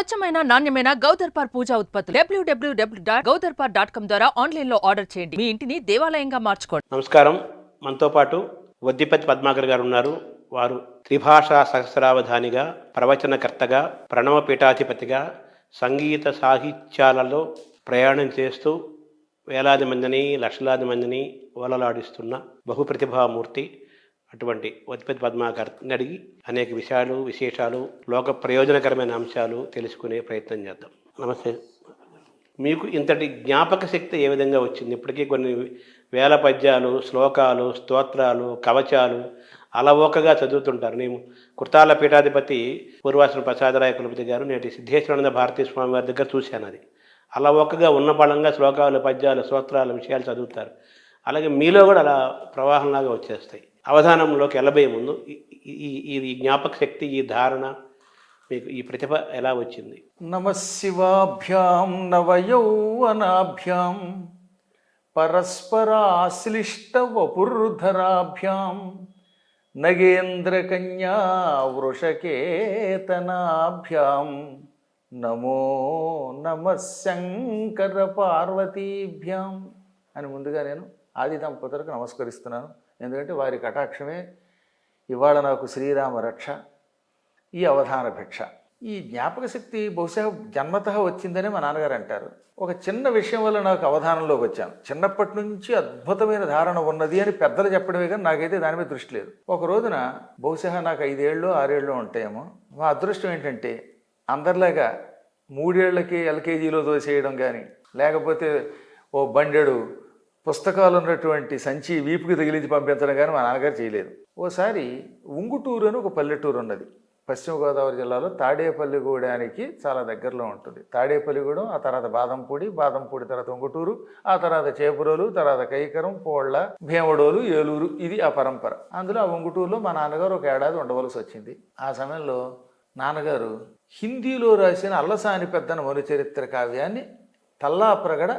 స్వచ్ఛమైన నాణ్యమైన గౌదర్పార్ పూజా ఉత్పత్తులు www.gaudarpar.com ద్వారా ఆన్లైన్ లో ఆర్డర్ చేయండి. మీ ఇంటిని దేవాలయంగా మార్చుకోండి. నమస్కారం. మనతో పాటు వద్దిపతి పద్మాకర్ గారు ఉన్నారు. వారు త్రిభాషా సహస్రావధానిగా, ప్రవచనకర్తగా, ప్రణవ పీఠాధిపతిగా, సంగీత సాహిత్యాలలో ప్రయాణం చేస్తూ వేలాది మందిని, లక్షలాది మందిని ఓలలాడిస్తున్న బహుప్రతిభామూర్తి. అటువంటి వద్దిపతి పద్మాకర్ని అడిగి అనేక విషయాలు, విశేషాలు, లోక ప్రయోజనకరమైన అంశాలు తెలుసుకునే ప్రయత్నం చేద్దాం. నమస్తే. మీకు ఇంతటి జ్ఞాపక శక్తి ఏ విధంగా వచ్చింది? ఇప్పటికీ కొన్ని వేల పద్యాలు, శ్లోకాలు, స్తోత్రాలు, కవచాలు అలవోకగా చదువుతుంటారు. నేను కుర్తాల పీఠాధిపతి పూర్వాశ్రమ ప్రసాదరాయ కులపతి గారు నేటి సిద్ధేశ్వరానంద భారతీ స్వామి వారి దగ్గర చూశాను. అది అలవోకగా ఉన్న బలంగా శ్లోకాలు, పద్యాలు, స్తోత్రాలు, విషయాలు చదువుతారు. అలాగే మీలో కూడా అలా ప్రవాహంలాగా వచ్చేస్తాయి. అవధానంలోకి వెళ్ళబోయే ముందు ఈ జ్ఞాపక శక్తి, ఈ ధారణ, మీకు ఈ ప్రతిభ ఎలా వచ్చింది? నమశివాభ్యాం నవయౌవనాభ్యాం పరస్పరాశ్లిష్ట వపుర్ధరాభ్యాం నగేంద్రకన్యా వృషకేతనాభ్యాం నమో నమః శంకర పార్వతీభ్యాం అని ముందుగా నేను ఆది దంపతులకు నమస్కరిస్తున్నాను. ఎందుకంటే వారి కటాక్షమే ఇవాళ నాకు శ్రీరామ రక్ష, ఈ అవధాన భిక్ష. ఈ జ్ఞాపక శక్తి బహుశా జన్మతః వచ్చిందని మా నాన్నగారు అంటారు. ఒక చిన్న విషయం వల్ల నాకు అవధానంలోకి వచ్చాను. చిన్నప్పటి నుంచి అద్భుతమైన ధారణ ఉన్నది అని పెద్దలు చెప్పడమే కానీ నాకైతే దాని మీద దృష్టి లేదు. ఒక రోజున బహుశా నాకు 5 ఏళ్ళు 6 ఏళ్ళు ఉంటాయేమో. మా అదృష్టం ఏంటంటే అందరిలాగా 3 ఏళ్లకి ఎల్కేజీలో దోసేయడం కానీ, లేకపోతే ఓ బండెడు పుస్తకాలు ఉన్నటువంటి సంచి వీపుకి తగిలించి పంపించడం కానీ మా నాన్నగారు చేయలేదు. ఓసారి ఉంగుటూరు అని ఒక పల్లెటూరు ఉన్నది, పశ్చిమ గోదావరి జిల్లాలో తాడేపల్లిగూడానికి చాలా దగ్గరలో ఉంటుంది. తాడేపల్లిగూడెం, ఆ తర్వాత బాదంపూడి, బాదంపూడి తర్వాత ఉంగుటూరు, ఆ తర్వాత చేపురోలు, తర్వాత కైకరం, పోళ్ల, భీమడోలు, ఏలూరు. ఇది ఆ పరంపర. అందులో ఆ ఉంగుటూరులో మా నాన్నగారు ఒక ఏడాది ఉండవలసి వచ్చింది. ఆ సమయంలో నాన్నగారు హిందీలో రాసిన అల్లసాని పెద్దన మనుచరిత్ర కావ్యాన్ని తల్లాప్రగడ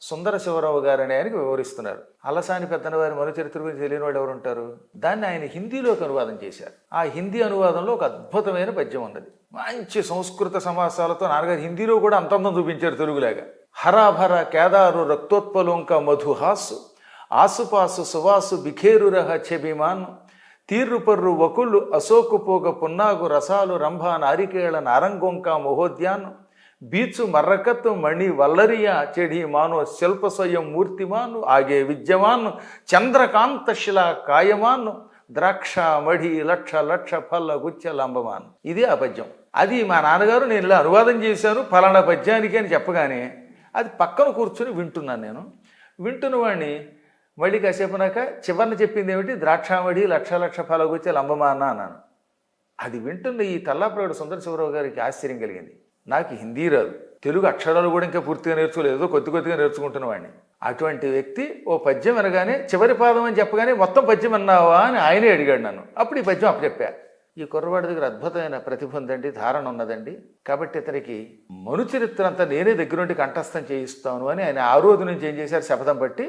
సుందర శివరావు గారు అనే ఆయనకి వివరిస్తున్నారు. అల్లసాని పెద్దన వారి మనుచరిత్ర గురించి తెలియని వాళ్ళు ఎవరు ఉంటారు? దాన్ని ఆయన హిందీలోకి అనువాదం చేశారు. ఆ హిందీ అనువాదంలో ఒక అద్భుతమైన పద్యం ఉన్నది. మంచి సంస్కృత సమాసాలతో నాన్నగారు హిందీలో కూడా అంతంతం చూపించారు తెలుగులాగా. హరాభర కేదారు రక్తోత్పలోంక మధుహాసు ఆసుపాసు సువాసు బిఖేరురహ చెబిమాన్ తీర్రుపర్రు వకుళ్ళు అశోకుపోగ పున్నాగు రసాలు రంభ నారికేళ నారంగొంక మహోద్యాన్ బీచు మర్రకత్తు మణి వల్లరియా చెడి మానో శిల్ప స్వయం మూర్తిమాను ఆగే విద్యమాను చంద్రకాంత శిలా కాయమాను ద్రాక్ష మఢి లక్ష లక్ష ఫల్ల గుచ్చ లంబమాను. ఇది ఆ పద్యం. అది మా నాన్నగారు నేను ఇలా అనువాదం చేశాను ఫలానా పద్యానికి అని చెప్పగానే అది పక్కన కూర్చొని వింటున్నాను. నేను వింటున్న వాడిని మళ్ళీ కాసేపునాక చివరిని చెప్పింది ఏమిటి? ద్రాక్షామడి లక్ష లక్ష ఫల గుచ్చ లంబమాన అన్నాను. అది వింటున్న ఈ తల్లాప్రగడ సుందర శివరావు గారికి ఆశ్చర్యం కలిగింది. నాకు హిందీ రాదు, తెలుగు అక్షరాలు కూడా ఇంకా పూర్తిగా నేర్చుకోలేదు, కొద్దిగా నేర్చుకుంటున్నవాడిని. అటువంటి వ్యక్తి ఓ పద్యం అనగానే చివరి పాదం అని చెప్పగానే మొత్తం పద్యం అన్నావా అని ఆయనే అడిగాడు నన్ను. అప్పుడు ఈ పద్యం అప్పచెప్పా. ఈ కుర్రవాడి దగ్గర అద్భుతమైన ప్రతిభ ఉందండి, ధారణ ఉన్నదండి, కాబట్టి ఇతనికి మనుచరిత్ర అంతా నేనే దగ్గరుండి కంఠస్థం చేయిస్తాను అని ఆయన ఆ రోజు నుంచి ఏం చేశారు, శపథం పట్టి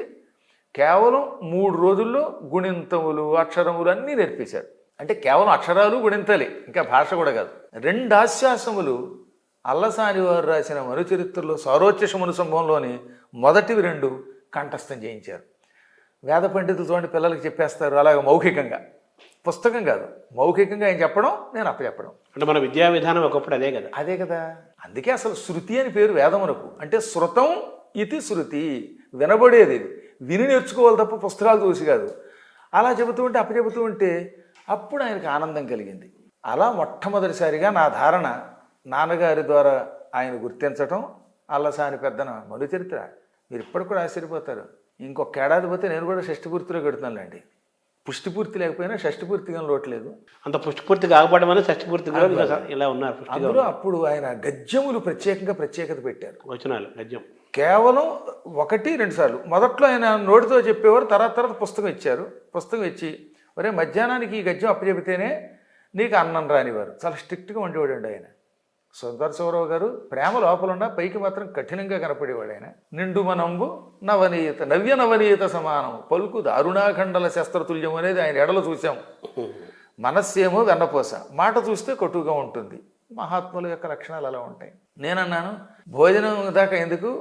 కేవలం 3 రోజుల్లో గుణింతములు అక్షరములు అన్నీ నేర్పేశారు. అంటే కేవలం అక్షరాలు గుణింతలే, ఇంకా భాష కూడా కాదు. 2 ఆశ్వాసములు అల్లసాని వారు రాసిన మనుచరిత్రలో సారోచ్యషమును సంభవంలోని మొదటివి 2 కంఠస్థం చేయించారు. వేద పండితులు చూడండి పిల్లలకి చెప్పేస్తారు అలాగే మౌఖికంగా, పుస్తకం కాదు, మౌఖికంగా ఆయన చెప్పడం, నేను అప్పచెప్పడం. అంటే మన విద్యా విధానం ఒకప్పుడు అదే కదా. అదే కదా. అందుకే అసలు శృతి అని పేరు వేదమునకు. అంటే శృతం ఇది శృతి, వినబడేది. ఇది విని నేర్చుకోవాలి తప్ప పుస్తకాలు చూసి కాదు. అలా చెబుతూ ఉంటే అప్పచెబుతూ ఉంటే అప్పుడు ఆయనకు ఆనందం కలిగింది. అలా మొట్టమొదటిసారిగా నా ధారణ నాన్నగారి ద్వారా ఆయన గుర్తించటం, అల్లసాని పెద్దన మనుచరిత్ర. మీరు ఇప్పటికి కూడా ఆశ్చర్యపోతారు. ఇంకొక ఏడాది పోతే నేను కూడా షష్ఠపూర్తిలో కడుతున్నానండి. పుష్టిపూర్తి లేకపోయినా షష్ఠపూర్తిగా లోట్లేదు. అంత పుష్టిపూర్తి కాకపోవడం వల్ల షష్ఠపూర్తిగా ఇలా ఉన్నారు. అందులో అప్పుడు ఆయన గద్యములు ప్రత్యేకత పెట్టారు. వచనాలు గద్యం కేవలం 1-2 సార్లు. మొదట్లో ఆయన నోటితో చెప్పేవారు, తర్వాత పుస్తకం ఇచ్చారు. పుస్తకం ఇచ్చి ఒరే మధ్యాహ్నానికి ఈ గద్యం అప్పచెబితేనే నీకు అన్నం రానివారు. చాలా స్ట్రిక్ట్గా ఉండేవాడు అండి ఆయన. సుందర శివరావు గారు ప్రేమ లోపలున్న పైకి మాత్రం కఠినంగా కనపడేవాడు ఆయన. నిండు మనంబు నవ్య నవనీయత సమానం పలుకు దారుణాఖండల శస్త్రతుల్యం అనేది ఆయన ఎడలో చూసాం. మనస్సేమో వెన్నపోస, మాట చూస్తే కటుగా ఉంటుంది. మహాత్ముల యొక్క లక్షణాలు అలా ఉంటాయి. నేనన్నాను భోజనం దాకా ఎందుకు,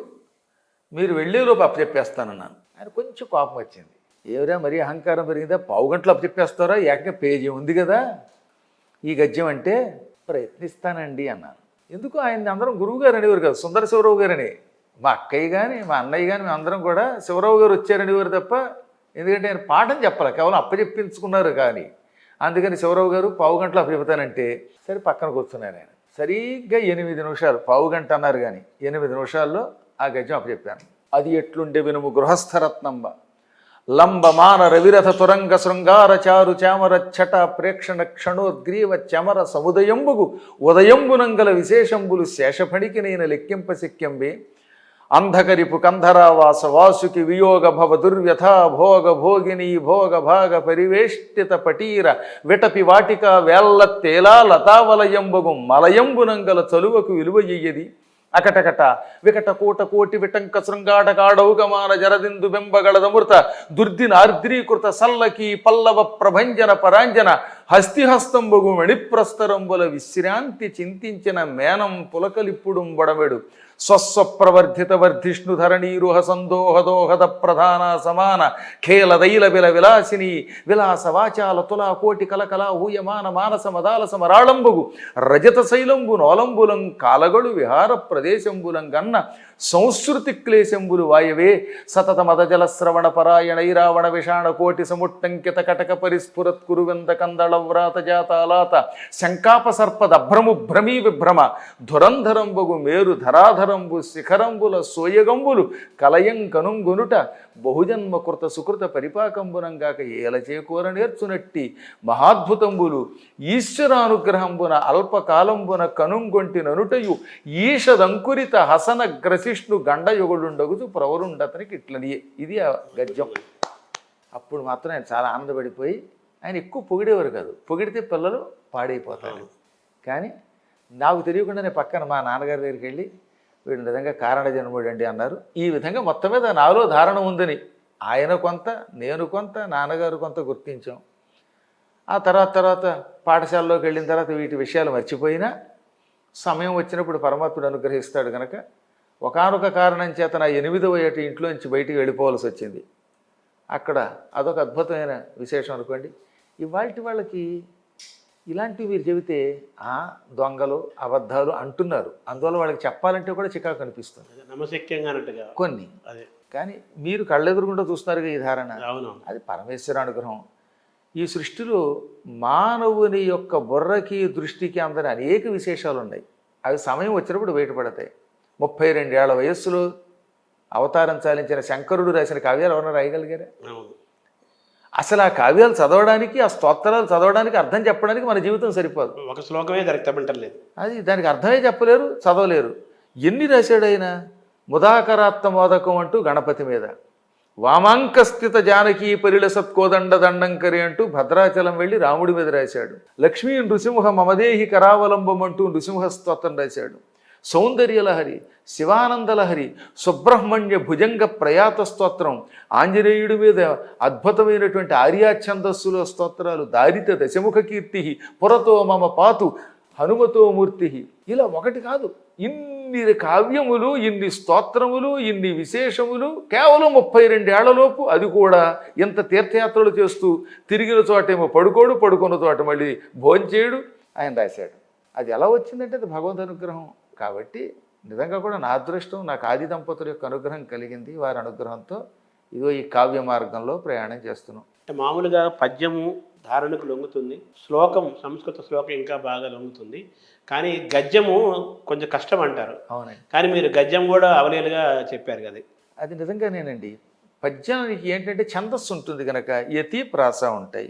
మీరు వెళ్ళేలోపు అప్పచెప్పేస్తానన్నాను. ఆయన కొంచెం కోపం వచ్చింది. ఏవరా మరీ అహంకారం పెరిగిందా, పావు గంటలు అప్పచెప్పేస్తారా, ఏకంగా పేజీ ఉంది కదా ఈ గద్యం అంటే. ప్రయత్నిస్తానండి అన్నాను. ఎందుకు ఆయన అందరం గురువు గారు అనేవారు కాదు, సుందర శివరావు గారని. మా అక్కయ్య కానీ మా అన్నయ్య కానీ మేమందరం కూడా శివరావు గారు వచ్చారనేవారు తప్ప, ఎందుకంటే ఆయన పాఠం చెప్పాలి, కేవలం అప్పచెప్పించుకున్నారు కానీ. అందుకని శివరావు గారు పావు గంటలు అప్పచెప్తానంటే సరే పక్కన కూర్చున్నారు ఆయన. సరిగ్గా 8 నిమిషాలు, పావు గంట అన్నారు కానీ 8 నిమిషాల్లో ఆ గద్యం అప్పచెప్పాను. అది ఎట్లుండే వినుము గృహస్థరత్నంబ లంబమాన రవిరథ తురంగ శృంగార చారు చామర ఛట ప్రేక్షణ క్షణోద్గ్రీవ చమర సముదయంబుగు ఉదయంబునంగల విశేషంబులు శేషఫణికి నేను లెక్కింప శక్యంబే అంధకరిపు కంధరావాస వాసుకి వియోగ భవ దుర్వ్యథా భోగ భోగిని భోగ భాగ పరివేష్టిత పటీర విటపి వాటిక వేల్ల తేలా లతావలయంబగు మలయంబునంగల చలువకు విలువయ్యది అకటకట వికట కూట కోటి విటంక శృంగాటకాడౌగమాన జరదిందు బెంబగళదమృత దుర్దిన ఆర్ద్రీకృత సల్లకి పల్లవ ప్రభంజన పరాంజన హస్తిహస్తంబగు మణిప్రస్తరంబుల విశ్రాంతి చింతించిన మేనం పులకలిప్పుడు బడమెడు స్వస్వప్రవర్ధిత వర్ధిష్ణు ధరణీరుహ సందోహదోహద ప్రధాన సమాన ఖేల దైల విల విలాసిని విలాస వాచాల తులా కోటి కలకల ఊయమాన మానస మదాల సమరాళంబుగు రజత శైలంబు నోలంబులం కాలగడు విహార ప్రదేశంబులం గన్న సంస్కృతి క్లేశంబులు వాయవే సతత మద జలశ్రవణ పరాయణైరావణ విషాణ కోటి సముట్టంకిత కటక పరిస్ఫురత్ కురువంద కందళ వ్రాత జాతాలాత శంకాప సర్పద భ్రము భ్రమీ విభ్రమ ధురంధరంబగు మేరు ధరాధరంబు శిఖరంబుల సోయగంబులు కలయం కనుంగొనుట బహుజన్మ కృత సుకృత పరిపాకంబునంగాక ఏల చేకూర నేర్చునట్టి మహాద్భుతంబులు ఈశ్వరానుగ్రహంబున అల్పకాలంబున కనుంగొంటి ననుటయు ఈషదంకురిత హసన గ్రసిష్ణు గండయుగుడుండగుతూ ప్రవరుండతనికి ఇట్లని. ఇది ఆ గద్యం. అప్పుడు మాత్రం ఆయన చాలా ఆనందపడిపోయి, ఆయన ఎక్కువ పొగిడేవారు కాదు, పొగిడితే పిల్లలు పాడైపోతారు. కానీ నాకు తెలియకుండానే పక్కన మా నాన్నగారి దగ్గరికి వెళ్ళి వీడు నిజంగా కారణ జన్ముడు అండి అన్నారు. ఈ విధంగా మొత్తం మీద నాలో ధారణ ఉందని ఆయన కొంత, నేను కొంత, నాన్నగారు కొంత గుర్తించాం. ఆ తర్వాత పాఠశాలలోకి వెళ్ళిన తర్వాత వీటి విషయాలు మర్చిపోయినా సమయం వచ్చినప్పుడు పరమాత్ముడు అనుగ్రహిస్తాడు కనుక ఒకానొక కారణం చేత నా 8వ ఏట ఇంట్లోంచి బయటికి వెళ్ళిపోవాల్సి వచ్చింది. అక్కడ అదొక అద్భుతమైన విశేషం అనుకోండి. ఇవాళ వాళ్ళకి ఇలాంటివి మీరు చెబితే దొంగలు అబద్ధాలు అంటున్నారు, అందువల్ల వాళ్ళకి చెప్పాలంటే కూడా చికాకు అనిపిస్తుంది, నమ్మశక్యంగా కొన్ని. కానీ మీరు కళ్ళెదురుగుండా చూస్తున్నారుగా ఈ ధారణ, అది పరమేశ్వర అనుగ్రహం. ఈ సృష్టిలో మానవుని యొక్క బుర్రకి దృష్టికి అందరి అనేక విశేషాలు ఉన్నాయి. అవి సమయం వచ్చినప్పుడు బయటపడతాయి. 32 ఏళ్ల వయస్సులో అవతారం చాలించిన శంకరుడు రాసిన కావ్యాలు ఎవరైనా రాయగలిగారా? అసలు ఆ కావ్యాలు చదవడానికి, ఆ స్తోత్రాలు చదవడానికి, అర్థం చెప్పడానికి మన జీవితం సరిపోదు. ఒక శ్లోకమే దొరకబట్టలేదు, అది దానికి అర్థమే చెప్పలేరు, చదవలేరు. ఎన్ని రాశాడు ఆయన? ముదాకరాత్మ మోదకం అంటూ గణపతి మీద, వామాంకస్థిత జానకీ పరిల సత్కోదండ దండంకరి అంటూ భద్రాచలం వెళ్ళి రాముడి మీద రాశాడు. లక్ష్మీ నృసింహ మమదేహి కరావలంబం అంటూ నృసింహ స్తోత్రం రాశాడు. సౌందర్యలహరి, శివానందలహరి, సుబ్రహ్మణ్య భుజంగ ప్రయాత స్తోత్రం, ఆంజనేయుడి మీద అద్భుతమైనటువంటి ఆర్యాఛందస్సులో స్తోత్రాలు, దారిత దశముఖ కీర్తి, పురతో మమ పాతు హనుమతో మూర్తి. ఇలా ఒకటి కాదు, ఇన్ని కావ్యములు, ఇన్ని స్తోత్రములు, ఇన్ని విశేషములు కేవలం 32 ఏళ్లలోపు. అది కూడా ఇంత తీర్థయాత్రలు చేస్తూ తిరిగిన చోటేమో పడుకోడు, పడుకున్న చోట మళ్ళీ భోంచేయడు ఆయన రాశాడు. అది ఎలా వచ్చిందంటే అది భగవద్ అనుగ్రహం. కాబట్టి నిజంగా కూడా నా అదృష్టం, నాకు ఆది దంపతుల యొక్క అనుగ్రహం కలిగింది. వారి అనుగ్రహంతో ఇదో ఈ కావ్య మార్గంలో ప్రయాణం చేస్తున్నాం. అంటే మామూలుగా పద్యము ధారణకు లొంగుతుంది, శ్లోకం, సంస్కృత శ్లోకం ఇంకా బాగా లొంగుతుంది, కానీ గద్యము కొంచెం కష్టం అంటారు. అవునండి. కానీ మీరు గద్యం కూడా అవలేలుగా చెప్పారు కదా. అది నిజంగానేనండి. పద్యానికి ఏంటంటే ఛందస్సు ఉంటుంది కనుక యతి ప్రాస ఉంటాయి.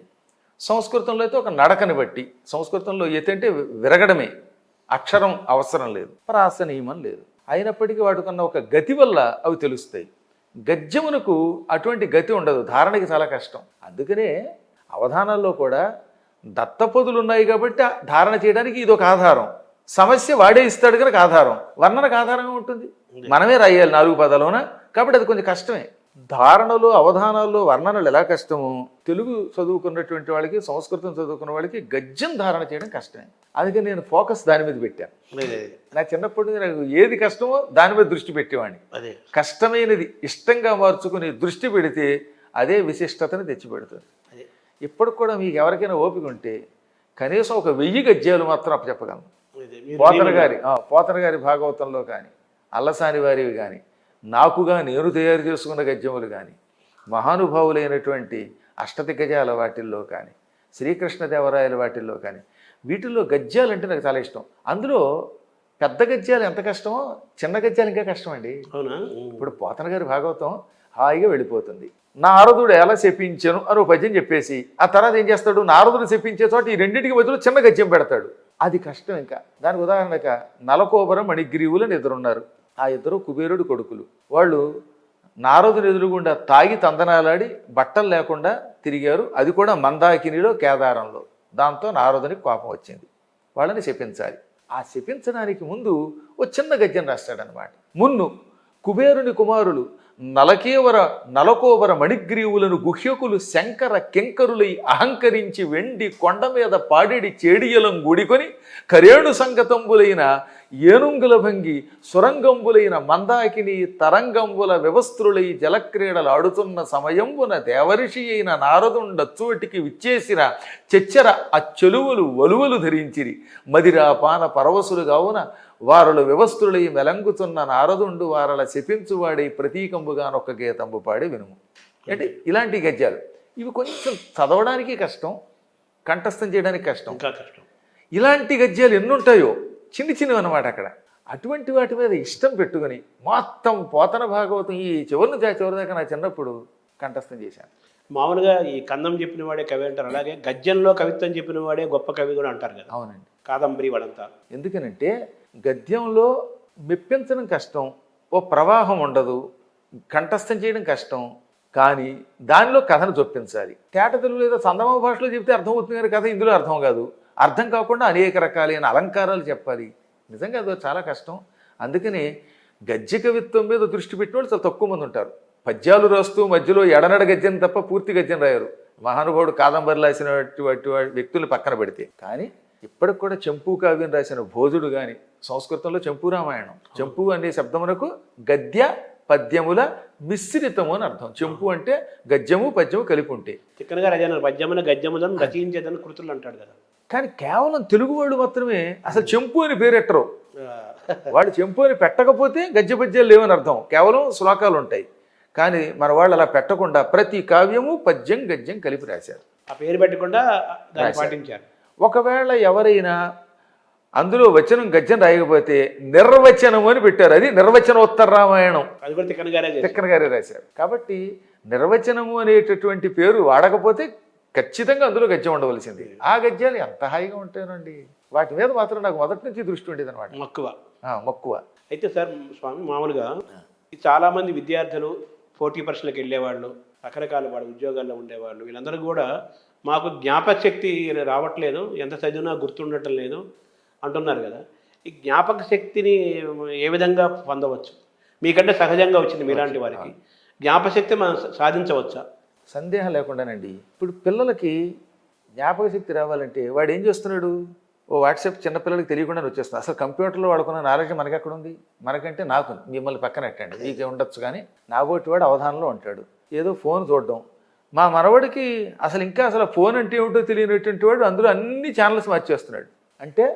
సంస్కృతంలో అయితే ఒక నడకని బట్టి, సంస్కృతంలో యతి అంటే విరగడమే, అక్షరం అవసరం లేదు, ప్రాస నియమం లేదు. అయినప్పటికీ వాటికన్నా ఒక గతి వల్ల అవి తెలుస్తాయి. గద్యమునకు అటువంటి గతి ఉండదు, ధారణకి చాలా కష్టం. అందుకనే అవధానాల్లో కూడా దత్తపదులు ఉన్నాయి కాబట్టి ధారణ చేయడానికి ఇది ఒక ఆధారం. సమస్య వాడే ఇస్తాడు కనుక ఆధారం, వర్ణనకు ఆధారంగా ఉంటుంది. మనమే రాయాలి 4 పదాలోన, కాబట్టి అది కొంచెం కష్టమే. ధారణలు అవధానాల్లో వర్ణనలు ఎలా కష్టమో తెలుగు చదువుకున్నటువంటి వాళ్ళకి సంస్కృతం చదువుకున్న వాళ్ళకి గద్యం ధారణ చేయడం కష్టమే. అందుకని నేను ఫోకస్ దాని మీద పెట్టాను. నా చిన్నప్పటి నుంచి నాకు ఏది కష్టమో దాని మీద దృష్టి పెట్టేవాడిని. అదే కష్టమైనది ఇష్టంగా మార్చుకుని దృష్టి పెడితే అదే విశిష్టతను తెచ్చిపెడుతుంది. ఇప్పటికి కూడా మీకు ఎవరికైనా ఓపిక ఉంటే కనీసం ఒక 1000 గద్యాలు మాత్రం అప్పచెప్పగలను. పోతన గారి భాగవతంలో కానీ, అల్లసాని వారివి కానీ, నాకుగా నేను తయారు చేసుకున్న గద్యములు కానీ, మహానుభావులైనటువంటి అష్టదిగ్గజాల వాటిల్లో కానీ, శ్రీకృష్ణదేవరాయల వాటిల్లో కానీ, వీటిల్లో గద్యాలు అంటే నాకు చాలా ఇష్టం. అందులో పెద్ద గద్యాలు ఎంత కష్టమో చిన్న గద్యాలు ఇంకా కష్టం అండి. అవునా? ఇప్పుడు పోతన గారి భాగవతం హాయిగా వెళ్ళిపోతుంది. నారదుడు ఎలా శపించను అని ఒక పద్యం చెప్పేసి ఆ తర్వాత ఏం చేస్తాడు, నారదుడు శపించే చోట ఈ రెండింటికి మధ్యలో చిన్న గద్యం పెడతాడు. అది కష్టం. ఇంకా దానికి ఉదాహరణగా నలకోబరం మణిగ్రీవులని ఇద్దరున్నారు. ఆ ఇద్దరు కుబేరుడు కొడుకులు. వాళ్ళు నారదుని ఎదురుగుండా తాగి తందనాలాడి బట్టలు లేకుండా తిరిగారు. అది కూడా మందాకినిలో కేదారంలో. దాంతో నారదునికి కోపం వచ్చింది. వాళ్ళని శపించాలి. ఆ శపించడానికి ముందు ఓ చిన్న గద్యం రాస్తాడనమాట. మున్ను కుబేరుని కుమారులు నలకోబర మణిగ్రీవులను గుహ్యకులు శంకర కింకరులై అహంకరించి వెండి కొండ మీద పాడిడి చేడియలం గుడికొని కరేణు సంగతంబులైన ఏనుంగుల భంగి సురంగంబులైన మందాకిని తరంగంబుల వ్యవస్థులై జలక్రీడలు ఆడుతున్న సమయంబున దేవరిషి అయిన నారదుండచ్చువటికి విచ్చేసిన చెచ్చర అచ్చెలువులు వలువలు ధరించిరి మదిరాపాన పరవశులు కావున వారులు వ్యవస్థులై మెలంగుతున్న నారదుండు వారల శపించువాడై ప్రతీకంబుగానొక్క గీతంబు పాడి వినుము. అంటే ఇలాంటి గద్యాలు ఇవి కొంచెం చదవడానికి కష్టం, కంఠస్థం చేయడానికి కష్టం. ఇంకా కష్టం. ఇలాంటి గద్యాలు ఎన్నుంటాయో చిన్ని చిన్నవి అనమాట. అక్కడ అటువంటి వాటి మీద ఇష్టం పెట్టుకుని మొత్తం పోతన భాగవతం ఈ చివరి దాకా నా చిన్నప్పుడు కంఠస్థం చేశాను. మామూలుగా ఈ కందం చెప్పిన వాడే కవి అంటారు, అలాగే గద్యంలో కవిత్వం చెప్పిన వాడే గొప్ప కవి కూడా అంటారు కదా. అవునండి. కాదంబరి వాళ్ళంతా. ఎందుకనంటే గద్యంలో మెప్పించడం కష్టం, ఓ ప్రవాహం ఉండదు, కంఠస్థం చేయడం కష్టం. కానీ దానిలో కథను చొప్పించాలి. తేట తెలుగు లేదా చందమామ భాషలో చెప్తే అర్థమవుతుంది కానీ కథ ఇందులో అర్థం కాదు. అర్థం కాకుండా అనేక రకాలైన అలంకారాలు చెప్పాలి. నిజంగా అది చాలా కష్టం. అందుకని గద్య కవిత్వం మీద దృష్టి పెట్టిన వాళ్ళు చాలా తక్కువ మంది ఉంటారు. పద్యాలు రాస్తూ మధ్యలో ఎడనడ గద్యం తప్ప పూర్తి గద్యం రాయరు. మహానుభావుడు కాదంబరి రాసినటువంటి వ్యక్తులు పక్కన పెడితే. కానీ ఇప్పటికి కూడా చెంపు కావ్యం రాసిన భోజుడు కానీ, సంస్కృతంలో చెంపు రామాయణం, చెంపు అనే శబ్దమునకు గద్య పద్యముల మిశ్రితము అని అర్థం. చెంపు అంటే గద్యము పద్యము కలిపి ఉంటే. చిక్కనగా రచన పద్యమున గద్యములను రచించేదని కృతులు అంటాడు కదా. కానీ కేవలం తెలుగు వాళ్ళు మాత్రమే అసలు చెంపు అని పేరెట్టరు. వాళ్ళు చెంపు అని పెట్టకపోతే గద్య పద్యాలు లేవని అర్థం, కేవలం శ్లోకాలు ఉంటాయి. కానీ మన వాళ్ళు అలా పెట్టకుండా ప్రతి కావ్యము పద్యం గద్యం కలిపి రాశారు. ఆ పేరు పెట్టకుండా దాన్ని పాటించారు. ఒకవేళ ఎవరైనా అందులో వచనం గద్యం రాయకపోతే నిర్వచనం అని పెట్టారు. అది నిర్వచనోత్తర రామాయణం. అది కూడా తిక్కన గారే రాశారు. కాబట్టి నిర్వచనము అనేటటువంటి పేరు వాడకపోతే ఖచ్చితంగా అందులో గద్యం ఉండవలసింది. ఆ గద్యాలు ఎంత హాయిగా ఉంటాయనండి. వాటి మీద మాత్రం నాకు మొదటి నుంచి దృష్టి ఉండేది అనమాట. మక్కువ. అయితే సార్ స్వామి, మామూలుగా చాలామంది విద్యార్థులు పోటీ పరీక్షలకు వెళ్ళేవాళ్ళు, రకరకాల వాళ్ళ ఉద్యోగాల్లో ఉండేవాళ్ళు, వీళ్ళందరూ కూడా మాకు జ్ఞాపక శక్తి రావట్లేదు, ఎంత చదివినా గుర్తుండటం లేదు అంటున్నారు కదా. ఈ జ్ఞాపక శక్తిని ఏ విధంగా పొందవచ్చు? మీకంటే సహజంగా వచ్చింది మీలాంటి వారికి. జ్ఞాపక శక్తి మనం సాధించవచ్చా? సందేహం లేకుండానండి. ఇప్పుడు పిల్లలకి జ్ఞాపక శక్తి రావాలంటే వాడు ఏం చేస్తున్నాడు, ఓ వాట్సాప్ చిన్నపిల్లలకి తెలియకుండా వచ్చేస్తుంది. అసలు కంప్యూటర్లో వాడుకున్న నాలెడ్జ్ మనకి ఎక్కడ ఉంది? మనకంటే నాకు, మిమ్మల్ని పక్కన పెట్టండి, మీకే ఉండొచ్చు. కానీ నాబోటి వాడు అవధానంలో ఉంటాడు, ఏదో ఫోన్ చూడడం. మా మనవాడికి అసలు ఫోన్ అంటే ఏమిటో తెలియనటువంటి వాడు అందులో అన్ని ఛానల్స్ మార్చేస్తున్నాడు. అంటే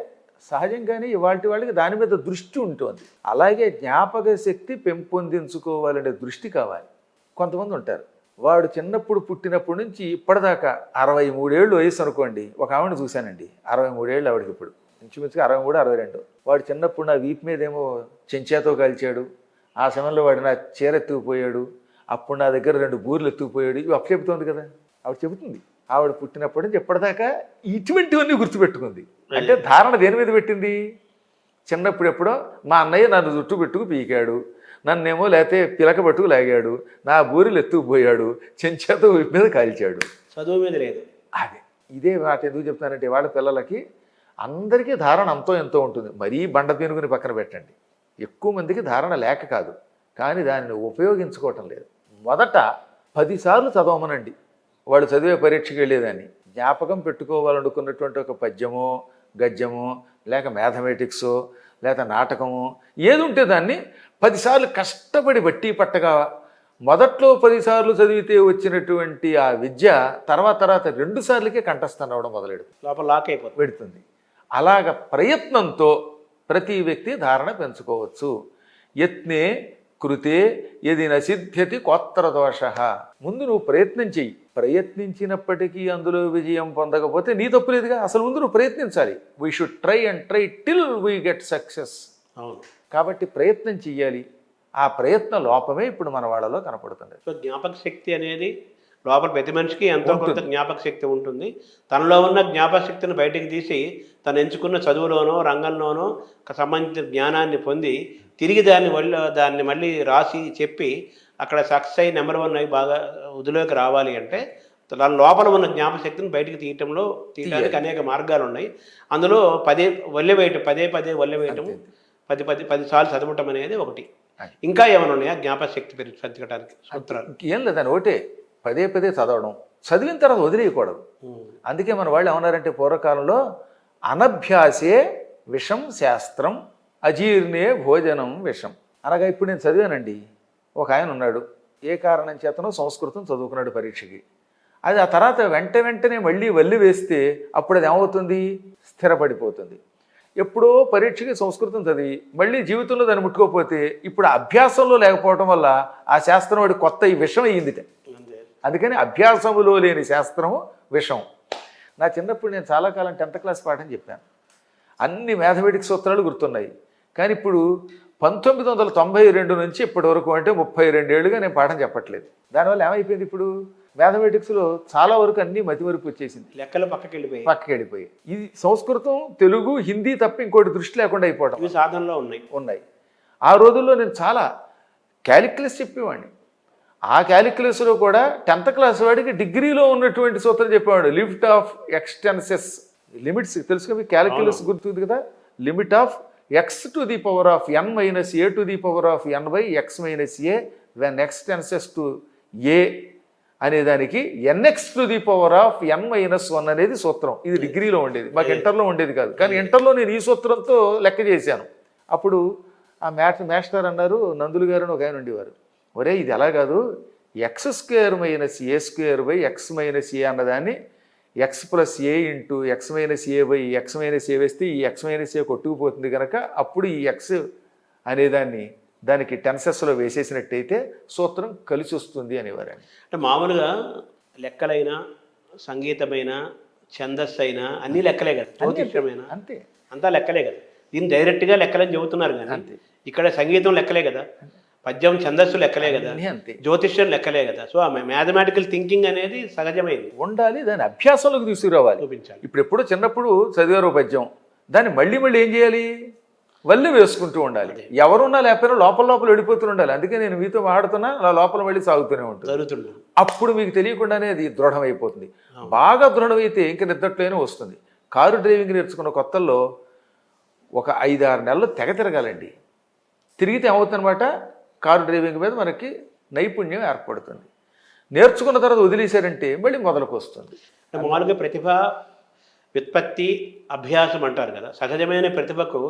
సహజంగానే ఇవాళ వాళ్ళకి దాని మీద దృష్టి ఉంటుంది. అలాగే జ్ఞాపక శక్తి పెంపొందించుకోవాలనే దృష్టి కావాలి. కొంతమంది ఉంటారు, వాడు చిన్నప్పుడు పుట్టినప్పటి నుంచి ఇప్పటిదాకా 63 ఏళ్ళు వయసు అనుకోండి. ఒక ఆవిడ చూశానండి, 63 ఏళ్ళు ఆవిడకి. ఇప్పుడు ఇంచుమించుగా 63, 62. వాడు చిన్నప్పుడు నా వీపు మీద ఏమో చెంచాతో కాల్చాడు, ఆ సమయంలో వాడు నా చీర ఎత్తుకుపోయాడు, అప్పుడు నా దగ్గర 2 బూర్లు ఎత్తుకుపోయాడు. ఇవి అప్పు చెబుతుంది కదా ఆవిడ. చెబుతుంది ఆవిడ పుట్టినప్పటి నుంచి ఎప్పటిదాకా ఇటువంటివన్నీ గుర్తుపెట్టుకుంది. అంటే ధారణ దేని మీద పెట్టింది? చిన్నప్పుడు ఎప్పుడో మా అన్నయ్య నన్ను జుట్టు పెట్టుకు పీకాడు, నన్నేమో లేకపోతే పిలక పట్టుకు లాగాడు, నా బూరెలు ఎత్తుకుపోయాడు, చెంచాతో మీద కాల్చాడు. చదువు మీద లేదు. అదే ఇదే మాట ఎందుకు చెప్తానంటే, వాళ్ళ పిల్లలకి అందరికీ ధారణ అంతో ఎంతో ఉంటుంది. మరీ బండ పీనుకుని పక్కన పెట్టండి. ఎక్కువ మందికి ధారణ లేక కాదు, కానీ దానిని ఉపయోగించుకోవటం లేదు. మొదట 10 సార్లు చదవమనండి వాడు చదివే పరీక్షకి వెళ్ళేదాన్ని. జ్ఞాపకం పెట్టుకోవాలనుకున్నటువంటి ఒక పద్యమో గద్యమో లేక మ్యాథమెటిక్సో లేక నాటకమో ఏది ఉంటే దాన్ని 10 సార్లు కష్టపడి బట్టి పట్టగా మొదట్లో 10 సార్లు చదివితే వచ్చినటువంటి ఆ విద్య తర్వాత 2 సార్లకే కంఠస్థం అవ్వడం మొదలెడుతుంది, లోపల లాక్ అయిపోతుంది. పెడుతుంది. అలాగ ప్రయత్నంతో ప్రతి వ్యక్తి ధారణ పెంచుకోవచ్చు. యత్నే కృతే యది నసిద్ధ్యతి కోత్ర దోష. ముందు నువ్వు ప్రయత్నం చెయ్యి. ప్రయత్నించినప్పటికీ అందులో విజయం పొందకపోతే నీ తప్పు లేదుగా. అసలు ముందు నువ్వు ప్రయత్నించాలి. We should try and try till we get success. అవును. కాబట్టి ప్రయత్నం చెయ్యాలి. ఆ ప్రయత్న లోపమే ఇప్పుడు మన వాళ్ళలో కనపడుతుంది. సో జ్ఞాపక శక్తి అనేది లోపల ప్రతి మనిషికి ఎంతో కొంత జ్ఞాపక శక్తి ఉంటుంది. తనలో ఉన్న జ్ఞాపక శక్తిని బయటికి తీసి తను ఎంచుకున్న చదువులోనో రంగంలోనో సంబంధించిన జ్ఞానాన్ని పొంది తిరిగి దాన్ని మళ్ళీ రాసి చెప్పి అక్కడ సక్సెస్ అయ్యి నెంబర్ 1 అయ్యి బాగా వృద్ధిలోకి రావాలి అంటే తన లోపల ఉన్న జ్ఞాపక శక్తిని బయటికి తీయడానికి అనేక మార్గాలు ఉన్నాయి. అందులో పదే వల్లె వేయటం 10 సార్లు చదవటం అనేది ఒకటి. ఇంకా ఏమైనా ఉన్నాయా జ్ఞాపక శక్తి పెంచుకోవడానికి సూత్రాలు? ఏం లేదని ఒకటే పదే చదవడం, చదివిన తర్వాత వదిలేయకూడదు. అందుకే మన వాళ్ళు ఏమన్నారంటే పూర్వకాలంలో అనభ్యాసే విషం శాస్త్రం అజీర్ణే భోజనం విషం అనగా. ఇప్పుడు నేను చదివానండి, ఒక ఆయన ఉన్నాడు, ఏ కారణం చేతనో సంస్కృతం చదువుకున్నాడు పరీక్షకి. అది ఆ తర్వాత వెంటనే మళ్ళీ వల్లి వేస్తే అప్పుడు అది ఏమవుతుంది, స్థిరపడిపోతుంది. ఎప్పుడో పరీక్షకి సంస్కృతం చదివి మళ్ళీ జీవితంలో దాన్ని ముట్టుకోకపోతే ఇప్పుడు అభ్యాసంలో లేకపోవడం వల్ల ఆ శాస్త్రం వాడి కొత్త ఈ విషం అయ్యిందిట. అందుకని అభ్యాసములో లేని శాస్త్రము విషం. నా చిన్నప్పుడు నేను చాలా కాలం 10th క్లాస్ పాఠం చెప్పాను. అన్ని మ్యాథమెటిక్స్ సూత్రాలు గుర్తున్నాయి. కానీ ఇప్పుడు 1992 నుంచి ఇప్పటి వరకు అంటే 32 ఏళ్ళుగా నేను పాఠం చెప్పట్లేదు. దానివల్ల ఏమైపోయింది, ఇప్పుడు మ్యాథమెటిక్స్లో చాలా వరకు అన్నీ మతిమరుపు వచ్చేసింది, లెక్కలు పక్కకి వెళ్ళిపోయి. ఇది సంస్కృతం తెలుగు హిందీ తప్ప ఇంకోటి దృష్టి లేకుండా అయిపోవడం సాధనలో ఉన్నాయి. ఆ రోజుల్లో నేను చాలా క్యాలిక్యులస్ చెప్పేవాడిని. ఆ క్యాలిక్యులస్లో కూడా 10th క్లాస్ వాడికి డిగ్రీలో ఉన్నటువంటి సూత్రం చెప్పేవాడు. లిమిట్ ఆఫ్ ఎక్స్టెన్సెస్, లిమిట్స్ తెలుసు కదా, క్యాలిక్యులస్ గుర్తుంది కదా. Limit of x to the power of n minus a to the power of n by x minus a when x tends to a అనేదానికి nx to the power of n minus 1 అనేది సూత్రం. ఇది డిగ్రీలో ఉండేది, మాకు ఇంటర్లో ఉండేది కాదు. కానీ ఇంటర్లో నేను ఈ సూత్రంతో లెక్క చేశాను. అప్పుడు ఆ మాస్టర్ అన్నారు, నందులు గారు అని ఒక ఆయన ఉండేవారు, ఒరే ఇది ఎలా కాదు, x² minus a² by x minus a అన్నదాన్ని x plus a into x minus a by x minus a వేస్తే ఈ x minus a కొట్టుకుపోతుంది కనుక అప్పుడు ఈ x అనేదాన్ని దానికి టెన్సెస్లో వేసేసినట్టయితే సూత్రం కలిసి వస్తుంది అనేవారండి. అంటే మామూలుగా లెక్కలైనా సంగీతమైనా ఛందస్సు అయినా అన్ని లెక్కలే కదా, జ్యోతిష్యమైనా అంతే, అంతా లెక్కలే కదా. దీన్ని డైరెక్ట్గా లెక్కలని చెబుతున్నారు కానీ ఇక్కడ సంగీతం లెక్కలే కదా, పద్యం ఛందస్సు లెక్కలే కదా, జ్యోతిష్యం లెక్కలే కదా. సో ఆ మ్యాథమెటికల్ థింకింగ్ అనేది సహజమైంది, ఉండాలి. దాన్ని అభ్యాసంలోకి తీసుకురావాలి, చూపించాలి. ఇప్పుడు ఎప్పుడో చిన్నప్పుడు చదివారో పద్యం, దాన్ని మళ్ళీ ఏం చేయాలి, వల్లి వేసుకుంటూ ఉండాలి. ఎవరున్నా లేకపోయినా లోపల వెళ్ళిపోతూ ఉండాలి. అందుకే నేను మీతో మాట్లాడుతున్నా అలా లోపల వెళ్ళి సాగుతూనే ఉంటుంది. అప్పుడు మీకు తెలియకుండానే అది దృఢమైపోతుంది. బాగా దృఢమైతే ఇంక నిద్రట్లోనే వస్తుంది. కారు డ్రైవింగ్ నేర్చుకున్న కొత్తల్లో ఒక 5-6 నెలలు తెగ తిరగాలండి. తిరిగితే ఏమవుతుందన్నమాట, కారు డ్రైవింగ్ మీద మనకి నైపుణ్యం ఏర్పడుతుంది. నేర్చుకున్న తర్వాత వదిలేశారంటే మళ్ళీ మొదలుకు వస్తుంది. మామూలుగా ప్రతిభ వ్యుత్పత్తి అభ్యాసం అంటారు కదా. సహజమైన ప్రతిభకు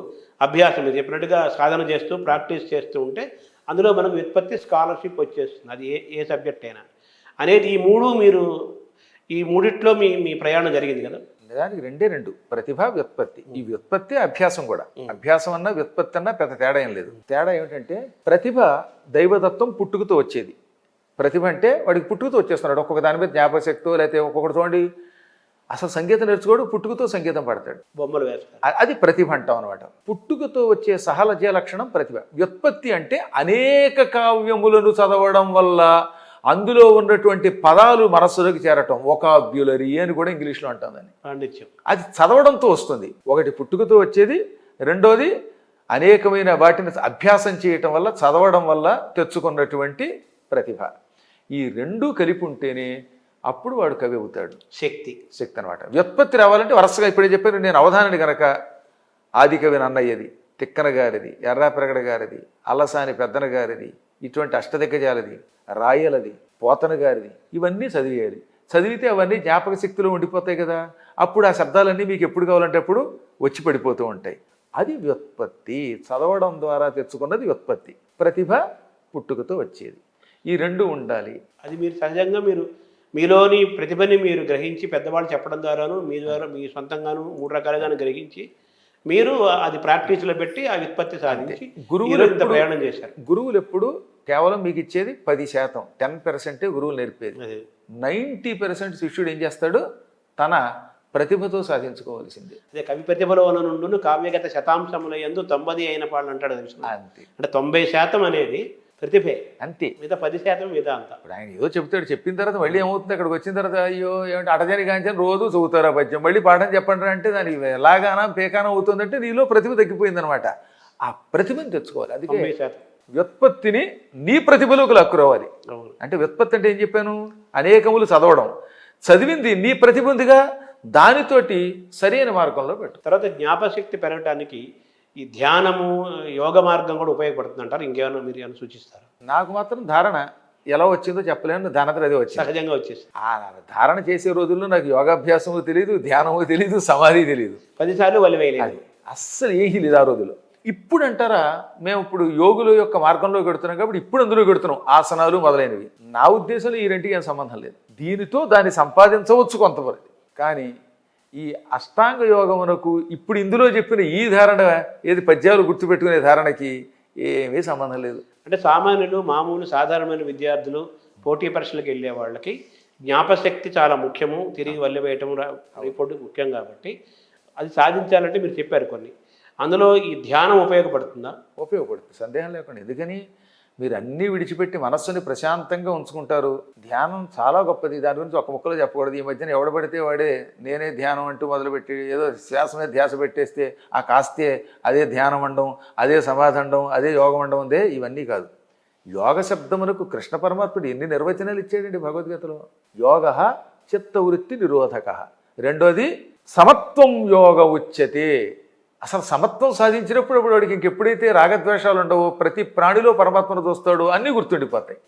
అభ్యాసం, ఇది చెప్పినట్టుగా సాధన చేస్తూ ప్రాక్టీస్ చేస్తూ ఉంటే అందులో మనకు వ్యుత్పత్తి స్కాలర్షిప్ వచ్చేస్తుంది. అది ఏ సబ్జెక్ట్ అయినా అనేది ఈ మూడిట్లో మీ ప్రయాణం జరిగింది కదా. దానికి రెండు, ప్రతిభ వ్యుత్పత్తి. ఈ వ్యుత్పత్తి అభ్యాసం కూడా, అభ్యాసం అన్నా వ్యుత్పత్తి అన్నా పెద్ద తేడా ఏం లేదు. తేడా ఏమిటంటే ప్రతిభ దైవదత్తం పుట్టుకతో వచ్చేది. ప్రతిభ అంటే వాడికి పుట్టుకతో వచ్చేస్తున్నాడు, ఒక్కొక్క దాని మీద జ్ఞాపకశక్తో, లేకపోతే ఒక్కొక్కటి చూడండి అసలు సంగీతం నేర్చుకోడు, పుట్టుకతో సంగీతం పాడతాడు, బొమ్మలు వేస్తాడు, అది ప్రతిభ అంటాం అనమాట. పుట్టుకతో వచ్చే సహజ లక్షణం ప్రతిభ. వ్యుత్పత్తి అంటే అనేక కావ్యములను చదవడం వల్ల అందులో ఉన్నటువంటి పదాలు మనస్సులోకి చేరటం, వొకాబ్యులరీ అని కూడా ఇంగ్లీష్లో అంటాం దాన్ని. పాండిత్యం అది చదవడంతో వస్తుంది. ఒకటి పుట్టుకతో వచ్చేది, రెండోది అనేకమైన వాటిని అభ్యాసం చేయటం వల్ల, చదవడం వల్ల తెచ్చుకున్నటువంటి ప్రతిభ. ఈ రెండూ కలిపి ఉంటేనే అప్పుడు వాడు కవి అవుతాడు. శక్తి అనమాట. వ్యుత్పత్తి రావాలంటే వరుసగా ఇప్పుడే చెప్పాను నేను, అవధానని కనుక ఆదికవి నన్నయ్యది, తిక్కన గారిది, ఎర్రాపెరగడ గారిది, అల్లసాని పెద్దన గారిది, ఇటువంటి అష్టదిగ్గజాలది, రాయలది, పోతన గారిది, ఇవన్నీ చదివేయాలి. చదివితే అవన్నీ జ్ఞాపక శక్తిలో ఉండిపోతాయి కదా. అప్పుడు ఆ శబ్దాలన్నీ మీకు ఎప్పుడు కావాలంటే అప్పుడు వచ్చి పడిపోతూ ఉంటాయి. అది వ్యుత్పత్తి. చదవడం ద్వారా తెచ్చుకున్నది వ్యుత్పత్తి. ప్రతిభ పుట్టుకతో వచ్చేది. ఈ రెండు ఉండాలి. అది మీరు సహజంగా మీలోని ప్రతిభని మీరు గ్రహించి పెద్దవాళ్ళు చెప్పడం ద్వారాను మీ ద్వారా మీ సొంతంగాను 3 రకాలుగాను గ్రహించి మీరు అది ప్రాక్టీస్లో పెట్టి ఆ వ్యుత్పత్తి సాధించి గురువులు ఇంత ప్రయాణం చేశారు. గురువులు ఎప్పుడు కేవలం మీకు ఇచ్చేది 10%, 10% గురువులు నేర్పేది. 90% శిష్యుడు ఏం చేస్తాడు? తన ప్రతిభతో సాధించుకోవాల్సింది. అదే కవి ప్రతిభలో నుండి కావ్యగత శతాంశముల యందు 90 అయిన పాళ్ళు అంటాడు తెలుసు. అంతే. అంటే 90% అనేది ప్రతిభే, అంతే. మిగతా 10% మిగతా అంతా. ఇప్పుడు ఆయన ఏదో చెప్తాడు, చెప్పిన తర్వాత మళ్ళీ ఏమవుతుంది, అక్కడికి వచ్చిన తర్వాత అయ్యో ఏమంటే అటజని కాంచని రోజు చదువుతారా పద్యం, మళ్ళీ పాఠం చెప్పండి అంటే దానికి ఎలాగానా పేకానా అవుతుందంటే నీలో ప్రతిభ తగ్గిపోయిందనమాట. ఆ ప్రతిభను తెచ్చుకోవాలి. అందుకే 90%. వ్యుత్పత్తిని నీ ప్రతిభలోకి లాక్కురావాలి. అంటే వ్యుత్పత్తి అంటే ఏం చెప్పాను? అనేకములు చదవడం, చదివింది నీ ప్రతిభ ఉందిగా, దానితోటి సరైన మార్గంలో పెట్టు. తర్వాత జ్ఞాపశక్తి పెరగటానికి ఈ ధ్యానము యోగ మార్గం కూడా ఉపయోగపడుతుంది అంటారు. ఇంకేమైనా మీరు ఏమైనా సూచిస్తారు? నాకు మాత్రం ధారణ ఎలా వచ్చిందో చెప్పలేను, దానంతరం అదే వచ్చింది, సహజంగా వచ్చేసి. ఆ ధారణ చేసే రోజుల్లో నాకు యోగాభ్యాసము తెలియదు, ధ్యానము తెలియదు, సమాధి తెలియదు. 10 సార్లు వలి వేయలేదు. అస్సలు ఏమీ లేదు ఆ రోజుల్లో. ఇప్పుడు అంటారా, మేము ఇప్పుడు యోగుల యొక్క మార్గంలో పెడుతున్నాం కాబట్టి ఇప్పుడు అందులో పెడుతున్నాం ఆసనాలు మొదలైనవి. నా ఉద్దేశంలో ఈ రెంటికి ఏం సంబంధం లేదు. దీనితో దాన్ని సంపాదించవచ్చు కొంతవరకు, కానీ ఈ అష్టాంగ యోగమునకు ఇప్పుడు ఇందులో చెప్పిన ఈ ధారణ ఏది పద్యాలు గుర్తుపెట్టుకునే ధారణకి ఏమీ సంబంధం లేదు. అంటే సామాన్యులు మామూలు సాధారణమైన విద్యార్థులు పోటీ పరీక్షలకు వెళ్ళే వాళ్ళకి జ్ఞాపశక్తి చాలా ముఖ్యము, తిరిగి వల్లెవేయటం రిపోర్టు ముఖ్యం. కాబట్టి అది సాధించాలంటే మీరు చెప్పారు కొన్ని, అందులో ఈ ధ్యానం ఉపయోగపడుతుందా? ఉపయోగపడుతుంది, సందేహం లేకుండా. ఎందుకని మీరు అన్నీ విడిచిపెట్టి మనస్సుని ప్రశాంతంగా ఉంచుకుంటారు. ధ్యానం చాలా గొప్పది, దాని గురించి ఒక ముక్కలో చెప్పకూడదు. ఈ మధ్యన ఎవడబడితే వాడే నేనే ధ్యానం అంటూ మొదలుపెట్టి ఏదో శ్వాస మీద ధ్యాస పెట్టేస్తే ఆ కాస్తే అదే ధ్యానం అండం, అదే సమాధి అండం, అదే యోగం అండం ఉందే. ఇవన్నీ కాదు. యోగ శబ్దమునకు కృష్ణ పరమాత్ముడు ఎన్ని నిర్వచనాలు ఇచ్చాడండి భగవద్గీతలో. యోగ చిత్తవృత్తి నిరోధక, రెండోది సమత్వం యోగ ఉచ్యతే. అసలు సమత్వం సాధించినప్పుడు అప్పుడు వాడికి ఇంకెప్పుడైతే రాగద్వేషాలు ఉండవో, ప్రతి ప్రాణిలో పరమాత్మను చూస్తాడో అన్నీ గుర్తుండిపోతాయి.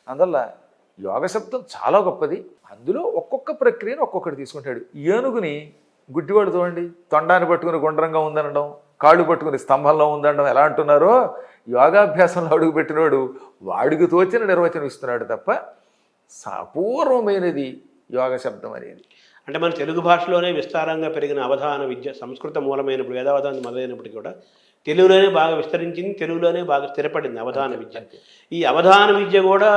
అందువల్ల యోగ శబ్దం చాలా గొప్పది. అందులో ఒక్కొక్క ప్రక్రియను ఒక్కొక్కటి తీసుకుంటాడు. ఏనుగుని గుడ్డివాడు చూడండి, తొండాన్ని పట్టుకుని గుండ్రంగా ఉందనడం, కాళ్ళు పట్టుకుని స్తంభంలో ఉందనడం ఎలా అంటున్నారో, యోగాభ్యాసంలో అడుగు పెట్టినవాడు వాడికి తోచిన నిర్వచనం ఇస్తున్నాడు తప్ప అపూర్వమైనది యోగ శబ్దం అనేది. అంటే మన తెలుగు భాషలోనే విస్తారంగా పెరిగిన అవధాన విద్య, సంస్కృత మూలమైనప్పుడు వేదావధానం మొదలైనప్పటికీ కూడా తెలుగులోనే బాగా విస్తరించింది, తెలుగులోనే బాగా స్థిరపడింది అవధాన విద్య. ఈ అవధాన విద్య కూడా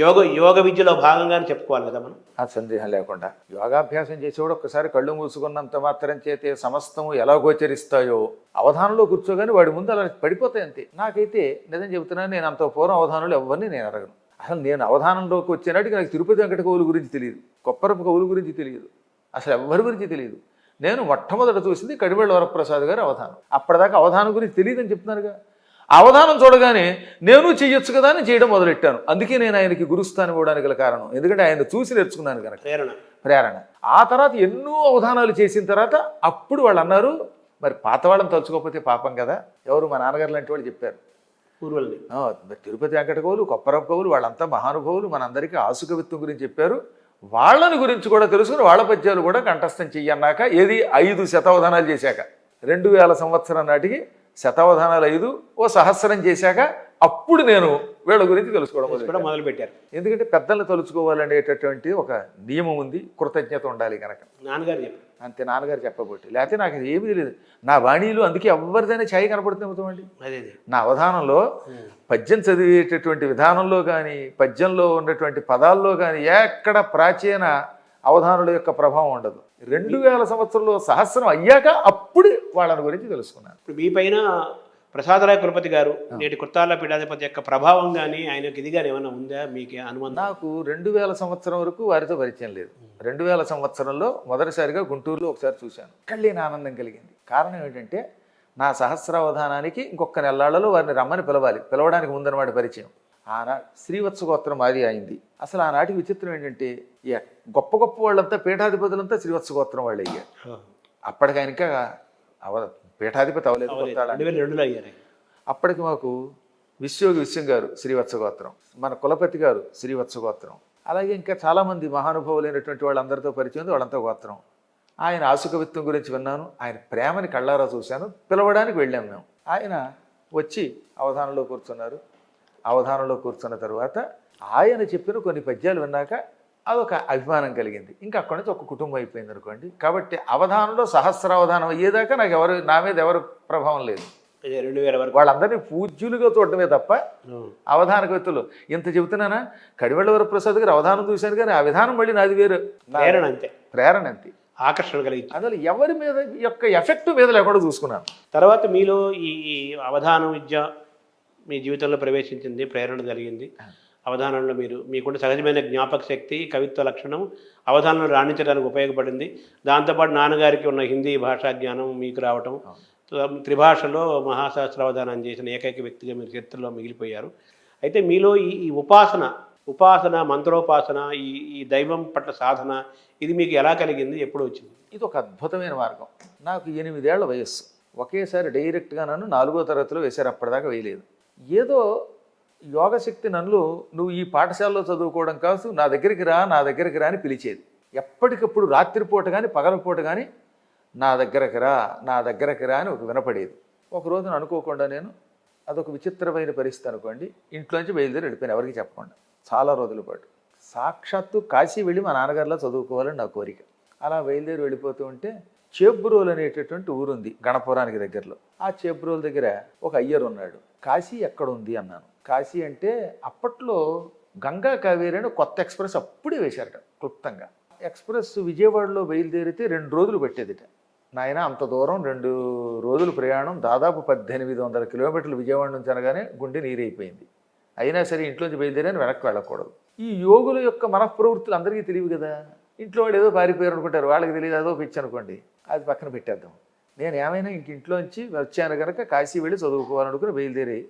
యోగ విద్యలో భాగంగానే చెప్పుకోవాలి కదా మనం. ఆ సందేహం లేకుండా. యోగాభ్యాసం చేసేవాడు ఒక్కసారి కళ్ళు మూసుకున్నంత మాత్రం చేతే సమస్తము ఎలా గోచరిస్తాయో అవధానంలో కూర్చోగానే వాడి ముందు అలా పడిపోతాయి అంతే. నాకైతే నిజం చెబుతున్నాను, నేను అంత పూర్వం అవధానంలో ఎవరిని నేను అడగను. అసలు నేను అవధానంలోకి వచ్చేనాటికి నాకు తిరుపతి వెంకట కవుల గురించి తెలియదు, కొప్పరపు కవుల గురించి తెలియదు, అసలు ఎవరి గురించి తెలియదు. నేను మొట్టమొదట చూసింది కడివెళ్ళ వరప్రసాద్ గారి అవధానం. అప్పటిదాకా అవధానం గురించి తెలియదని చెప్తున్నారుగా. అవధానం చూడగానే నేను చెయ్యొచ్చు కదా అని చేయడం మొదలెట్టాను. అందుకే నేను ఆయనకి గురుస్థానం ఇవ్వడానికి గల కారణం, ఎందుకంటే ఆయన చూసి నేర్చుకున్నాను కనుక. ప్రేరణ. ఆ తర్వాత ఎన్నో అవధానాలు చేసిన తర్వాత అప్పుడు వాళ్ళు అన్నారు, మరి పాతవాళ్ళని తలుచుకోకపోతే పాపం కదా. ఎవరు? మా నాన్నగారు లాంటి వాళ్ళు చెప్పారు. తిరుపతి వెంకట కవులు, కొప్పరపు కవులు వాళ్ళంతా మహానుభావులు, మనందరికీ ఆసుకవిత్వం గురించి చెప్పారు. వాళ్ళని గురించి కూడా తెలుసుకుని వాళ్ళ పద్యాలు కూడా కంఠస్థం చెయ్యన్నాక, ఏది 5 శతావధానాలు చేశాక, 2000 సంవత్సరం నాటికి శతావధానాలు 5 ఓ సహస్రం చేశాక అప్పుడు నేను వీళ్ళ గురించి తెలుసుకోవడం మొదలుపెట్టారు. ఎందుకంటే పెద్దల్ని తలుచుకోవాలనేటటువంటి ఒక నియమం ఉంది, కృతజ్ఞత ఉండాలి కనుక. నాన్నగారు చెప్పారు అంతే, నాన్నగారు చెప్పబోట్టి. లేకపోతే నాకు ఏమీ తెలియదు. నా వాణిలో అందుకే ఎవరిదైనా ఛాయ్ కనపడుతుంది అవుతామండి. నా అవధానంలో పద్యం చదివేటటువంటి విధానంలో కానీ, పద్యంలో ఉన్నటువంటి పదాల్లో కానీ ఎక్కడ ప్రాచీన అవధానుల యొక్క ప్రభావం ఉండదు. 2000 సంవత్సరంలో సహస్రం అయ్యాక అప్పుడు వాళ్ళని గురించి తెలుసుకున్నాను. ఇప్పుడు మీ పైన ప్రసాదరాయ కులపతి గారు నేటి కుర్తాల పీఠాధిపతి యొక్క ప్రభావం కానీ ఆయనకు ఇది కానీ ఏమైనా ఉందా మీకు అనుమానం? నాకు 2000 సంవత్సరం వరకు వారితో పరిచయం లేదు. 2000 సంవత్సరంలో మొదటిసారిగా గుంటూరులో ఒకసారి చూశాను. కళ్ళేని ఆనందం కలిగింది. కారణం ఏంటంటే నా సహస్రావధానానికి ఇంకొక నెల్లాళ్లలో వారిని రమ్మని పిలవడానికి ముందనమాట పరిచయం. ఆనాడు శ్రీవత్స గోత్రం మాది అయింది. అసలు ఆనాటి విచిత్రం ఏంటంటే గొప్ప గొప్ప వాళ్ళంతా పీఠాధిపతులంతా శ్రీవత్స గోత్రం వాళ్ళు అయ్యారు. అప్పటికి ఆయనక పీఠాధిపతి అవ్వలేదు, 2002లో అయ్యారు. అప్పటికి మాకు విశ్వయోగి విశ్వం గారు శ్రీవత్సగోత్రం, మన కులపతి గారు శ్రీవత్సగోత్రం, అలాగే ఇంకా చాలామంది మహానుభావులైనటువంటి వాళ్ళందరితో పరిచయం ఉంది, వాళ్ళంతా గోత్రం. ఆయన ఆసుకవిత్వం గురించి విన్నాను, ఆయన ప్రేమని కళ్ళారా చూశాను. పిలవడానికి వెళ్ళాం మేము. ఆయన వచ్చి అవధానంలో కూర్చున్నారు. అవధానంలో కూర్చున్న తర్వాత ఆయన చెప్పిన కొన్ని పద్యాలు విన్నాక అదొక అభిమానం కలిగింది. ఇంకా అక్కడి నుంచి ఒక కుటుంబం అయిపోయింది అనుకోండి. కాబట్టి అవధానంలో సహస్రావధానం అయ్యేదాకా నాకు నా మీద ఎవరు ప్రభావం లేదు. 2000 వరకు వాళ్ళందరినీ పూజ్యులుగా చూడటమే తప్ప అవధాన కవితలు ఇంత చెబుతున్నానా. కడివెళ్ళ వరప్రసాద్ గారు అవధానం చూశాను, కానీ ఆ విధానం మళ్ళీ నాది వేరు. ప్రేరణ అంతే, ఆకర్షణ కలిగింది. అందులో ఎవరి మీద యొక్క ఎఫెక్ట్ మీద లేకుండా చూసుకున్నాను. తర్వాత మీలో ఈ అవధాన విద్య మీ జీవితంలో ప్రవేశించింది, ప్రేరణ కలిగింది. అవధానంలో మీకుంటే సహజమైన జ్ఞాపక శక్తి, కవిత్వ లక్షణం అవధానంలో రాణించడానికి ఉపయోగపడింది. దాంతోపాటు నాన్నగారికి ఉన్న హిందీ భాషా జ్ఞానం మీకు రావటం, త్రిభాషలో మహాసహస్రావధానం చేసిన ఏకైక వ్యక్తిగా మీరు చరిత్రలో మిగిలిపోయారు. అయితే మీలో ఈ ఉపాసన మంత్రోపాసన, ఈ దైవం పట్ల సాధన, ఇది మీకు ఎలా కలిగింది, ఎప్పుడు వచ్చింది? ఇది ఒక అద్భుతమైన మార్గం. నాకు 8 ఏళ్ల వయస్సు. ఒకేసారి డైరెక్ట్గా నన్ను 4వ తరగతిలో వేశారు. అప్పటిదాకా వేయలేదు. ఏదో యోగశక్తి నన్ను, నువ్వు ఈ పాఠశాలలో చదువుకోవడం కాదు, నా దగ్గరికి రా అని పిలిచేది. ఎప్పటికప్పుడు రాత్రిపూట కానీ పగలపూట కానీ నా దగ్గరకు రా అని ఒక వినపడేది. ఒక రోజున అనుకోకుండా నేను, అదొక విచిత్రమైన పరిస్థితి అనుకోండి, ఇంట్లోంచి బయలుదేరి వెళ్ళిపోయాను ఎవరికి చెప్పకుండా. చాలా రోజుల పాటు సాక్షాత్తు కాశీ వెళ్ళి మా నాన్నగారిలో చదువుకోవాలని నా కోరిక. అలా బయలుదేరి వెళ్ళిపోతూ ఉంటే చేబ్రోలు అనేటటువంటి ఊరుంది గణపురానికి దగ్గరలో. ఆ చేబ్రోలు దగ్గర ఒక అయ్యర్ ఉన్నాడు. కాశీ ఎక్కడ ఉంది అన్నాను. కాశీ అంటే అప్పట్లో గంగా కావేరి అని కొత్త ఎక్స్ప్రెస్ అప్పుడే వేశారట క్లుప్తంగా. ఎక్స్ప్రెస్ విజయవాడలో బయలుదేరితే 2 రోజులు పెట్టేదిట. నాయన అంత దూరం 2 రోజులు ప్రయాణం, దాదాపు 1800 కిలోమీటర్లు విజయవాడ నుంచి అనగానే గుండె నీరైపోయింది. అయినా సరే ఇంట్లోంచి బయలుదేరని వెనక్కి వెళ్ళకూడదు. ఈ యోగుల యొక్క మనఃప్రవృత్తులు అందరికీ తెలియదు కదా. ఇంట్లో వాళ్ళు ఏదో పారిపోయారు అనుకుంటారు, వాళ్ళకి తెలియదు, అదో పిచ్చి అనుకోండి, అది పక్కన పెట్టేద్దాం. నేను ఏమైనా ఇంట్లోంచి వచ్చాను కనుక కాశీ వెళ్ళి చదువుకోవాలనుకుని బయలుదేరి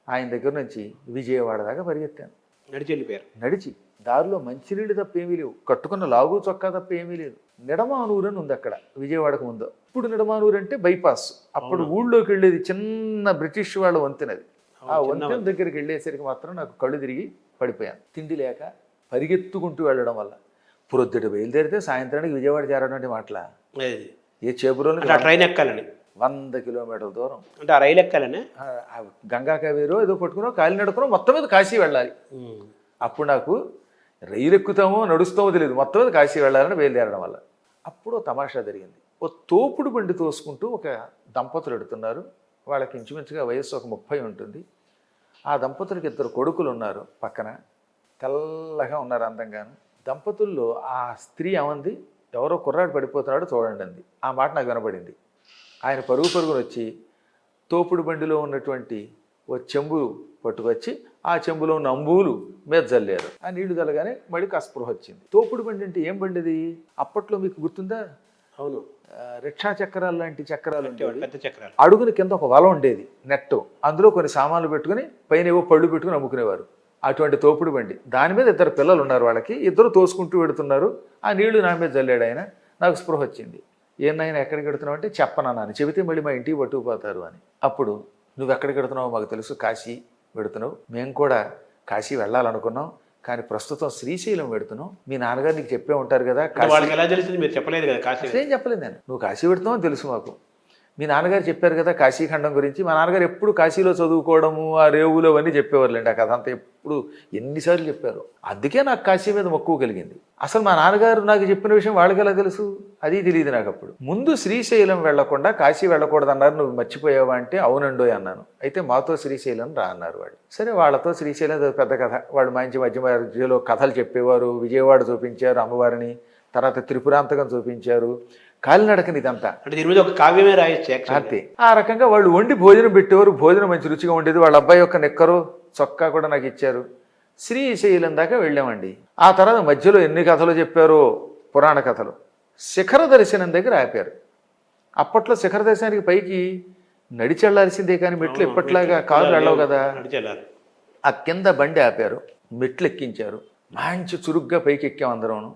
ఆయన దగ్గర నుంచి విజయవాడ దాకా పరిగెత్తాను. నడిచి వెళ్ళిపోయారు. నడిచి దారిలో మంచినీళ్ళు తప్ప ఏమీ లేవు, కట్టుకున్న లాగు చొక్కా తప్ప ఏమీ లేదు. నిడమానూరు అని ఉంది అక్కడ విజయవాడకు ముందు. ఇప్పుడు నిడమానూరు అంటే బైపాస్. అప్పుడు ఊళ్ళోకి వెళ్ళేది చిన్న బ్రిటిష్ వాళ్ళ వంతెనది. ఆ వంతెన దగ్గరికి వెళ్ళేసరికి మాత్రం నాకు కళ్ళు తిరిగి పడిపోయాను. తిండి లేక పరిగెత్తుకుంటూ వెళ్ళడం వల్ల. ప్రొద్దుట బయలుదేరితే సాయంత్రానికి విజయవాడ చేరడం అంటే మాటలా. ఏ చేబురోలు ట్రైన్ ఎక్కాలని 100 కిలోమీటర్ల దూరం. అంటే ఆ రైలు ఎక్కాలని గంగా కావేరో ఏదో పట్టుకున్నాం, కాలి నడుకున్నాం, మొత్తం మీద కాశీ వెళ్ళాలి. అప్పుడు నాకు రైలు ఎక్కుతామో నడుస్తామో తెలియదు, మొత్తం మీద కాశీ వెళ్ళాలని బయలుదేరడం వల్ల. అప్పుడు తమాషా జరిగింది. ఓ తోపుడు బండి తోసుకుంటూ ఒక దంపతులు ఎడుతున్నారు. వాళ్ళకి ఇంచుమించుగా వయస్సు ఒక 30 ఉంటుంది. ఆ దంపతులకి 2 కొడుకులు ఉన్నారు పక్కన, తెల్లగా ఉన్నారు అందంగాను. దంపతుల్లో ఆ స్త్రీ ఏమంది, ఎవరో కుర్రాడు పడిపోతున్నాడు చూడండి అంది. ఆ మాట నాకు వినపడింది. ఆయన పరుగున వచ్చి తోపుడు బండిలో ఉన్నటువంటి ఓ చెంబు పట్టుకొచ్చి ఆ చెంబులో ఉన్న అంబులు మీద జల్లారు. ఆ నీళ్లు జల్లగానే మళ్ళీ స్పృహ వచ్చింది. తోపుడు బండి అంటే ఏం బండిది? అప్పట్లో మీకు గుర్తుందా? అవును, రిక్షా చక్రాలు లాంటి చక్రాలు ఉండేవి. పెద్ద చక్రాలు. అడుగుని కింద ఒక వల ఉండేది, నెట్. అందులో కొన్ని సామాన్లు పెట్టుకుని పైన ఏవో పళ్ళు పెట్టుకుని అమ్ముకునేవారు. అటువంటి తోపుడు బండి. దాని మీద 2 పిల్లలు ఉన్నారు. వాళ్ళకి 2 తోసుకుంటూ పెడుతున్నారు. ఆ నీళ్లు నా మీద జల్లాడు ఆయన. నాకు స్పృహ వచ్చింది. ఏనాయన ఎక్కడికి వెడుతున్నావు అంటే చెప్పనన్నాను. చెబితే మళ్ళీ మా ఇంటికి పట్టుకుపోతారు అని. అప్పుడు నువ్వు ఎక్కడికి వెడుతున్నావో మాకు తెలుసు, కాశీ వెడుతున్నావు. మేము కూడా కాశీ వెళ్ళాలనుకున్నాం, కానీ ప్రస్తుతం శ్రీశైలం పెడుతున్నాం. మీ నాన్నగారు నీకు చెప్పే ఉంటారు కదా. వాళ్ళకి ఎలా తెలిసింది? మీరు చెప్పలేదు కదా కాశీ. ఏం చెప్పలేదు నేను. నువ్వు కాశీ పెడుతున్నావు తెలుసు మాకు. మీ నాన్నగారు చెప్పారు కదా కాశీఖండం గురించి. మా నాన్నగారు ఎప్పుడు కాశీలో చదువుకోవడము, ఆ రేవులు అవన్నీ చెప్పేవారులేండి. ఆ కథ అంతా ఎప్పుడు ఎన్నిసార్లు చెప్పారు. అందుకే నాకు కాశీ మీద మక్కువ కలిగింది. అసలు మా నాన్నగారు నాకు చెప్పిన విషయం వాళ్ళకి ఎలా తెలుసు? అది తెలియదు నాకు. అప్పుడు ముందు శ్రీశైలం వెళ్లకుండా కాశీ వెళ్ళకూడదు అన్నారు. నువ్వు మర్చిపోయావా అంటే అవునండో అన్నాను. అయితే మాతో శ్రీశైలం రా అన్నారు వాళ్ళు. సరే, వాళ్ళతో శ్రీశైలం పెద్ద కథ. వాళ్ళు మంచి మధ్యలో కథలు చెప్పేవారు. విజయవాడ చూపించారు అమ్మవారిని, తర్వాత త్రిపురాంతకం చూపించారు, కాలినడకని ఇదంతా. అంటే దీని మీద ఒక కావ్యమే రాయొచ్చు అంతే. ఆ రకంగా వాళ్ళు వండి భోజనం పెట్టేవారు. భోజనం మంచి రుచిగా ఉండేది. వాళ్ళ అబ్బాయి యొక్క నిక్కరు చొక్కా కూడా నాకు ఇచ్చారు. శ్రీశైలం దాకా వెళ్ళామండి. ఆ తర్వాత మధ్యలో ఎన్ని కథలు చెప్పారో, పురాణ కథలు. శిఖర దర్శనం దగ్గర ఆపారు. అప్పట్లో శిఖర దర్శనానికి పైకి నడిచి వెళ్లాల్సిందే, కానీ మెట్లు ఎప్పట్లాగా కారు వెళ్ళవు కదా. ఆ కింద బండి ఆపారు, మెట్లు ఎక్కించారు. మంచి చురుగ్గా పైకి ఎక్కాం అందరం.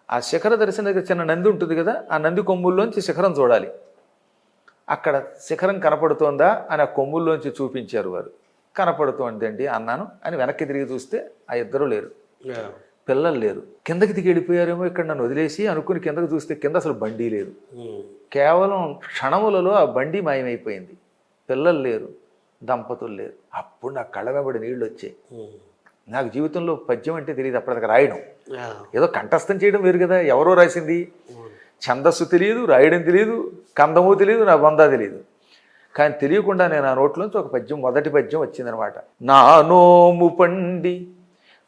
ఆ శిఖర దర్శనం దగ్గర చిన్న నంది ఉంటుంది కదా, ఆ నంది కొమ్ముల్లోంచి శిఖరం చూడాలి. అక్కడ శిఖరం కనపడుతోందా అని ఆ కొమ్ముల్లోంచి చూపించారు వారు. కనపడుతోందండి అన్నాను అని వెనక్కి తిరిగి చూస్తే ఆ ఇద్దరు లేరు, పిల్లలు లేరు. కిందకి దిగి వెళ్ళిపోయారేమో ఇక్కడ నన్ను వదిలేసి అనుకుని కిందకి చూస్తే కింద అసలు బండి లేదు. కేవలం క్షణములలో ఆ బండి మాయమైపోయింది. పిల్లలు లేరు, దంపతులు లేరు. అప్పుడు నా కళ్ళ వెంబడి నీళ్ళు వచ్చాయి. నాకు జీవితంలో పద్యం అంటే తెలియదు అప్పటిదాకా, రాయడం ఏదో కంఠస్థం చేయడం వేరు కదా. ఎవరో రాసింది, ఛందస్సు తెలియదు, రాయడం తెలియదు, కందము తెలియదు, నా బందా తెలియదు. కానీ తెలియకుండా నేను ఆ నోట్లోంచి ఒక పద్యం, మొదటి పద్యం వచ్చిందనమాట. నా నోము పండి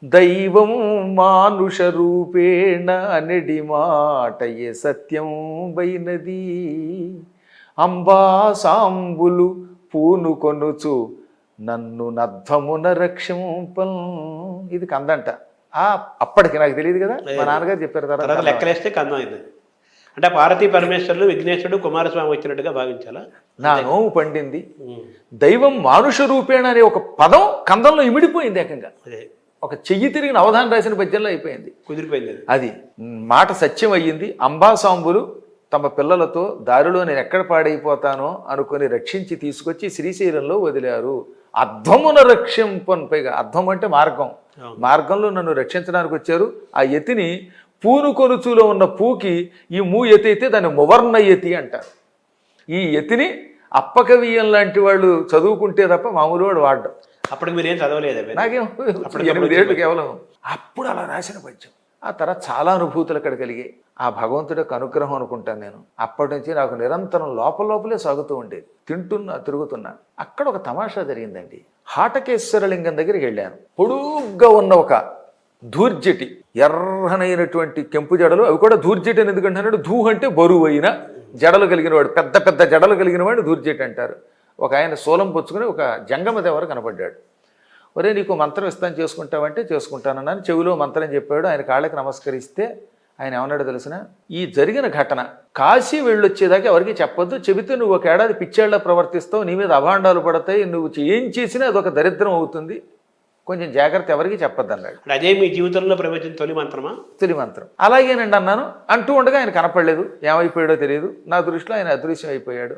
దైవం మానుష రూపేణ అనడి మాట ఏ సత్యం బైనది అంబాసాంబులు పూనుకొనుచు నన్ను నధ్వమున రక్షంపం. ఇది కందంట. అప్పటికి నాకు తెలియదు కదా, మా నాన్నగారు చెప్పారు. తర్వాత లెక్కలేస్తే కందం ఇది. అంటే పార్వతీ పరమేశ్వరులు విఘ్నేశ్వరుడు కుమారస్వామి వచ్చినట్టుగా భావించాలా? నా నోము పండింది దైవం మానుష రూపేణ అనే ఒక పదం కందంలో ఇమిడిపోయింది. ఏకంగా ఒక చెయ్యి తిరిగిన అవధానం రాసిన పద్యంలో అయిపోయింది, కుదిరిపోయింది. అది మాట సత్యం అయ్యింది. అంబాసాంబులు తమ పిల్లలతో దారిలో నేను ఎక్కడ పాడైపోతానో అనుకుని రక్షించి తీసుకొచ్చి శ్రీశైలంలో వదిలారు. అధ్వమున రక్షింపన్, పైగా అధ్వం అంటే మార్గం, మార్గంలో నన్ను రక్షించడానికి వచ్చారు. ఆ యతిని పూను కొనుచులో ఉన్న పూకి ఈ మూ యతి అయితే దాన్ని మువర్ణ యతి అంటారు. ఈ యతిని అప్పకవియం లాంటి వాళ్ళు చదువుకుంటే తప్ప మామూలు వాడు వాడడం. అప్పటికి మీరేం చదవలేదు? నాకేం 8 ఏళ్ళు కేవలం. అప్పుడు అలా రాసిన పద్యం. ఆ తర్వాత చాలా అనుభూతులు అక్కడ కలిగాయి. ఆ భగవంతుడి యొక్క అనుగ్రహం అనుకుంటాను నేను. అప్పటి నుంచి నాకు నిరంతరం లోపలే సాగుతూ ఉండేది. తింటున్నా, తిరుగుతున్నా. అక్కడ ఒక తమాషా జరిగిందండి. హాటకేశ్వరలింగం దగ్గరికి వెళ్ళాను. పొడుగ్గా ఉన్న ఒక ధూర్జటి, ఎర్రనైనటువంటి కెంపు జడలు, అవి కూడా ధూర్జటి అని ఎందుకంటున్నాడు, ధూ అంటే బరువు అయిన జడలు కలిగిన వాడు, పెద్ద పెద్ద జడలు కలిగిన వాడు ధూర్జటి అంటారు. ఒక ఆయన శూలం పుచ్చుకుని ఒక జంగమ దేవర కనపడ్డాడు. ఒరే నీకు మంత్రం ఇస్తాను, చేసుకుంటావంటే చేసుకుంటానన్నాను. చెవిలో మంత్రం చెప్పాడు. ఆయన కాళ్ళకి నమస్కరిస్తే ఆయన ఏమన్నాడు తెలిసిన, ఈ జరిగిన ఘటన కాశీ వెళ్ళొచ్చేదాకా ఎవరికి చెప్పొద్దు, చెబితే నువ్వు ఒక ఏడాది పిచ్చేళ్లా ప్రవర్తిస్తావు, నీ మీద అభాండాలు పడతాయి, నువ్వు ఏం చేసినా అదొక దరిద్రం అవుతుంది, కొంచెం జాగ్రత్త, ఎవరికి చెప్పొద్దు అన్నాడు. అదే మీ జీవితంలో ప్రవేశించిన తొలి మంత్రమా? తొలి మంత్రం. అలాగేనండి అన్నాను. అంటూ ఉండగా ఆయన కనపడలేదు, ఏమైపోయాడో తెలియదు. నా దృష్టిలో ఆయన అదృశ్యం అయిపోయాడు,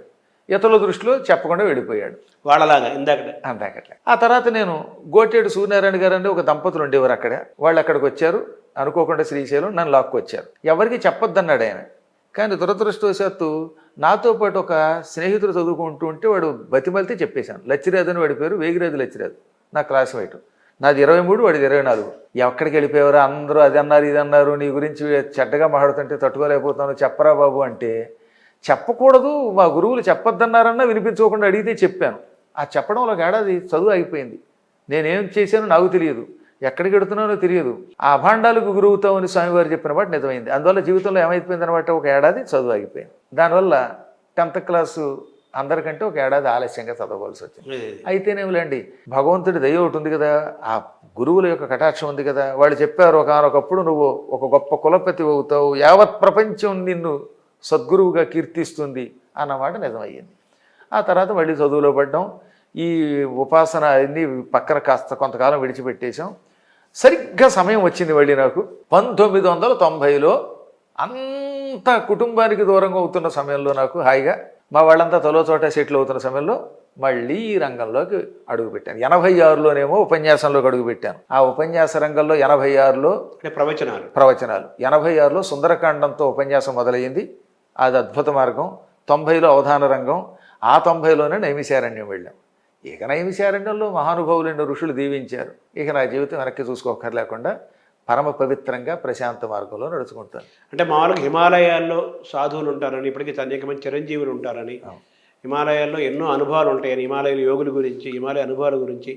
ఇతరుల దృష్టిలో చెప్పకుండా వెళ్ళిపోయాడు. వాళ్ళలాగా అందాకట్లే. ఆ తర్వాత నేను గోటేడు సూర్యనారాయణ గారు అంటే ఒక దంపతులు ఉండేవారు అక్కడ. వాళ్ళు అక్కడికి వచ్చారు, అనుకోకుండా శ్రీశైలం నన్ను లాక్కొచ్చారు. ఎవరికి చెప్పొద్దన్నాడు ఆయన. కానీ దురదృష్టవశాత్తు నాతో పాటు ఒక స్నేహితుడు చదువుకుంటూ ఉంటే వాడు బతిమలితే చెప్పేశాను. లచ్చిరాజు అని వాడి పేరు, వేగిరాజు లచ్చిరాజు, నా క్లాస్మేట్. నాది 23, వాడిది 24. ఎక్కడికి వెళ్ళిపోయారు, అందరూ అది అన్నారు ఇది అన్నారు, నీ గురించి చెడ్డగా మాట్లాడుతుంటే తట్టుకోలేకపోతాను, చెప్పరా బాబు అంటే, చెప్పకూడదు మా గురువులు చెప్పొద్దన్నారన్నా వినిపించుకోకుండా అడిగితే చెప్పాను. ఆ చెప్పడంలో ఒక ఏడాది చదువు ఆగిపోయింది. నేనేం చేశానో నాకు తెలియదు, ఎక్కడికి వెడుతున్నానో తెలియదు. ఆ అభాండాలకు గురువుతామని స్వామివారు చెప్పిన మాట నిజమైంది. అందువల్ల జీవితంలో ఏమైపోయింది అనమాట, ఒక ఏడాది చదువు ఆగిపోయింది. దానివల్ల 10th క్లాసు అందరికంటే ఒక ఏడాది ఆలస్యంగా చదవవలసి వచ్చింది. అయితేనేమిలేండి, భగవంతుడి దయ ఒకటి ఉంది కదా, ఆ గురువుల యొక్క కటాక్షం ఉంది కదా. వాళ్ళు చెప్పారు ఒకనొకప్పుడు నువ్వు ఒక గొప్ప కులపతి అవుతావు, యావత్ ప్రపంచం నిన్ను సద్గురువుగా కీర్తిస్తుంది అన్నమాట నిజమయ్యింది. ఆ తర్వాత మళ్ళీ చదువులో పడ్డాం. ఈ ఉపాసన అన్నీ పక్కన కాస్త కొంతకాలం విడిచిపెట్టేశాం. సరిగ్గా సమయం వచ్చింది మళ్ళీ నాకు 1990లో అంత కుటుంబానికి దూరంగా అవుతున్న సమయంలో, నాకు హాయిగా మా వాళ్ళంతా తలో చోట సెటిల్ అవుతున్న సమయంలో మళ్ళీ ఈ రంగంలోకి అడుగుపెట్టాను. 86లోనేమో ఉపన్యాసంలోకి అడుగుపెట్టాను. ఆ ఉపన్యాస రంగంలో 86లో ప్రవచనాలు 86లో సుందరకాండంతో ఉపన్యాసం మొదలయ్యింది. అది అద్భుత మార్గం. 90లో అవధాన రంగం. ఆ 90లోనే నైమిశారణ్యం వెళ్ళాం. ఇక నైమిశారణ్యంలో మహానుభావులైన ఋషులు దీవించారు. ఇక నా జీవితం వెనక్కి చూసుకోకర్లేకుండా పరమ పవిత్రంగా ప్రశాంత మార్గంలో నడుచుకుంటాను. అంటే మామూలుగా హిమాలయాల్లో సాధువులు ఉంటారని, ఇప్పటికీ అనేక మంది చిరంజీవులు ఉంటారని, హిమాలయాల్లో ఎన్నో అనుభవాలు ఉంటాయని, హిమాలయ యోగుల గురించి, హిమాలయ అనుభవాల గురించి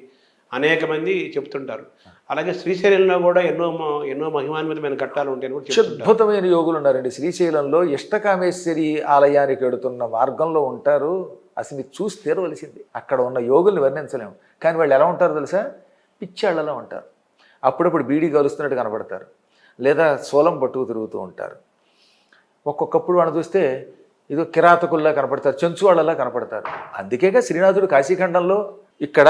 అనేక మంది చెప్తుంటారు. అలాగే శ్రీశైలంలో కూడా ఎన్నో మహిమాన్వితమైన ఘట్టాలు ఉంటాయని కూడా చెప్తుంటారు. అద్భుతమైన యోగులు ఉన్నారండి శ్రీశైలంలో. ఇష్టకామేశ్వరి ఆలయానికి వెడుతున్న మార్గంలో ఉంటారు. అసలు మీరు చూసి తీరవలసింది. అక్కడ ఉన్న యోగుల్ని వర్ణించలేము. కానీ వాళ్ళు ఎలా ఉంటారో తెలుసా, పిచ్చాళ్ళలో ఉంటారు. అప్పుడప్పుడు బీడీ కలుస్తున్నట్టు కనపడతారు, లేదా సోలం పట్టుకు తిరుగుతూ ఉంటారు. ఒక్కొక్కప్పుడు వాళ్ళని చూస్తే ఇదో కిరాతకుల్లా కనపడతారు, చెంచువాళ్ళలా కనపడతారు. అందుకేగా శ్రీనాథుడు కాశీఖండంలో ఇక్కడ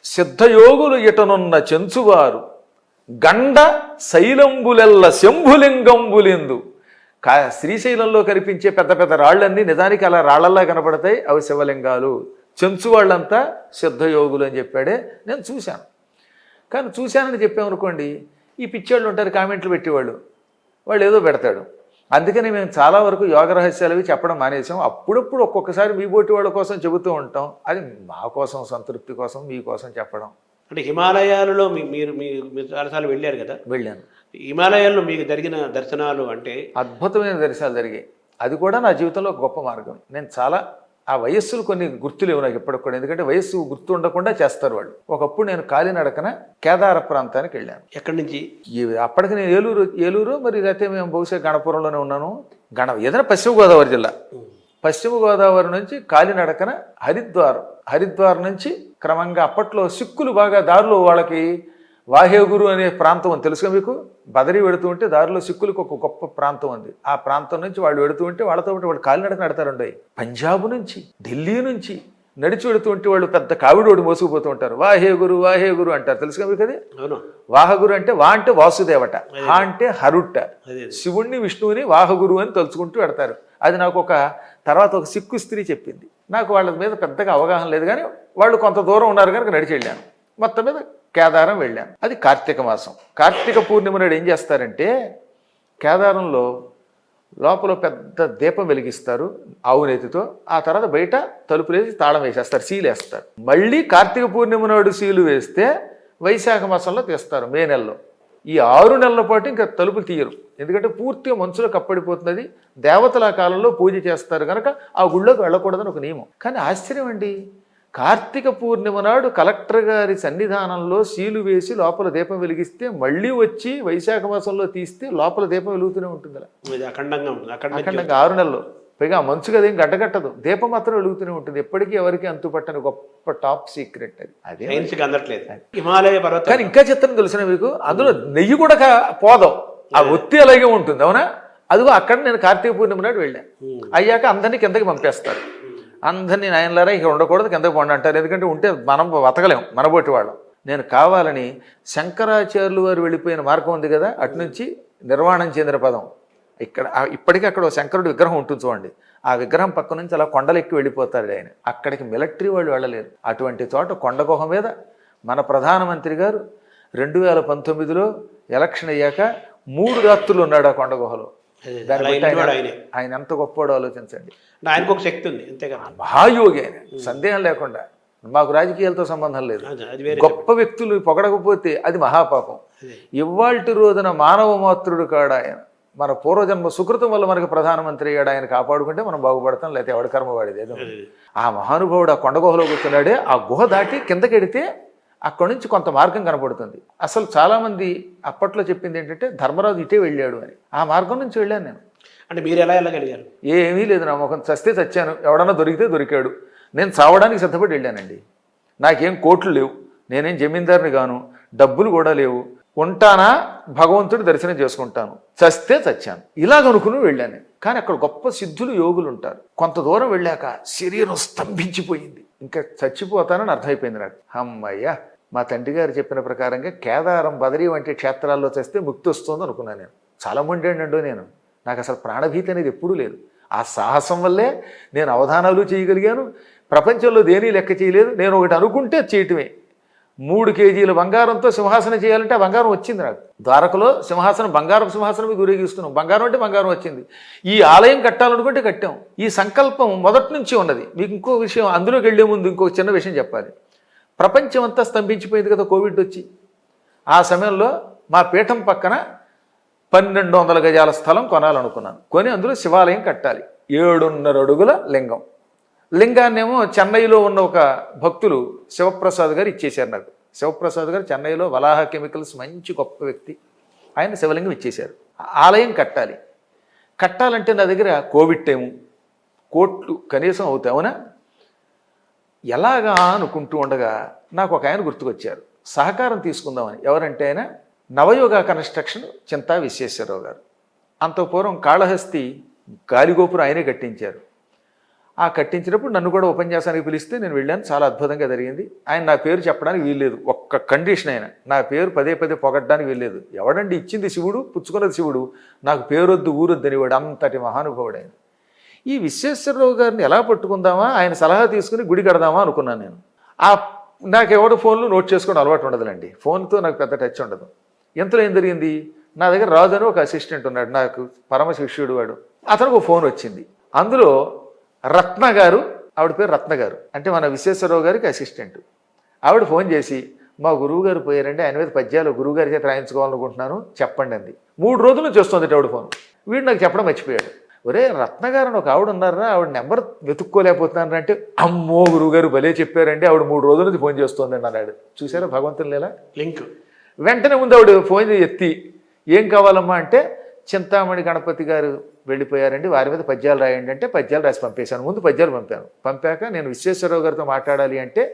సిద్ధయోగులు ఇటనున్న చెంచువారు గండ శైలంబులెల్ల శంభులింగంబులెందు. శ్రీశైలంలో కనిపించే పెద్ద పెద్ద రాళ్ళన్నీ నిజానికి అలా రాళ్లల్లా కనపడతాయి. అవి శివలింగాలు. చెంచు వాళ్ళంతా సిద్ధయోగులు అని చెప్పాడే. నేను చూశాను. కానీ చూశానని చెప్పామనుకోండి, ఈ పిచ్చేళ్ళు ఉంటారు కామెంట్లు పెట్టేవాళ్ళు, వాళ్ళు ఏదో పెడతాడు. అందుకని మేము చాలా వరకు యోగ రహస్యాలు అవి చెప్పడం మానేసాం. అప్పుడప్పుడు ఒక్కొక్కసారి మీ బోటి వాళ్ళ కోసం చెబుతూ ఉంటాం. అది మా కోసం, సంతృప్తి కోసం, మీకోసం చెప్పడం. అంటే హిమాలయాలలో మీరు చాలాసార్లు వెళ్ళారు కదా? వెళ్ళాను. హిమాలయాల్లో మీకు జరిగిన దర్శనాలు అంటే అద్భుతమైన దర్శనాలు జరిగాయి. అది కూడా నా జీవితంలో ఒక గొప్ప మార్గం. నేను చాలా ఆ వయస్సులు కొన్ని గుర్తులేవు నాకు ఇప్పటికి కూడా, ఎందుకంటే వయస్సు గుర్తు ఉండకుండా చేస్తారు వాళ్ళు. ఒకప్పుడు నేను కాలినడకన కేదార ప్రాంతానికి వెళ్ళాను. ఎక్కడి నుంచి? అప్పటికి నేను ఏలూరు మరి అయితే మేము బహుశా గణపురంలోనే ఉన్నాను. ఏదైనా పశ్చిమ గోదావరి జిల్లా. పశ్చిమ గోదావరి నుంచి కాలినడకన హరిద్వార్ నుంచి క్రమంగా అప్పట్లో సిక్కులు బాగా దారిలో వాళ్ళకి వాహేగురు అనే ప్రాంతం అని తెలుసుగా మీకు. బదరి వెడుతూ ఉంటే దారిలో సిక్కులకు ఒక గొప్ప ప్రాంతం ఉంది. ఆ ప్రాంతం నుంచి వాళ్ళు వెడుతూ ఉంటే వాళ్ళతో వాళ్ళు కాలినడక నడతారండి. పంజాబ్ నుంచి, ఢిల్లీ నుంచి నడిచి వెడుతూ ఉంటే వాళ్ళు పెద్ద కావిడోడి మోసుకుపోతూ ఉంటారు. వాహేగురు అంటారు, తెలుసుగా మీకు. అది వాహగురు అంటే వా అంటే వాసుదేవట, హా అంటే హరుట్ట. శివుణ్ణి విష్ణువుని వాహగురు అని తలుచుకుంటూ పెడతారు. అది నాకు తర్వాత ఒక సిక్కు స్త్రీ చెప్పింది. నాకు వాళ్ళ మీద పెద్దగా అవగాహన లేదు, కానీ వాళ్ళు కొంత దూరం ఉన్నారు కనుక నడిచి వెళ్ళాను. మొత్తం మీద కేదారం వెళ్ళాను. అది కార్తీక మాసం. కార్తీక పూర్ణిమ నాడు ఏం చేస్తారంటే, కేదారంలో లోపల పెద్ద దీపం వెలిగిస్తారు ఆవు నేతితో. ఆ తర్వాత బయట తలుపులేసి తాళం వేసేస్తారు, సీలు వేస్తారు. మళ్ళీ కార్తీక పూర్ణిమ నాడు సీలు వేస్తే వైశాఖ మాసంలో తీస్తారు, మే నెలలో. ఈ 6 నెలల పాటు ఇంకా తలుపులు తీయరు, ఎందుకంటే పూర్తిగా మనసులో కప్పడిపోతున్నది. దేవతల కాలంలో పూజ చేస్తారు కనుక ఆ గుళ్ళోకి వెళ్ళకూడదని ఒక నియమం. కానీ ఆశ్చర్యం అండి, కార్తీక పూర్ణిమ నాడు కలెక్టర్ గారి సన్నిధానంలో సీలు వేసి లోపల దీపం వెలిగిస్తే మళ్ళీ వచ్చి వైశాఖ మాసంలో తీస్తే లోపల దీపం వెలుగుతూనే ఉంటుంది. అఖండంగా 6 నెలలు. పైగా మంచు కదేం గడ్డగట్టదు, దీపం మాత్రం వెలుగుతూనే ఉంటుంది. ఎప్పటికీ ఎవరికి అంతుపట్టని గొప్ప టాప్ సీక్రెట్ అది. హిమాలయ పర్వతం. కానీ ఇంకా చిత్రం తెలిసిన మీకు, అందులో నెయ్యి కూడా పోదాం, ఆ ఒత్తి అలాగే ఉంటుంది. అవునా? అదిగో అక్కడ నేను కార్తీక పూర్ణిమ నాడు వెళ్ళాను. అయ్యాక అందరినీ కిందకి పంపేస్తారు. అందరినీ నాయనలారా ఇక ఉండకూడదు, కిందకి పోండి అంటారు. ఎందుకంటే ఉంటే మనం బతకలేం, మనబోటి వాళ్ళం. నేను కావాలని శంకరాచార్యులు వారు వెళ్ళిపోయిన మార్గం ఉంది కదా, అటు నుంచి నిర్వాణం చెందిన పదం, ఇప్పటికీ అక్కడ శంకరుడి విగ్రహం ఉంటుంది చూడండి. ఆ విగ్రహం పక్క నుంచి అలా కొండలెక్కి వెళ్ళిపోతాడు ఆయన. అక్కడికి మిలిటరీ వాళ్ళు వెళ్ళలేరు. అటువంటి చోట కొండ గుహ మీద మన ప్రధానమంత్రి గారు 2019లో ఎలక్షన్ అయ్యాక 3 రాత్రులు ఉన్నాడు ఆ కొండ గుహలో. ఆయన ఎంత గొప్పవాడో ఆలోచించండి. ఆయనకు ఒక శక్తి ఉంది, అంతేగా. మహాయోగి ఆయన, సందేహం లేకుండా. మాకు రాజకీయాలతో సంబంధం లేదు. గొప్ప వ్యక్తులు పొగడకపోతే అది మహాపాపం. ఇవాల్టి రోజున మానవ మాతృడు కాడు ఆయన. మన పూర్వజన్మ సుకృతం వల్ల మనకు ప్రధానమంత్రి అయ్యాడు. ఆయన కాపాడుకుంటే మనం బాగుపడతాం, లేకపోతే ఎవడి కర్మ వాడిది ఏదో. ఆ మహానుభావుడు ఆ కొండ గుహలో కూర్చున్నాడే, ఆ గుహ దాటి కిందకెడితే అక్కడి నుంచి కొంత మార్గం కనపడుతుంది. అసలు చాలామంది అప్పట్లో చెప్పింది ఏంటంటే ధర్మరాజు ఇటే వెళ్ళాడు అని. ఆ మార్గం నుంచి వెళ్ళాను నేను. అంటే మీరు ఎలా వెళ్ళగలిగారు? ఏమీ లేదు, నా ముఖం చస్తే చచ్చాను, ఎవడన్నా దొరికితే దొరికాడు. నేను చావడానికి సిద్ధపడి వెళ్ళానండి. నాకేం కోట్లు లేవు, నేనేం జమీందారుని గాను, డబ్బులు కూడా లేవు. ఉంటానా భగవంతుడి దర్శనం చేసుకుంటాను, చస్తే చచ్చాను, ఇలాగనుకుని వెళ్ళాను. కానీ అక్కడ గొప్ప సిద్ధులు, యోగులు ఉంటారు. కొంత దూరం వెళ్ళాక శరీరం స్తంభించిపోయింది, ఇంకా చచ్చిపోతానని అర్థమైపోయింది నాకు. అమ్మయ్య, మా తండ్రి గారు చెప్పిన ప్రకారంగా కేదారం, బదరీ వంటి క్షేత్రాల్లో చేస్తే ముక్తి వస్తుంది అనుకున్నాను. నేను చాలా మొండేండో నేను. నాకు అసలు ప్రాణభీతి అనేది ఎప్పుడూ లేదు. ఆ సాహసం వల్లే నేను అవధానాలు చేయగలిగాను. ప్రపంచంలో దేని లెక్క చేయలేదు. నేను ఒకటి అనుకుంటే చేయటమే. 3 కేజీల బంగారంతో సింహాసనం చేయాలంటే ఆ బంగారం వచ్చింది నాకు. ద్వారకలో సింహాసనం, బంగారం సింహాసనం మీద ఊరేగిస్తున్నాం. బంగారం అంటే బంగారం వచ్చింది. ఈ ఆలయం కట్టాలనుకుంటే కట్టాం. ఈ సంకల్పం మొదటి నుంచి ఉన్నది. మీకు ఇంకో విషయం, అందులోకి వెళ్లే ముందు ఇంకో చిన్న విషయం చెప్పాలి. ప్రపంచం అంతా స్తంభించిపోయింది కదా కోవిడ్ వచ్చి. ఆ సమయంలో మా పీఠం పక్కన 1200 గజాల స్థలం కొనాలనుకున్నాను. కొని అందులో శివాలయం కట్టాలి. 7.5 అడుగుల లింగం. లింగాన్నేమో చెన్నైలో ఉన్న ఒక భక్తులు శివప్రసాద్ గారు ఇచ్చేశారు నాకు. శివప్రసాద్ గారు చెన్నైలో వలాహ కెమికల్స్ మంచి గొప్ప వ్యక్తి. ఆయన శివలింగం ఇచ్చేశారు. ఆలయం కట్టాలంటే నా దగ్గర కోవిడ్ టైము, కోట్లు కనీసం అవుతాయి. అవునా? ఎలాగా అనుకుంటూ ఉండగా నాకు ఒక ఆయన గుర్తుకొచ్చారు. సహకారం తీసుకుందామని. ఎవరంటే ఆయన నవయోగ కన్స్ట్రక్షన్ చింతా విశ్వేశ్వరరావు గారు. అంత పూర్వం కాళహస్తి గాలిగోపురం ఆయనే కట్టించారు. ఆ కట్టించినప్పుడు నన్ను కూడా ఉపన్యాసానికి పిలిస్తే నేను వెళ్ళాను. చాలా అద్భుతంగా జరిగింది. ఆయన నా పేరు చెప్పడానికి వీల్లేదు, ఒక్క కండిషన్. ఆయన నా పేరు పదే పొగడ్డానికి వీల్లేదు. ఎవడండి ఇచ్చింది శివుడు, పుచ్చుకున్నది శివుడు, నాకు పేరొద్దు ఊరొద్దు అనేవాడు. అంతటి మహానుభావుడు ఆయన. ఈ విశ్వేశ్వరరావు గారిని ఎలా పట్టుకుందామా, ఆయన సలహా తీసుకుని గుడి కడదామా అనుకున్నాను నేను. నాకు ఎవరు ఫోన్లు నోట్ చేసుకోవడం అలవాటు ఉండదులండి, ఫోన్తో నాకు పెద్ద టచ్ ఉండదు. ఎంతలో ఏం జరిగింది, నా దగ్గర రాజు అని ఒక అసిస్టెంట్ ఉన్నాడు, నాకు పరమ శిష్యుడు వాడు. అతనికి ఒక ఫోన్ వచ్చింది, అందులో రత్న గారు, ఆవిడ పేరు రత్న గారు, అంటే మన విశ్వేశ్వరరావు గారికి అసిస్టెంట్. ఆవిడ ఫోన్ చేసి, మా గురువు గారు పోయారండి, ఆయన మీద పద్యాలు గురువుగారి చేత రాయించుకోవాలనుకుంటున్నాను, చెప్పండి అంది. 3 రోజుల నుంచి వస్తుంది ఆవిడ ఫోన్. వీడు నాకు చెప్పడం మర్చిపోయాడు. ఒరే రత్న గారు అని ఒక ఆవిడ ఉన్నారా, ఆవిడ నెంబర్ వెతుక్కోలేకపోతున్నాను అంటే, అమ్మో గురువు గారు భలే చెప్పారండి, ఆవిడ 3 రోజుల నుంచి ఫోన్ చేస్తోందండి అన్నాడు. చూసారా భగవంతుని లేలా లింక్. వెంటనే ముందు ఆవిడ ఫోన్ ఎత్తి, ఏం కావాలమ్మా అంటే, చింతామణి గణపతి గారు వెళ్ళిపోయారండి, వారి మీద పద్యాలు రాయండి అంటే పద్యాలు రాసి పంపేశాను. ముందు పద్యాలు పంపాక నేను విశ్వేశ్వరరావు గారితో మాట్లాడాలి అంటే,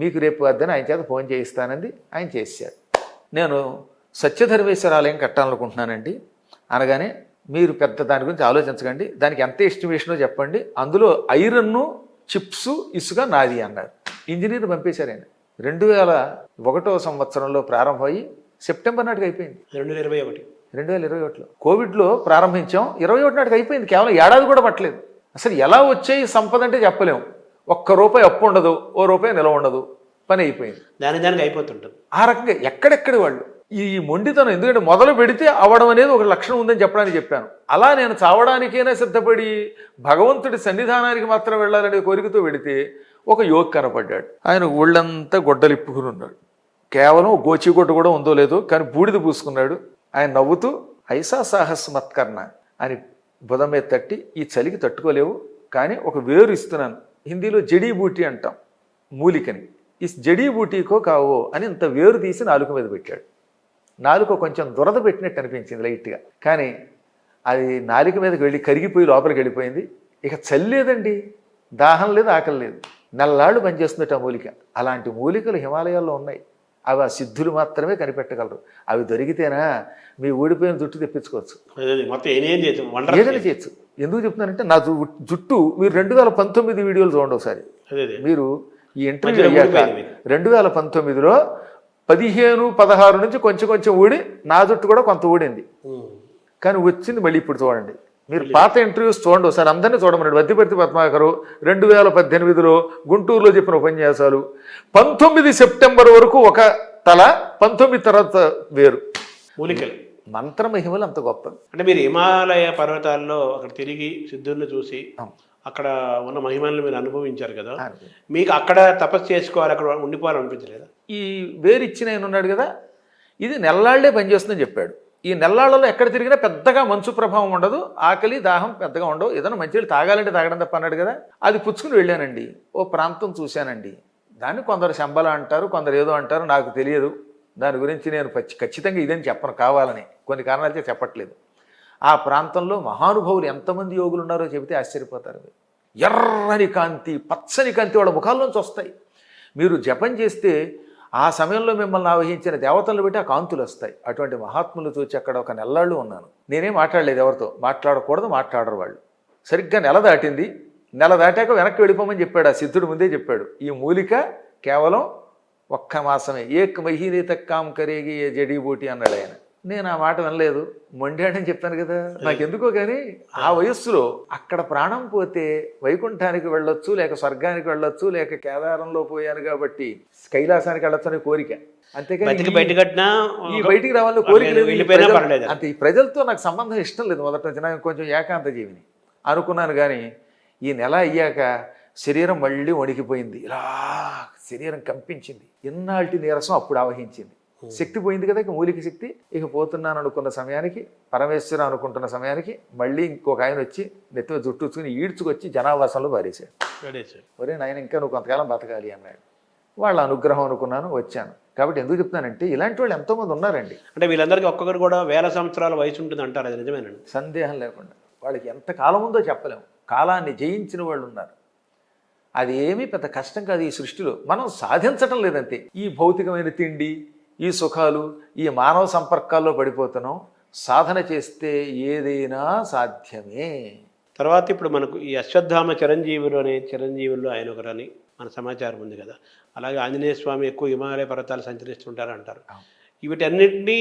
మీకు రేపు వద్దని ఆయన చేత ఫోన్ చేయిస్తానంది. ఆయన చేశారు. నేను సత్యధర్మేశ్వర ఆలయం కట్టాలనుకుంటున్నానండి అనగానే, మీరు పెద్ద దాని గురించి ఆలోచించకండి, దానికి ఎంత ఎస్టిమేషనో చెప్పండి, అందులో ఐరన్ను చిప్స్ ఇసుక నాది అన్నారు. ఇంజనీర్ పంపేశారు ఆయన. 2001వ సంవత్సరంలో ప్రారంభమయ్యి సెప్టెంబర్ నాటికి అయిపోయింది. 2021 కోవిడ్లో ప్రారంభించాం, 21 నాటికి అయిపోయింది. కేవలం ఏడాది కూడా పట్టలేదు. అసలు ఎలా వచ్చాయి సంపద అంటే చెప్పలేము. ₹1 అప్పు ఉండదు, ₹1 నిలవ ఉండదు, పని అయిపోయింది. దానికి అయిపోతుంటుంది. ఆ రకంగా ఎక్కడెక్కడి వాళ్ళు ఈ మొండితనం, ఎందుకంటే మొదలు పెడితే అవడం అనేది ఒక లక్షణం ఉందని చెప్పడానికి చెప్పాను. అలా నేను చావడానికైనా సిద్ధపడి భగవంతుడి సన్నిధానానికి మాత్రం వెళ్ళాలనే కోరికతో వెడితే ఒక యోగి కనపడ్డాడు. ఆయన ఒళ్ళంతా గొడ్డలిప్పుకుని ఉన్నాడు. కేవలం గోచిగుడ్డ కూడా ఉందో లేదో కానీ బూడిద పూసుకున్నాడు. ఆయన నవ్వుతూ, ఐసా సాహస్ మత్కర్ణ అని బుధం మీద తట్టి, ఈ చలికి తట్టుకోలేవు కానీ ఒక వేరు ఇస్తున్నాను, హిందీలో జడీ బూటీ అంటాం మూలికని, ఈ జడీ బూటీకో కావో అని ఇంత వేరు తీసి నాలుక మీద పెట్టాడు. నాలుక కొంచెం దురద పెట్టినట్టు అనిపించింది లైట్గా, కానీ అది నాలుక మీదకి వెళ్ళి కరిగిపోయి లోపలికి వెళ్ళిపోయింది. ఇక చల్లేదండి, దాహం లేదు, ఆకలి లేదు, నెల్లాళ్ళు పనిచేస్తున్నట్టు ఆ మూలిక. అలాంటి మూలికలు హిమాలయాల్లో ఉన్నాయి. అవి ఆ సిద్ధులు మాత్రమే కనిపెట్టగలరు. అవి దొరికితేనా మీ ఊడిపోయిన జుట్టు తెప్పించుకోవచ్చు, ఏదైనా చేయొచ్చు. ఎందుకు చెప్తున్నానంటే, నా జుట్టు మీరు 2019 వీడియోలు చూడండి ఒకసారి. మీరు ఈ ఇంటర్వ్యూ అయ్యాక 2019లో 15, 16 నుంచి కొంచెం కొంచెం ఊడి, నా జుట్టు కూడా కొంత ఊడింది, కానీ వచ్చింది మళ్ళీ ఇప్పుడు చూడండి. మీరు పాత ఇంటర్వ్యూస్ చూడండి ఒకసారి, అందరినీ చూడమన్నాడు. వద్దిపర్తి పద్మాకరు 2018లో గుంటూరులో చెప్పిన ఉపన్యాసాలు, 19 సెప్టెంబర్ వరకు ఒక తల, 19 తర్వాత వేరు. మూలికలు మంత్ర మహిమలు అంత గొప్ప. అంటే మీరు హిమాలయ పర్వతాల్లో అక్కడ తిరిగి సిద్ధులను చూసి అక్కడ ఉన్న మహిమలను మీరు అనుభవించారు కదా, మీకు అక్కడ తపస్సు చేసుకోవాలి, అక్కడ ఉండిపోవాలనిపించలేదా? ఈ వేరు ఇచ్చిన ఆయన ఉన్నాడు కదా, ఇది నెల్లాళ్లే పనిచేస్తుందని చెప్పాడు. ఈ నెల్లాళ్లలో ఎక్కడ తిరిగినా పెద్దగా మంచు ప్రభావం ఉండదు, ఆకలి దాహం పెద్దగా ఉండవు, ఏదైనా మంచిగా తాగాలంటే తాగడం తప్ప అన్నాడు కదా. అది పుచ్చుకుని వెళ్ళానండి. ఓ ప్రాంతం చూశానండి, దాన్ని కొందరు శంబల అంటారు, కొందరు ఏదో అంటారు, నాకు తెలియదు. దాని గురించి నేను ఖచ్చితంగా ఇదని చెప్పను, కావాలని కొన్ని కారణాలతో చెప్పట్లేదు. ఆ ప్రాంతంలో మహానుభావులు ఎంతమంది యోగులు ఉన్నారో చెబితే ఆశ్చర్యపోతారు. ఎర్రని కాంతి, పచ్చని కాంతి వాళ్ళ ముఖాల్లోంచి వస్తాయి. మీరు జపం చేస్తే ఆ సమయంలో మిమ్మల్ని ఆవహించిన దేవతలను బట్టి ఆ కాంతులు వస్తాయి. అటువంటి మహాత్ములు చూచి అక్కడ ఒక నెల్లాళ్ళు ఉన్నాను. నేనేం మాట్లాడలేదు, ఎవరితో మాట్లాడకూడదు, మాట్లాడరు వాళ్ళు. సరిగ్గా నెల దాటింది. నెల దాటాక వెనక్కి వెళ్ళిపోమని చెప్పాడు ఆ సిద్ధుడు, ముందే చెప్పాడు. ఈ మూలిక కేవలం 1 మాసమే, ఏక్ మహీనే తక్ కామ్ కరేగి ఏ జడీ బూటీ అన్నాడు ఆయన. నేను ఆ మాట వినలేదు, మొండాడని చెప్పాను కదా. నాకెందుకో కానీ ఆ వయస్సులో అక్కడ ప్రాణం పోతే వైకుంఠానికి వెళ్ళొచ్చు, లేక స్వర్గానికి వెళ్ళొచ్చు, లేక కేదారంలో పోయాను కాబట్టి కైలాసానికి వెళ్ళొచ్చు అనే కోరిక. అంతేకాని ఈ బయటికి రావాలని కోరిక లేదు. అంతే. ఈ ప్రజలతో నాకు సంబంధం ఇష్టం లేదు. మొదటి నుంచి నాకు కొంచెం ఏకాంత జీవిని అనుకున్నాను. కానీ ఈ నెల అయ్యాక శరీరం మళ్ళీ వణికిపోయింది, ఇలా శరీరం కంపించింది. ఎన్నాళ్ళటి నీరసం అప్పుడు ఆవహించింది. శక్తి పోయింది కదా, ఇక మూలిక శక్తి. ఇక పోతున్నాను అనుకున్న సమయానికి, పరమేశ్వరం అనుకుంటున్న సమయానికి మళ్ళీ ఇంకొక ఆయన వచ్చి నెత్తిన జుట్టుచ్చుకుని ఈడ్చుకొచ్చి జనావాసంలో పారేశాడు. ఒరే నాయన, ఇంకా నువ్వు కొంతకాలం బతకాలి అన్నాడు. వాళ్ళ అనుగ్రహం అనుకున్నాను, వచ్చాను. కాబట్టి ఎందుకు చెప్తున్నానంటే, ఇలాంటి వాళ్ళు ఎంతోమంది ఉన్నారండి. అంటే వీళ్ళందరికీ ఒక్కొక్కరు కూడా 1000 సంవత్సరాల వయసు ఉంటుంది అంటారు, అది నిజమేనండి? సందేహం లేకుండా. వాళ్ళకి ఎంత కాలం ఉందో చెప్పలేము. కాలాన్ని జయించిన వాళ్ళు ఉన్నారు. అది ఏమీ పెద్ద కష్టం కాదు ఈ సృష్టిలో. మనం సాధించటం లేదంతే. ఈ భౌతికమైన తిండి, ఈ సుఖాలు, ఈ మానవ సంపర్కాల్లో పడిపోతున్నాం. సాధన చేస్తే ఏదైనా సాధ్యమే. తర్వాత ఇప్పుడు మనకు ఈ అశ్వత్థామ చిరంజీవుల్లో ఆయన ఒకరని మన సమాచారం ఉంది కదా. అలాగే ఆంజనేయ స్వామి ఎక్కువ హిమాలయ పర్వతాలు సంచరిస్తుంటారు అంటారు. వీటన్నిటినీ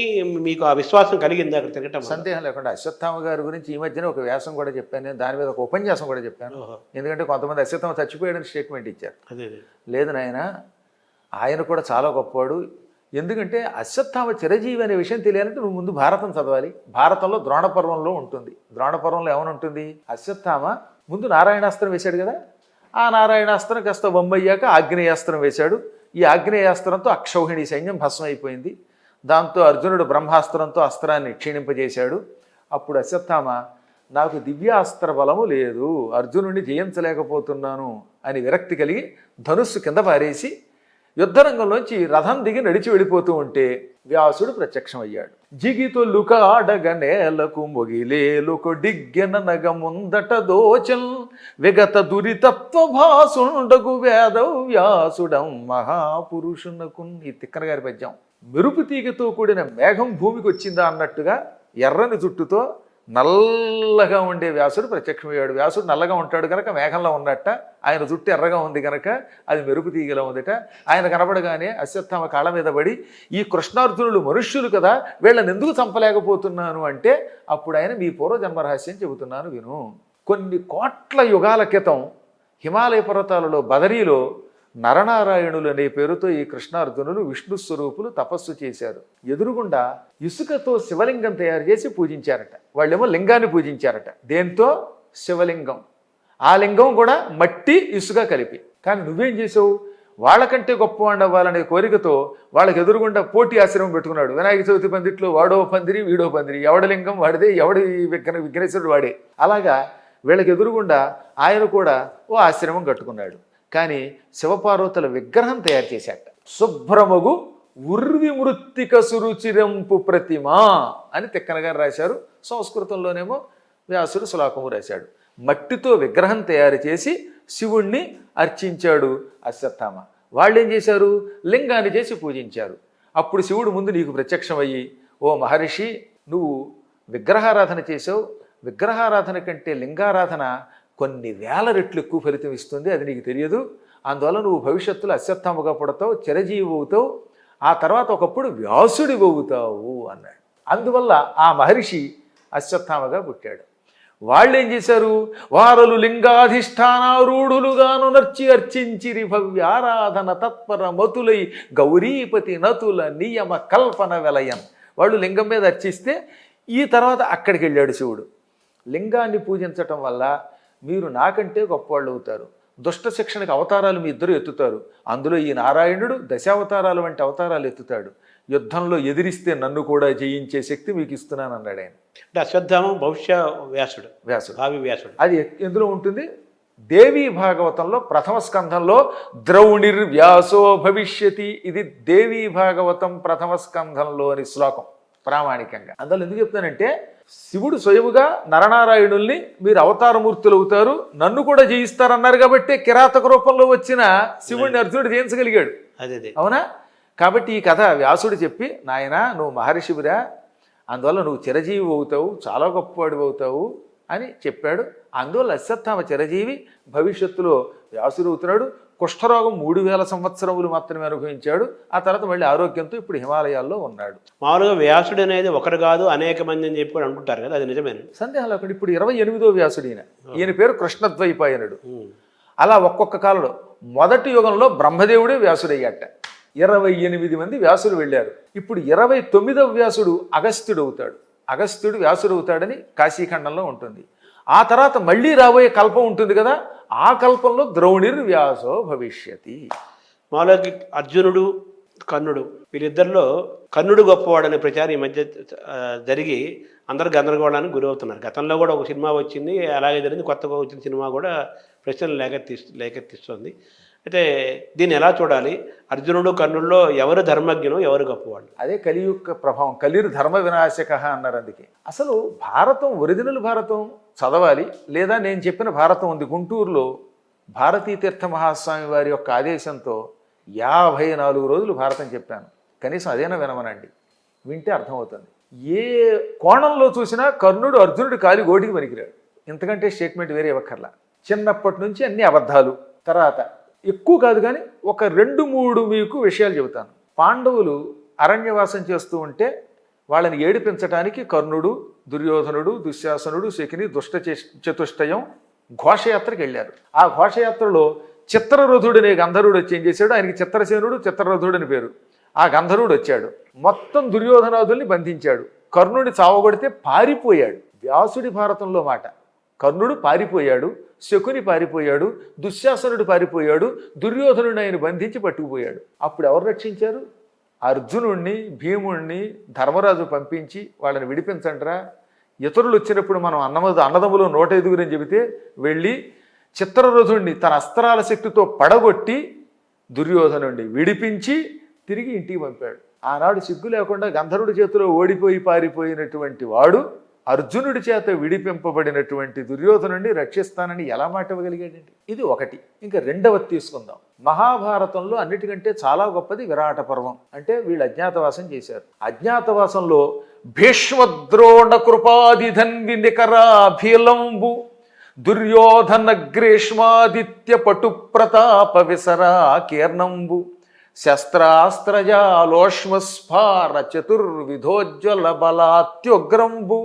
మీకు ఆ విశ్వాసం కలిగింది అక్కడ తిరగటం వల్ల? సందేహం లేకుండా అశ్వత్థామ గారి గురించి ఈ మధ్యన ఒక వ్యాసం కూడా చెప్పాను నేను, దాని మీద ఒక ఉపన్యాసం కూడా చెప్పాను. ఓహో. ఎందుకంటే కొంతమంది అశ్వత్థామ చచ్చిపోయాడని స్టేట్మెంట్ ఇచ్చారు. అదే లేదు నాయన, ఆయన కూడా చాలా గొప్పవాడు. ఎందుకంటే అశ్వత్థామ చిరజీవి అనే విషయం తెలియాలంటే నువ్వు ముందు భారతం చదవాలి. భారతంలో ద్రోణపర్వంలో ఉంటుంది. ద్రోణపర్వంలో ఏమనుంటుంది? అశ్వత్థామ ముందు నారాయణాస్త్రం వేశాడు కదా, ఆ నారాయణాస్త్రం కాస్త బొమ్మయ్యాక ఆగ్నేయాస్త్రం వేశాడు. ఈ ఆగ్నేయాస్త్రంతో అక్షౌహిణి సైన్యం భస్మం అయిపోయింది. దాంతో అర్జునుడు బ్రహ్మాస్త్రంతో అస్త్రాన్ని క్షీణింపజేశాడు. అప్పుడు అశ్వత్థామ నాకు దివ్యాస్త్ర బలము లేదు, అర్జునుడిని జయించలేకపోతున్నాను అని విరక్తి కలిగి ధనుస్సు కింద పారేసి యుద్ధరంగంలోంచి రథం దిగి నడిచి వెళ్ళిపోతూ ఉంటే వ్యాసుడు ప్రత్యక్షమయ్యాడు. జిగితొల్లుక ఆడగ నేలకు మొగిలేలుకు డిగ్గెన నగ ముందట దోచల్ విగత దురితత్వ భాసుండగు వేద వ్యాసుడం మహాపురుషునకు. ఈ తిక్కన గారి పద్యం. మెరుపు తీగతో కూడిన మేఘం భూమికి వచ్చిందా అన్నట్టుగా ఎర్రని జుట్టుతో నల్లగా ఉండే వ్యాసుడు ప్రత్యక్షమయ్యాడు. వ్యాసుడు నల్లగా ఉంటాడు కనుక మేఘంలో ఉన్నట్ట, ఆయన జుట్టు ఎర్రగా ఉంది కనుక అది మెరుపు తీగలా ఉందట. ఆయన కనబడగానే అశ్వత్థామ కాళ్ళ మీద పడి ఈ కృష్ణార్జునులు మనుష్యులు కదా, వీళ్ళని ఎందుకు చంపలేకపోతున్నాను అంటే అప్పుడు ఆయన మీ పూర్వజన్మ రహస్యం చెబుతున్నాను విను. కొన్ని కోట్ల యుగాల క్రితం హిమాలయ పర్వతాలలో బదరీలో నరనారాయణులు అనే పేరుతో ఈ కృష్ణార్జునులు విష్ణు స్వరూపులు తపస్సు చేశారు. ఎదురుగుండా ఇసుకతో శివలింగం తయారు చేసి పూజించారట. వాళ్ళేమో లింగాన్ని పూజించారట. దేంతో? శివలింగం. ఆ లింగం కూడా మట్టి ఇసుక కలిపి. కానీ నువ్వేం చేసావు? వాళ్ళకంటే గొప్పవాడు అవ్వాలనే కోరికతో వాళ్ళకి ఎదురుగుండా పోటీ ఆశ్రమం పెట్టుకున్నాడు. వినాయక చవితి పందిట్లో వాడో పందిరి వీడో పందిరి, ఎవడ లింగం వాడిదే, ఎవడి విఘ్నేశ్వరుడు వాడే. అలాగా వీళ్ళకి ఎదురుగుండా ఆయన కూడా ఓ ఆశ్రమం కట్టుకున్నాడు. కానీ శివపార్వతుల విగ్రహం తయారు చేశాట. శుభ్రమగు ఉర్విమృత్తిక సురుచిరంపు ప్రతిమా అని తిక్కన గారు రాశారు. సంస్కృతంలోనేమో వ్యాసుడు శ్లోకము రాశాడు. మట్టితో విగ్రహం తయారు చేసి శివుణ్ణి అర్చించాడు అశ్వత్థామ. వాళ్ళు ఏం చేశారు? లింగాన్ని చేసి పూజించారు. అప్పుడు శివుడు ముందు నీకు ప్రత్యక్షమయ్యి, ఓ మహర్షి, నువ్వు విగ్రహారాధన చేసావు, విగ్రహారాధన కంటే లింగారాధన కొన్ని వేల రెట్లు ఎక్కువ ఫలితం ఇస్తుంది, అది నీకు తెలియదు. అందువల్ల నువ్వు భవిష్యత్తులో అశ్వత్థామగా పుడతావు, చిరజీవి అవుతావు, ఆ తర్వాత ఒకప్పుడు వ్యాసుడి అవుతావు అన్నాడు. అందువల్ల ఆ మహర్షి అశ్వత్థామగా పుట్టాడు. వాళ్ళు ఏం చేశారు? వారలు లింగాధిష్టానారూఢులుగాను నర్చి అర్చించిరి భవ్యారాధన తత్పర మతులై గౌరీపతి నతుల నియమ కల్పన వెలయన్. వాళ్ళు లింగం మీద అర్చిస్తే ఈ తర్వాత అక్కడికి వెళ్ళాడు శివుడు. లింగాన్ని పూజించటం వల్ల మీరు నాకంటే గొప్పవాళ్ళు అవుతారు. దుష్ట శిక్షణకు అవతారాలు మీ ఇద్దరు ఎత్తుతారు. అందులో ఈ నారాయణుడు దశావతారాలు వంటి అవతారాలు ఎత్తుతాడు. యుద్ధంలో ఎదిరిస్తే నన్ను కూడా జయించే శక్తి మీకు ఇస్తున్నాను అన్నాడు ఆయన. అంటే అశ్వత్థామం భవిష్య వ్యాసుడు, భావి వ్యాసుడు. అది ఎందులో ఉంటుంది? దేవీ భాగవతంలో ప్రథమ స్కంధంలో ద్రౌణిర్వ్యాసో భవిష్యతి. ఇది దేవీ భాగవతం ప్రథమ స్కంధంలోని శ్లోకం ప్రామాణికంగా. అందులో ఎందుకు చెప్తానంటే శివుడు స్వయముగా నరనారాయణుల్ని మీరు అవతారమూర్తులు అవుతారు, నన్ను కూడా జయిస్తారన్నారు కాబట్టి కిరాతక రూపంలో వచ్చిన శివుడిని అర్జునుడు జయించగలిగాడు. అదే అవునా? కాబట్టి ఈ కథ వ్యాసుడు చెప్పి, నాయన నువ్వు మహర్షివిరా, అందువల్ల నువ్వు చిరజీవి అవుతావు, చాలా గొప్పవాడు అవుతావు అని చెప్పాడు. అందువల్ల అశ్వత్థామ చిరజీవి, భవిష్యత్తులో వ్యాసుడు అవుతున్నాడు. కుష్ఠరోగం 3000 సంవత్సరములు మాత్రమే అనుభవించాడు. ఆ తర్వాత మళ్ళీ ఆరోగ్యంతో ఇప్పుడు హిమాలయాల్లో ఉన్నాడు. మామూలుగా వ్యాసుడు అనేది ఒకరు కాదు అనేక మంది అని చెప్పి అనుకుంటారు కదా, అది నిజమేనా? సందేహం లేకుండా ఇప్పుడు 28వ వ్యాసుడు ఈయన పేరు కృష్ణద్వైపాయనుడు. అలా ఒక్కొక్క కాలంలో మొదటి యుగంలో బ్రహ్మదేవుడే వ్యాసుడయ్యాట. 28 మంది వ్యాసులు వెళ్ళారు. ఇప్పుడు 29వ వ్యాసుడు అగస్త్యుడు అవుతాడు. అగస్త్యుడు వ్యాసుడు అవుతాడని కాశీఖండంలో ఉంటుంది. ఆ తర్వాత మళ్ళీ రాబోయే కల్పం ఉంటుంది కదా, ఆ కల్పంలో ద్రౌణిర్వ్యాసో భవిష్యతి. మామూలుగా అర్జునుడు కర్ణుడు వీళ్ళిద్దరిలో కర్ణుడు గొప్పవాడనే ప్రచారం ఈ మధ్య జరిగి అందరూ గందరగోళానికి గురవుతున్నారు. గతంలో కూడా ఒక సినిమా వచ్చింది, అలాగే జరిగింది. కొత్తగా వచ్చిన సినిమా కూడా ప్రశ్నలు లేకెత్తిస్తుంది. అయితే దీన్ని ఎలా చూడాలి? అర్జునుడు కర్ణుల్లో ఎవరు ధర్మజ్ఞను, ఎవరు గొప్పవాళ్ళు? అదే కలియుగ ప్రభావం. కలియురు ధర్మ వినాశక అన్నారు. అందుకే అసలు భారతం, ఒరిజినల్ భారతం చదవాలి. లేదా నేను చెప్పిన భారతం ఉంది గుంటూరులో, భారతీ తీర్థ మహాస్వామి వారి యొక్క ఆదేశంతో 54 రోజులు భారతం చెప్పాను. కనీసం అదేనా వినమనండి, వింటే అర్థమవుతుంది. ఏ కోణంలో చూసినా కర్ణుడు అర్జునుడు కాలి గోటికి పనికిరాడు. ఇంతకంటే స్టేట్మెంట్ వేరే ఇవ్వక్కర్లా. చిన్నప్పటి నుంచి అన్ని అబద్ధాలు. తర్వాత ఎక్కువ కాదు కానీ ఒక 2-3 మీకు విషయాలు చెబుతాను. పాండవులు అరణ్యవాసం చేస్తూ ఉంటే వాళ్ళని ఏడిపించడానికి కర్ణుడు, దుర్యోధనుడు, దుశ్శాసనుడు, శకుని, చతుష్టయం ఘోషయాత్రకు వెళ్ళారు. ఆ ఘోషయాత్రలో చిత్రరథుడు అనే గంధర్వుడు వచ్చి ఏం చేశాడు, ఆయనకి చిత్రసేనుడు, చిత్రరథుడు అని పేరు. ఆ గంధర్వుడు వచ్చాడు, మొత్తం దుర్యోధనాదుల్ని బంధించాడు. కర్ణుడిని చావగొడితే పారిపోయాడు. వ్యాసుడి భారతంలో మాట. కర్ణుడు పారిపోయాడు, శకుని పారిపోయాడు, దుశ్శాసనుడు పారిపోయాడు, దుర్యోధనుడిని ఆయన బంధించి పట్టుకుపోయాడు. అప్పుడు ఎవరు రక్షించారు? అర్జునుడిని, భీముణ్ణి ధర్మరాజు పంపించి వాళ్ళని విడిపించండిరా, ఇతరులు వచ్చినప్పుడు మనం అన్నదమ్ములు 105 అని చెబితే వెళ్ళి చిత్రరథుణ్ణి తన అస్త్రాల శక్తితో పడగొట్టి దుర్యోధనుడిని విడిపించి తిరిగి ఇంటికి పంపాడు. ఆనాడు సిగ్గు లేకుండా గంధర్వుడి చేతిలో ఓడిపోయి పారిపోయినటువంటి వాడు అర్జునుడి చేత విడిపింపబడినటువంటి దుర్యోధనుడిని రక్షిస్తానని ఎలా మాట ఇవ్వగలిగాడండి? ఇది ఒకటి. ఇంకా రెండవది తీసుకుందాం. మహాభారతంలో అన్నిటికంటే చాలా గొప్పది విరాట పర్వం. అంటే వీళ్ళు అజ్ఞాతవాసం చేశారు. అజ్ఞాతవాసంలో భీష్మద్రోణ కృపాదిధన్వి నికరాభిలంబు దుర్యోధన గ్రీష్మాదిత్య పటు ప్రతాప విసరా కీర్ణంబు శస్త్రాస్త్రజాలోష్మస్ఫార చతుర్విధోజ్వల బలాత్యుగ్రంబు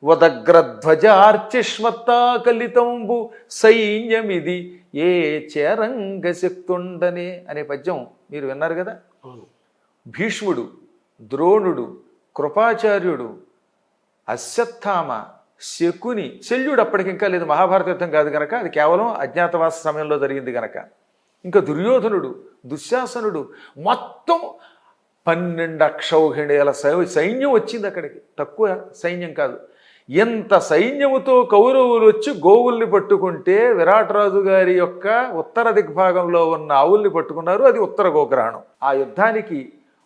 వదగ్రధ్వజార్చిష్మత్తాకలితంబు సైన్యమిది ఏ చేరంగ శక్తుండనే అనే పద్యం మీరు విన్నారు కదా. భీష్ముడు, ద్రోణుడు, కృపాచార్యుడు, అశ్వత్థామ, శకుని, శల్యుడు అప్పటికి ఇంకా లేదు, మహాభారత యుద్ధం కాదు గనక, అది కేవలం అజ్ఞాతవాస సమయంలో జరిగింది గనక. ఇంకా దుర్యోధనుడు, దుశ్శాసనుడు, మొత్తం 12 అక్షౌహిణీల సైన్యం వచ్చింది అక్కడికి. తక్కువ సైన్యం కాదు. ఎంత సైన్యముతో కౌరవులు వచ్చి గోవుల్ని పట్టుకుంటే విరాటరాజు గారి యొక్క ఉత్తర దిగ్భాగంలో ఉన్న ఆవుల్ని పట్టుకున్నారు. అది ఉత్తర గోగ్రహణం. ఆ యుద్ధానికి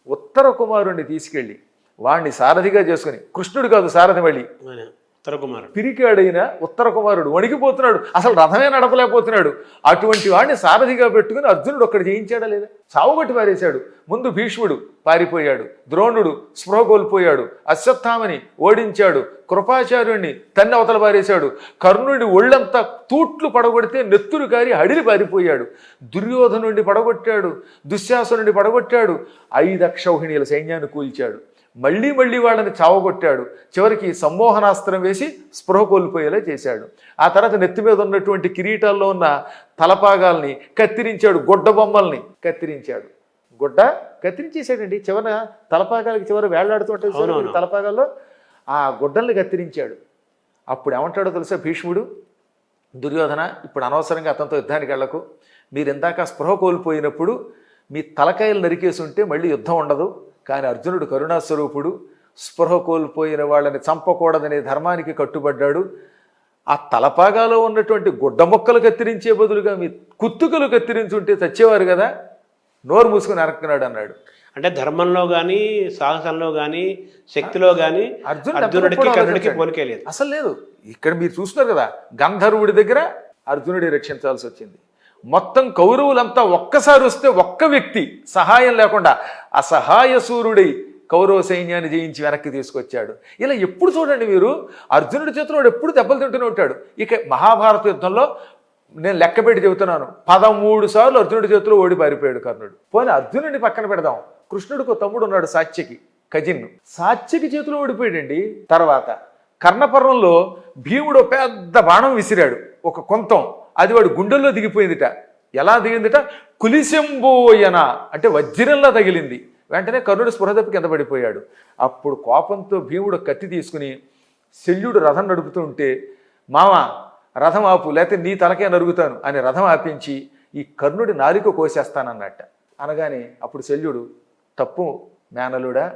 ఉత్తర కుమారుణ్ణి తీసుకెళ్ళి వాణ్ణి సారథిగా చేసుకుని, కృష్ణుడు కాదు సారథి, మళ్ళీ పిరికాడైన ఉత్తర కుమారుడు వణికిపోతున్నాడు, అసలు రథమే నడపలేకపోతున్నాడు. అటువంటి వాడిని సారథిగా పెట్టుకుని అర్జునుడు ఒక్కడు జయించాడా లేదా? చావుగొట్టి పారేశాడు. ముందు భీష్ముడు పారిపోయాడు, ద్రోణుడు స్పృహ కోల్పోయాడు, అశ్వత్థామని ఓడించాడు, కృపాచార్యుణ్ణి తన్ని అవతల పారేశాడు, కర్ణుడి ఒళ్ళంతా తూట్లు పడగొడితే నెత్తురు కారి హడిలి పారిపోయాడు, దుర్యోధనుడిని పడగొట్టాడు, దుశ్శాసనుడిని పడగొట్టాడు, 5 అక్షౌహిణీల సైన్యాన్ని కూల్చాడు. మళ్ళీ వాళ్ళని చావగొట్టాడు. చివరికి సమ్మోహనాస్త్రం వేసి స్పృహ కోల్పోయేలా చేశాడు. ఆ తర్వాత నెత్తి మీద ఉన్నటువంటి కిరీటాల్లో ఉన్న తలపాగాల్ని కత్తిరించాడు, గుడ్డ బొమ్మల్ని కత్తిరించాడు. గుడ్డ కత్తిరించేశాడండి. చివర తలపాగాలకి చివర వేళ్లాడుతుంటే తలపాగాల్లో ఆ గుడ్డల్ని కత్తిరించాడు. అప్పుడు ఏమంటాడో తెలుసా భీష్ముడు, దుర్యోధన, ఇప్పుడు అనవసరంగా అతనితో యుద్ధానికి వెళ్ళకు. మీరు ఇందాక స్పృహ కోల్పోయినప్పుడు మీ తలకాయలు నరికేసి ఉంటే మళ్ళీ యుద్ధం ఉండదు. కానీ అర్జునుడు కరుణాస్వరూపుడు, స్పృహ కోల్పోయిన వాళ్ళని చంపకూడదనే ధర్మానికి కట్టుబడ్డాడు. ఆ తలపాగాలో ఉన్నటువంటి గుడ్డ మొక్కలు కత్తిరించే బదులుగా మీ కుత్తుకలు కత్తిరించుంటే చచ్చేవారు కదా, నోరు మూసుకుని అరక్కున్నాడు అన్నాడు. అంటే ధర్మంలో కానీ, సాహసంలో కానీ, శక్తిలో కానీ అర్జునుడికి కర్ణుడికి పోలికే లేదు, అసలు లేదు. ఇక్కడ మీరు చూస్తున్నారు కదా, గంధర్వుడి దగ్గర అర్జునుడి రక్షించాల్సి వచ్చింది. మొత్తం కౌరవులంతా ఒక్కసారి వస్తే ఒక్క వ్యక్తి సహాయం లేకుండా అసహాయ సూర్యుడై కౌరవ సైన్యాన్ని జయించి వెనక్కి తీసుకొచ్చాడు. ఇలా ఎప్పుడు చూడండి మీరు, అర్జునుడి చేతిలో ఎప్పుడు దెబ్బలు తింటూనే ఉంటాడు. ఇక మహాభారత యుద్ధంలో నేను లెక్కపెట్టి చెబుతున్నాను, 13 సార్లు అర్జునుడి చేతిలో ఓడి పారిపోయాడు కర్ణుడు. పోనీ అర్జునుడిని పక్కన పెడదాం, కృష్ణుడికి తమ్ముడు ఉన్నాడు సాత్యకి, కజిన్ను, సాత్యకి చేతిలో ఓడిపోయాడండి. తర్వాత కర్ణపర్వంలో భీముడు పెద్ద బాణం విసిరాడు, ఒక కొంతం, అది వాడు గుండెల్లో దిగిపోయిందిట. ఎలా దిగిందిట? కులిశంబోయన అంటే వజ్రంలా తగిలింది. వెంటనే కర్ణుడు స్పృహ తప్పి కింద పడిపోయాడు. అప్పుడు కోపంతో భీముడు కత్తి తీసుకుని శల్యుడు రథం నడుపుతూ ఉంటే, మామ రథం ఆపు లేకపోతే నీ తలకే నరుగుతాను అని రథం ఆపించి ఈ కర్ణుడి నాలిక కోసేస్తానన్నట్ట. అనగానే అప్పుడు శల్యుడు, తప్పు మేనలుడా,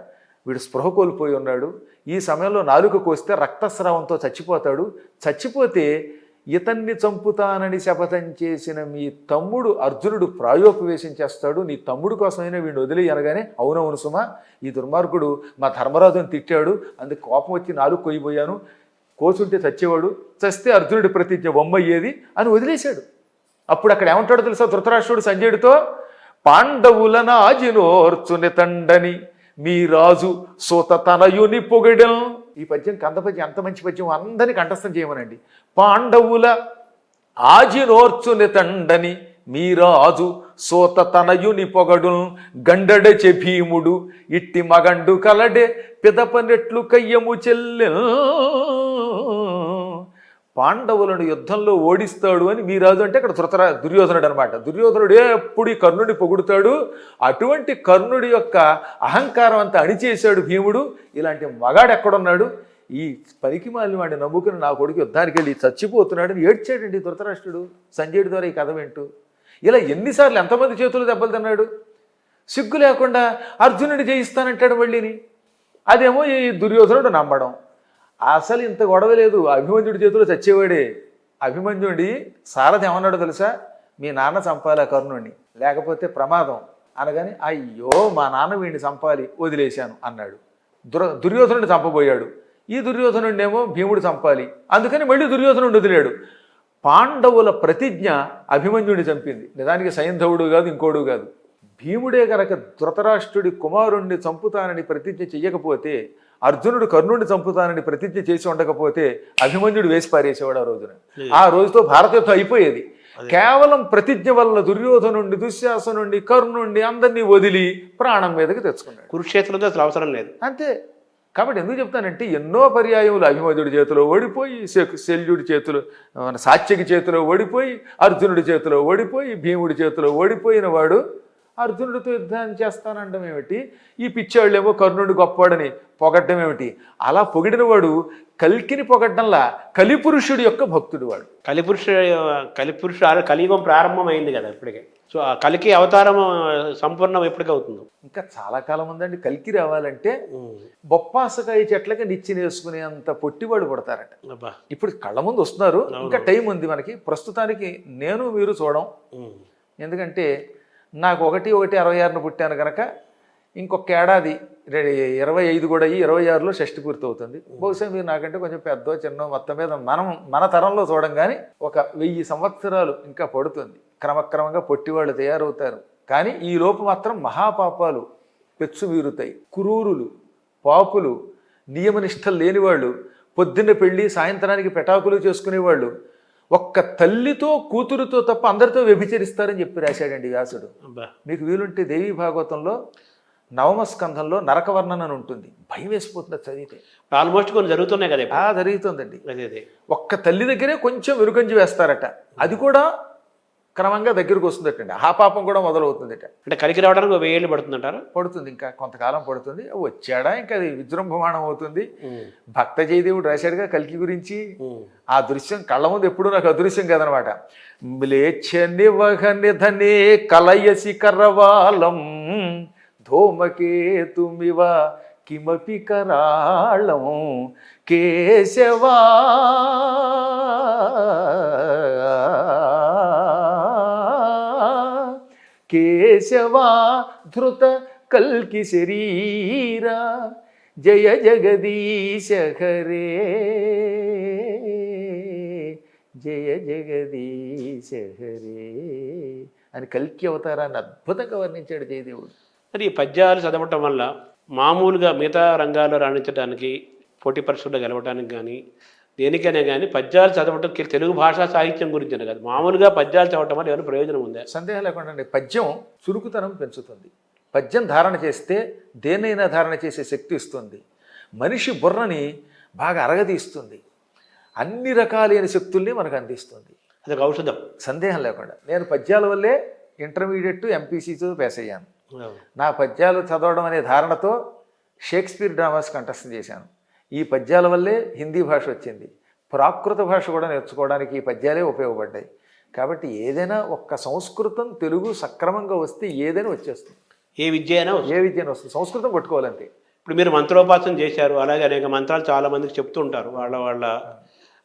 వీడు స్పృహ కోల్పోయి ఉన్నాడు, ఈ సమయంలో నాలుక కోస్తే రక్తస్రావంతో చచ్చిపోతాడు, చచ్చిపోతే ఇతన్ని చంపుతానని శపథం చేసిన మీ తమ్ముడు అర్జునుడు ప్రాయోపవేశం చేస్తాడు, నీ తమ్ముడు కోసమైనా వీడిని వదిలి అనగానే, అవునవును సుమా, ఈ దుర్మార్గుడు మా ధర్మరాజుని తిట్టాడు, అందుకు కోపం వచ్చి నాలుగు కొయ్యిపోయాను, కోసుంటే చచ్చేవాడు, చస్తే అర్జునుడి ప్రతిజ్ఞ బొమ్మయ్యేది అని వదిలేశాడు. అప్పుడు అక్కడ ఏమంటాడో తెలుసా ధృతరాష్ట్రుడు సంజయుడితో, పాండవులన ఆజినోర్చుని తండని మీ రాజు సోత తనయుని పొగడెం. ఈ పద్యం కందపద్యం ఎంత మంచి పద్యం, అందరినీ కంఠస్థం చేయమనండి. పాండవుల ఆజినోర్చుని తండని మీరాజు సోత తనయుని పొగడు గండడె భీముడు ఇట్టి మగండు కలడే పిదపనెట్లు కయ్యము చెల్లె పాండవులను యుద్ధంలో ఓడిస్తాడు అని మీరాజు అంటే ఇక్కడ దుర్యోధనుడు అనమాట. దుర్యోధనుడు ఎప్పుడు ఈ కర్ణుడిని పొగుడుతాడు. అటువంటి కర్ణుడి యొక్క అహంకారం అంతా అణిచేశాడు భీముడు. ఇలాంటి మగాడు ఎక్కడున్నాడు? ఈ పనికి మాలిన వాడిని నమ్ముకుని నా కొడుకు యుద్ధానికి వెళ్ళి చచ్చిపోతున్నాడు అని ఏడ్చాడండి ధృతరాష్ట్రుడు. సంజయుడి ద్వారా ఈ కథ వింటూ ఇలా ఎన్నిసార్లు ఎంతమంది చేతులు దెబ్బలు తిన్నాడు. సిగ్గు లేకుండా అర్జునుడి జయిస్తానంటాడు మళ్ళీని. అదేమో ఈ దుర్యోధనుడు నమ్మడం. అసలు ఇంత గొడవ లేదు. అభిమన్యుడి చేతిలో చచ్చేవాడే. అభిమన్యుడి సారథి ఏమన్నాడు తెలుసా? మీ నాన్న చంపాలి ఆ కర్ణుడిని, లేకపోతే ప్రమాదం అనగాని అయ్యో మా నాన్న వీడిని చంపాలి వదిలేశాను అన్నాడు. దుర్యోధనుడిని చంపబోయాడు. ఈ దుర్యోధనుడినేమో భీముడు చంపాలి, అందుకని మళ్ళీ దుర్యోధనుడు వదిలేడు. పాండవుల ప్రతిజ్ఞ అభిమన్యుడిని చంపింది. నిజానికి సైంధవుడు కాదు, ఇంకోడు కాదు. భీముడే కనుక ధృతరాష్ట్రుడి కుమారుణ్ణి చంపుతానని ప్రతిజ్ఞ చెయ్యకపోతే, అర్జునుడు కర్ణుడిని చంపుతానని ప్రతిజ్ఞ చేసి ఉండకపోతే అభిమన్యుడు వేసి పారేసేవాడు ఆ రోజున. ఆ రోజుతో భారత యుద్ధం అయిపోయేది. కేవలం ప్రతిజ్ఞ వల్ల దుర్యోధనుండి, దుశ్శాసనుండి, కర్ణుండి అందరినీ వదిలి ప్రాణం మీదకి తెచ్చుకున్నాడు. కురుక్షేత్రంలో అసలు అవసరం లేదు అంతే. కాబట్టి ఎందుకు చెప్తానంటే ఎన్నో పర్యాయములు అభిమన్యుడి చేతిలో ఓడిపోయి, శల్యుడి చేతిలో, సాత్యకి చేతిలో ఓడిపోయి, అర్జునుడి చేతిలో ఓడిపోయి, భీముడి చేతిలో ఓడిపోయిన వాడు అర్జునుడితో యుద్ధాన్ని చేస్తానండం ఏమిటి? ఈ పిచ్చాళ్ళేమో కర్ణుడు గొప్పవాడని పొగడ్డం ఏమిటి? అలా పొగిడిన వాడు కల్కిని పొగడ్డంలా కలిపురుషుడి యొక్క భక్తుడు వాడు. కలిపురుషుడు కలియుగం ప్రారంభమైంది కదా ఇప్పటికే. సో ఆ కలికి అవతారం సంపూర్ణం ఎప్పటికీ అవుతుంది. ఇంకా చాలా కాలం ఉందండి. కల్కి రావాలంటే బొప్పాసకాయ చెట్లకి నిచ్చినేసుకునే అంత పొట్టివాడు పడతారట. ఇప్పుడు కళ్ళ ముందు వస్తున్నారు, ఇంకా టైం ఉంది మనకి. ప్రస్తుతానికి నేను మీరు చూడం. ఎందుకంటే నాకు 1/1/66 పుట్టాను కనుక ఇంకొక ఏడాది 25 కూడా అయ్యి 26లో షష్టి పూర్తి అవుతుంది. బహుశా మీరు నాకంటే కొంచెం పెద్ద చిన్న మొత్తం మీద మన తరంలో చూడం కానీ ఒక 1000 సంవత్సరాలు ఇంకా పడుతుంది. క్రమక్రమంగా పొట్టివాళ్ళు తయారవుతారు. కానీ ఈ లోపు మాత్రం మహాపాపాలు పెచ్చు వీరుతాయి. కురూరులు, పాపులు, నియమనిష్టలు లేనివాళ్ళు, పొద్దున్న పెళ్ళి సాయంత్రానికి పెటాకులు చేసుకునేవాళ్ళు ఒక్క తల్లితో కూతురుతో తప్ప అందరితో వ్యభిచరిస్తారని చెప్పి రాశాడండి వ్యాసుడు. మీకు వీలుంటే దేవీ భాగవతంలో 9వ స్కంధంలో నరకవర్ణన అని ఉంటుంది. భయం వేసిపోతుంది చదివితే. ఆల్మోస్ట్ కొన్ని జరుగుతున్నాయి కదా. జరుగుతుందండి. అదే ఒక్క తల్లి దగ్గరే కొంచెం వెరుకంజి వేస్తారట. అది కూడా క్రమంగా దగ్గరకు వస్తుందటండి. ఆ పాపం కూడా మొదలవుతుందట. అంటే కలికి రావడానికి 1000 ఏళ్ళు పడుతుందంటారు. పడుతుంది, ఇంకా కొంతకాలం పడుతుంది. వచ్చాడా ఇంకా అది విజృంభమాణం అవుతుంది. భక్త జయదేవుడు రాశాడుగా కల్కి గురించి. ఆ దృశ్యం కళ్ళ ముందు ఎప్పుడు నాకు అదృశ్యం కదనమాట. మ్లేచ్ఛ నివహ నిధనే కలయసి కరవాలం ధూమకేతుమివ కిమపి కరాళం కేశవా కేశవా ధృత కల్కి శరీరా జయ జగదీశ హరే జయ జగదీశ హరే అని కల్కి అవతారాన్ని అద్భుతంగా వర్ణించాడు జయదేవుడు. మరి ఈ పద్యాలు చదవటం వల్ల మామూలుగా మిగతా రంగాల్లో రాణించడానికి, పోటీ పరీక్షల్లో గెలవడానికి కానీ దేనికైనా కానీ పద్యాలు చదవటం తెలుగు భాషా సాహిత్యం గురించి కాదు, మామూలుగా పద్యాలు చదవటం వల్ల ఏమైనా ప్రయోజనం ఉందా? సందేహం లేకుండా అండి. పద్యం చురుకుతనం పెంచుతుంది. పద్యం ధారణ చేస్తే దేన్నైనా ధారణ చేసే శక్తి ఇస్తుంది. మనిషి బుర్రని బాగా అరగదీస్తుంది. అన్ని రకాలైన శక్తుల్ని మనకు అందిస్తుంది. అదొక ఔషధం, సందేహం లేకుండా. నేను పద్యాల వల్లే ఇంటర్మీడియట్ ఎంపీసీతో పాస్ అయ్యాను. నా పద్యాలు చదవడం అనే ధారణతో షేక్స్పియర్ డ్రామాస్ కంఠస్థం చేశాను. ఈ పద్యాల వల్లే హిందీ భాష వచ్చింది. ప్రాకృత భాష కూడా నేర్చుకోవడానికి ఈ పద్యాలే ఉపయోగపడ్డాయి. కాబట్టి ఏదైనా ఒక్క సంస్కృతం తెలుగు సక్రమంగా వస్తే ఏదైనా వచ్చేస్తుంది. ఏ విద్య అయినా వస్తుంది. సంస్కృతం పట్టుకోవాలంటే. ఇప్పుడు మీరు మంత్రోపాసన చేశారు, అలాగే అనేక మంత్రాలు చాలామందికి చెప్తూ ఉంటారు వాళ్ళ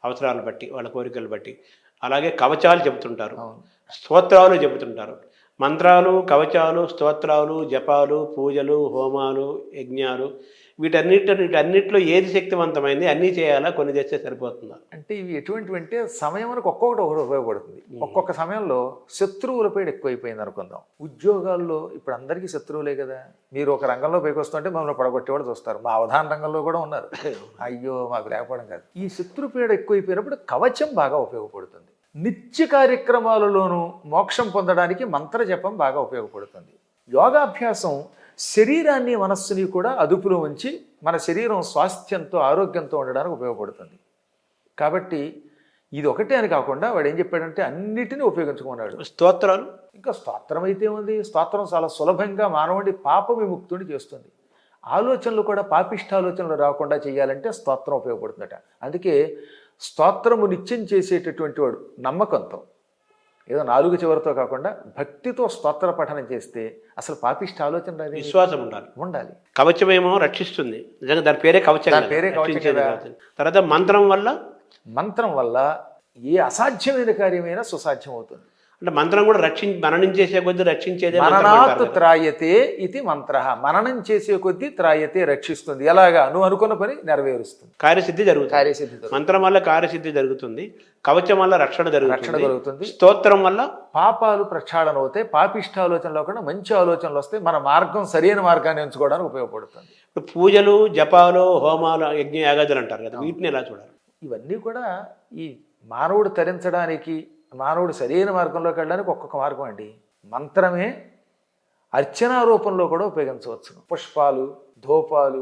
అవసరాలను బట్టి, వాళ్ళ కోరికలు బట్టి. అలాగే కవచాలు చెబుతుంటారు, స్తోత్రాలు చెబుతుంటారు. మంత్రాలు, కవచాలు, స్తోత్రాలు, జపాలు, పూజలు, హోమాలు, యజ్ఞాలు, వీటన్నిటిలో ఏది శక్తివంతమైంది? అన్నీ చేయాలా, కొన్ని చేస్తే సరిపోతుందా? అంటే ఇవి ఎటువంటివి అంటే సమయానికి ఒక్కొక్కటి ఉపయోగపడుతుంది. ఒక్కొక్క సమయంలో శత్రువులపై ఎక్కువైపోయింది అనుకుందాం. ఉద్యోగాల్లో ఇప్పుడు అందరికీ శత్రువులే కదా. మీరు ఒక రంగంలో పైకి వస్తుంటే మమ్మల్ని పడగొట్టేవాడు చూస్తారు. మా అవధాన రంగంలో కూడా ఉన్నారు. అయ్యో మాకు లేకపోవడం కాదు. ఈ శత్రుపీడ ఎక్కువైపోయినప్పుడు కవచం బాగా ఉపయోగపడుతుంది. నిత్య కార్యక్రమాలలోనూ మోక్షం పొందడానికి మంత్ర జపం బాగా ఉపయోగపడుతుంది. యోగాభ్యాసం శరీరాన్ని మనస్సుని కూడా అదుపులో ఉంచి మన శరీరం స్వాస్థ్యంతో ఆరోగ్యంతో ఉండడానికి ఉపయోగపడుతుంది. కాబట్టి ఇది ఒకటే అని కాకుండా వాడు ఏం చెప్పాడంటే అన్నిటినీ ఉపయోగించుకున్నాడు. స్తోత్రాలు, ఇంకా స్తోత్రం అయితే ఉంది. స్తోత్రం చాలా సులభంగా మానవుడి పాప విముక్తుని చేస్తుంది. ఆలోచనలు కూడా పాపిష్ట ఆలోచనలు రాకుండా చేయాలంటే స్తోత్రం ఉపయోగపడుతుందట. అందుకే స్తోత్రము నిత్యం చేసేటటువంటి వాడు నమ్మకంతో, ఏదో నాలుగు చివరితో కాకుండా భక్తితో స్తోత్ర పఠనం చేస్తే అసలు పాపిష్ట ఆలోచన విశ్వాసం ఉండాలి. కవచమేమో రక్షిస్తుంది, నిజంగా దాని పేరే కవచం. దాని పేరే కవచం కదా. తర్వాత మంత్రం వల్ల ఏ అసాధ్యమైన కార్యమైనా సుసాధ్యం అవుతుంది. అంటే మంత్రం కూడా మననం చేసే కొద్దీ రక్షించేదే. మననాత్ త్రాయతే ఇది మంత్ర. మననం చేసే కొద్దీ త్రాయతే రక్షిస్తుంది. ఎలాగా? నువ్వు అనుకున్న పని నెరవేరుస్తుంది, కార్యసిద్ధి జరుగుతుంది. మంత్రం వల్ల కార్యసిద్ధి జరుగుతుంది, కవచం వల్ల రక్షణ జరుగుతుంది, స్తోత్రం వల్ల పాపాలు ప్రక్షాళన అవుతాయి, పాపిష్ట ఆలోచనలు కూడా మంచి ఆలోచనలు వస్తాయి, మన మార్గం సరైన మార్గాన్ని ఎంచుకోవడానికి ఉపయోగపడుతుంది. ఇప్పుడు పూజలు, జపాలు, హోమాలు, యజ్ఞ యాగాదులు అంటారు కదా, వీటిని ఎలా చూడాలి? ఇవన్నీ కూడా ఈ మానవుడు తరించడానికి, మానవుడు సరైన మార్గంలోకి వెళ్ళడానికి ఒక్కొక్క మార్గం అండి. మంత్రమే అర్చనా రూపంలో కూడా ఉపయోగించవచ్చు. పుష్పాలు, ధూపాలు,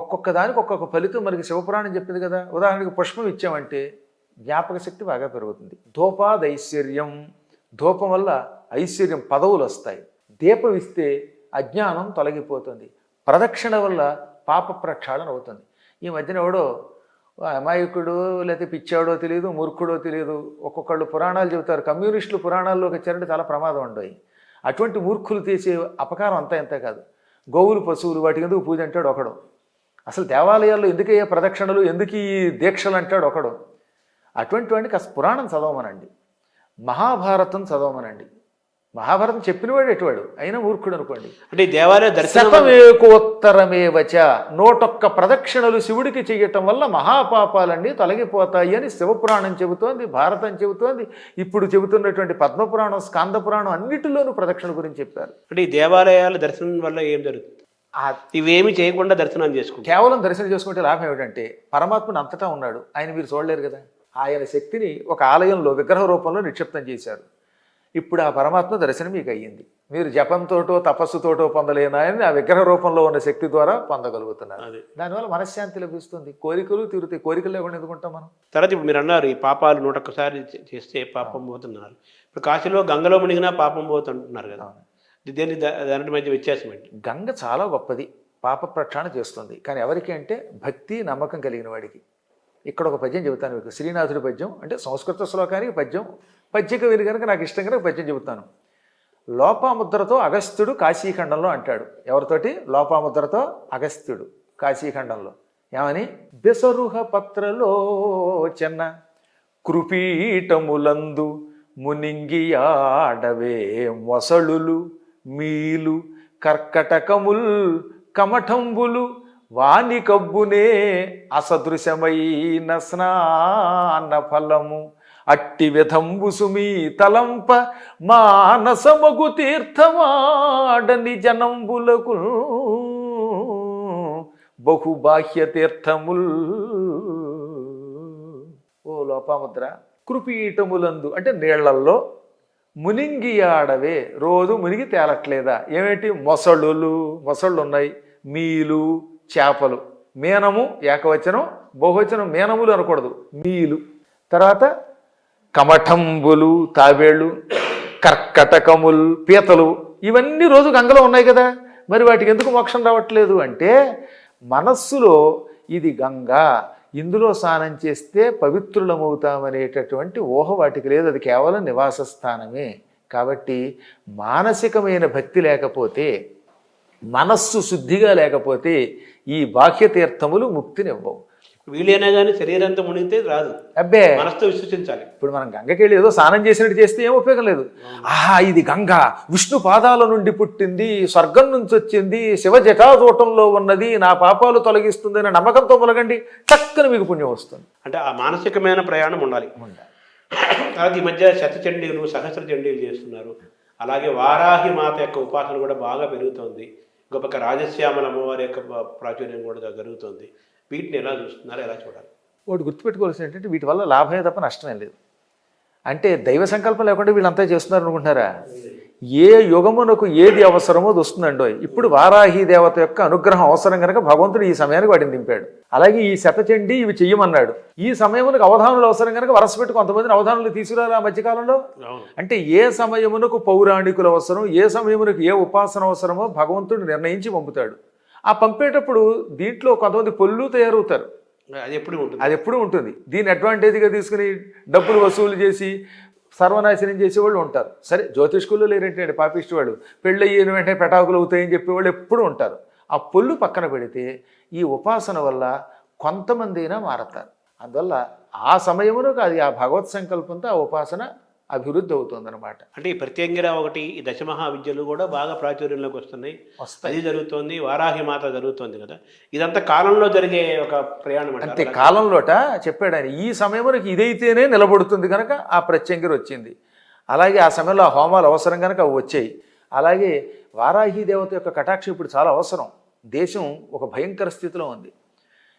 ఒక్కొక్క దానికి ఒక్కొక్క ఫలితం మనకి శివపురాణం చెప్పింది కదా. ఉదాహరణకి పుష్పం ఇచ్చామంటే జ్ఞాపక శక్తి బాగా పెరుగుతుంది. ధూపాదైశ్వర్యం, ధూపం వల్ల ఐశ్వర్యం, పదవులు వస్తాయి. దీపం ఇస్తే అజ్ఞానం తొలగిపోతుంది. ప్రదక్షిణ వల్ల పాప ప్రక్షాళన అవుతుంది. ఈ మధ్యన ఎవడో అమాయకుడు లేకపోతే పిచ్చాడో తెలియదు, మూర్ఖుడో తెలియదు, ఒక్కొక్కళ్ళు పురాణాలు చెబుతారు. కమ్యూనిస్టులు పురాణాల్లోకి వచ్చారంటే చాలా ప్రమాదం ఉండవు. అటువంటి మూర్ఖులు చేసే అపకారం అంతా ఎంత కాదు. గోవులు, పశువులు, వాటికి ఎందుకు పూజ అంటాడు ఒకడు. అసలు దేవాలయాల్లో ఎందుకయ్యే ప్రదక్షిణలు, ఎందుకు ఈ దీక్షలు అంటాడు ఒకడు. అటువంటి వాడిని కాస్త పురాణం చదవమనండి, మహాభారతం చదవమనండి. మహాభారతం చెప్పినవాడు ఎటువాడు అయినా మూర్ఖుడు అనుకోండి. అంటే దేవాలయ దర్శనమేకోత్తరమేవచ, 101 ప్రదక్షిణలు శివుడికి చేయటం వల్ల మహాపాపాలన్నీ తొలగిపోతాయి అని శివపురాణం చెబుతోంది, భారతం చెబుతోంది. ఇప్పుడు చెబుతున్నటువంటి పద్మపురాణం, స్కాంద పురాణం అన్నిటిలోనూ ప్రదక్షిణ గురించి చెప్పారు. అంటే ఈ దేవాలయాల దర్శనం వల్ల ఏం జరుగుతుంది? ఇవేమి చేయకుండా దర్శనం చేసుకుంటాం. కేవలం దర్శనం చేసుకుంటే లాభం ఏమిటంటే పరమాత్మను అంతటా ఉన్నాడు, ఆయన మీరు చూడలేరు కదా. ఆయన శక్తిని ఒక ఆలయంలో విగ్రహ రూపంలో నిక్షిప్తం చేశారు. ఇప్పుడు ఆ పరమాత్మ దర్శనం మీకు అయ్యింది. మీరు జపంతోటో తపస్సుతోటో పొందలేనాయని ఆ విగ్రహ రూపంలో ఉన్న శక్తి ద్వారా పొందగలుగుతున్నారు. దానివల్ల మనశ్శాంతి లభిస్తుంది, కోరికలు తీరుతాయి. కోరికలు లేకుండా ఎందుకుంటాం మనం? తర్వాత ఇప్పుడు మీరు అన్నారు ఈ పాపాలు 101 చేస్తే పాపం పోతున్నారు. ఇప్పుడు కాశీలో గంగలో మునిగినా పాపం పోతుంటున్నారు కదా, దాని మధ్య వ్యత్యాసం ఏంటి? గంగ చాలా గొప్పది, పాప ప్రక్షాళన చేస్తుంది. కానీ ఎవరికి అంటే భక్తి నమ్మకం కలిగిన వాడికి. ఇక్కడ ఒక పద్యం చెబుతాను మీకు, శ్రీనాథుడి పద్యం. అంటే సంస్కృత శ్లోకానికి పద్యం, పద్యకవిని కనుక నాకు ఇష్టం కనుక పద్యం చెబుతాను. లోపాముద్రతో అగస్త్యుడు కాశీఖండంలో అంటాడు. ఎవరితోటి? లోపాముద్రతో అగస్త్యుడు కాశీఖండంలో ఏమని? బెసరుహ పత్రలో చెన్న కృపీటములందు మునింగియాడవే మొసళులు మీలు కర్కటకముల్ కమఠంబులు వాని కబ్బునే అసదృశమైన స్నాన ఫలము అట్టి విధంబు సుమీ తలంప మానసమగు తీర్థమాడని జనంబులకు బహుబాహ్య తీర్థముల్. ఓ లోపాముద్ర, కృపీటములందు అంటే నీళ్లల్లో మునింగియాడవే, రోజు మునిగి తేలట్లేదా? ఏమిటి? మొసళ్ళు ఉన్నాయి, మీలు చేపలు, మీనము ఏకవచనం, బహువచనం మీనములు అనకూడదు, మీలు. తర్వాత కమఠంబులు తాబేళ్ళు, కర్కటకములు పీతలు, ఇవన్నీ రోజు గంగలో ఉన్నాయి కదా. మరి వాటికి ఎందుకు మోక్షం రావట్లేదు అంటే మనస్సులో ఇది గంగా, ఇందులో స్నానం చేస్తే పవిత్రులమవుతామనేటటువంటి ఊహ వాటికి లేదు. అది కేవలం నివాస స్థానమే. కాబట్టి మానసికమైన భక్తి లేకపోతే, మనస్సు శుద్ధిగా లేకపోతే ఈ బాహ్య తీర్థములు ముక్తినివ్వవు. వీలైనా కానీ శరీరంతో మునిగితే రాదు, అబ్బే మనసుతో విశ్వసించాలి. ఇప్పుడు మనం గంగకి వెళ్ళి ఏదో స్నానం చేసినట్టు చేస్తే ఏం ఉపయోగం లేదు. ఆహా, ఇది గంగ విష్ణు పాదాల నుండి పుట్టింది, స్వర్గం నుంచి వచ్చింది, శివ జటాజూటంలో ఉన్నది, నా పాపాలు తొలగిస్తుంది అనే నమ్మకంతో మొలగండి, చక్కని మీకు పుణ్యం వస్తుంది. అంటే ఆ మానసికమైన ప్రయాణం ఉండాలి. తర్వాత ఈ మధ్య శతచండీలు, సహస్ర చండీలు చేస్తున్నారు. అలాగే వారాహి మాత యొక్క ఉపాసన కూడా బాగా పెరుగుతోంది. గొప్ప రాజశ్యామల అమ్మవారి యొక్క ప్రాచుర్యం కూడా జరుగుతుంది. వీటిని ఎలా చూస్తున్నారు, ఎలా చూడాలి? ఒకటి గుర్తుపెట్టుకోవాల్సింది ఏంటంటే వీటి వల్ల లాభమే తప్ప నష్టమే లేదు. అంటే దైవ సంకల్పం లేకుండా వీళ్ళంతా చేస్తున్నారు అనుకుంటున్నారా? ఏ యుగమునకు ఏది అవసరమో అది వస్తుందండో. ఇప్పుడు వారాహి దేవత యొక్క అనుగ్రహం అవసరం కనుక భగవంతుడు ఈ సమయానికి వాటిని దింపాడు. అలాగే ఈ శతచండి ఇవి చెయ్యమన్నాడు. ఈ సమయమునకు అవధానులు అవసరం కనుక వరసపెట్టి కొంతమందిని అవధానులు తీసుకురారు ఆ మధ్యకాలంలో. అంటే ఏ సమయమునకు పౌరాణికులు అవసరం, ఏ సమయమునకు ఏ ఉపాసన అవసరమో భగవంతుడు నిర్ణయించి పంపుతాడు. ఆ పంపేటప్పుడు దీంట్లో కొంతమంది పొల్లు తయారవుతారు. అది ఎప్పుడు ఉంటుంది. దీన్ని అడ్వాంటేజ్గా తీసుకుని డబ్బులు వసూలు చేసి సర్వనాశనం చేసేవాళ్ళు ఉంటారు. సరే, జ్యోతిష్కులు లేరంటే పాపిష్టి వాళ్ళు పెళ్ళి అయ్యిన వెంటనే పెటాకులు అవుతాయని చెప్పేవాళ్ళు ఎప్పుడూ ఉంటారు. ఆ పొల్లు పక్కన పెడితే ఈ ఉపాసన వల్ల కొంతమంది అయినా మారతారు. అందువల్ల ఆ సమయమునకు అది ఆ భగవత్ సంకల్పంతో ఆ ఉపాసన అభివృద్ధి అవుతుందన్నమాట. అంటే ఈ ప్రత్యంగిర ఒకటి, ఈ దశమహా విద్యలు కూడా బాగా ప్రాచుర్యంలోకి వస్తున్నాయి. అది జరుగుతుంది, వారాహి మాత జరుగుతుంది కదా. ఇదంతా కాలంలో జరిగే ఒక ప్రయాణం అంతే. కాలంలోట చెప్పాడు ఆయన, ఈ సమయంలోకి ఇదైతేనే నిలబడుతుంది కనుక ఆ ప్రత్యంగిర వచ్చింది. అలాగే ఆ సమయంలో ఆ హోమాలు అవసరం కనుక అవి వచ్చాయి. అలాగే వారాహి దేవత యొక్క కటాక్షం ఇప్పుడు చాలా అవసరం. దేశం ఒక భయంకర స్థితిలో ఉంది.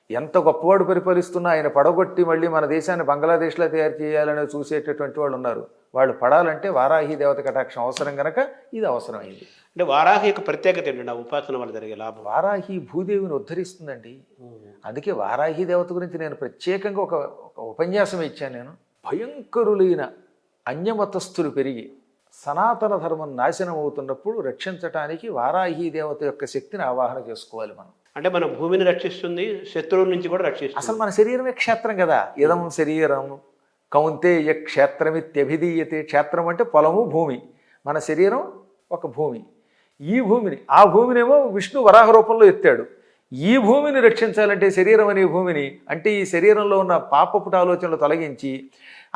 ఎంత గొప్పవాడు పరిపాలిస్తున్నా ఆయన పడగొట్టి మళ్ళీ మన దేశాన్ని బంగ్లాదేశ్లో తయారు చేయాలని చూసేటటువంటి వాళ్ళు ఉన్నారు. వాళ్ళు పడాలంటే వారాహి దేవత కటాక్షం అవసరం కనుక ఇది అవసరమైంది. అంటే వారాహి యొక్క ప్రత్యేకత ఏంటంటే ఆ ఉపాసన వల్ల జరిగే లాభం. వారాహి భూదేవిని ఉద్ధరిస్తుందండి. అందుకే వారాహి దేవత గురించి నేను ప్రత్యేకంగా ఒక ఉపన్యాసం ఇచ్చాను నేను. భయంకరులైన అన్యమతస్థులు పెరిగి సనాతన ధర్మం నాశనం అవుతున్నప్పుడు రక్షించటానికి వారాహి దేవత యొక్క శక్తిని ఆవాహన చేసుకోవాలి మనం. అంటే మన భూమిని రక్షిస్తుంది, శత్రువుల నుంచి కూడా రక్షిస్తుంది. అసలు మన శరీరమే క్షేత్రం కదా. ఇదం శరీరం కౌంతేయ క్షేత్రమిత్యభిధీయతే. క్షేత్రం అంటే పొలము, భూమి. మన శరీరం ఒక భూమి. ఈ భూమిని, ఆ భూమినేమో విష్ణు వరాహ రూపంలో ఎత్తాడు. ఈ భూమిని రక్షించాలంటే శరీరం అనే భూమిని, అంటే ఈ శరీరంలో ఉన్న పాపపుట ఆలోచనలు తొలగించి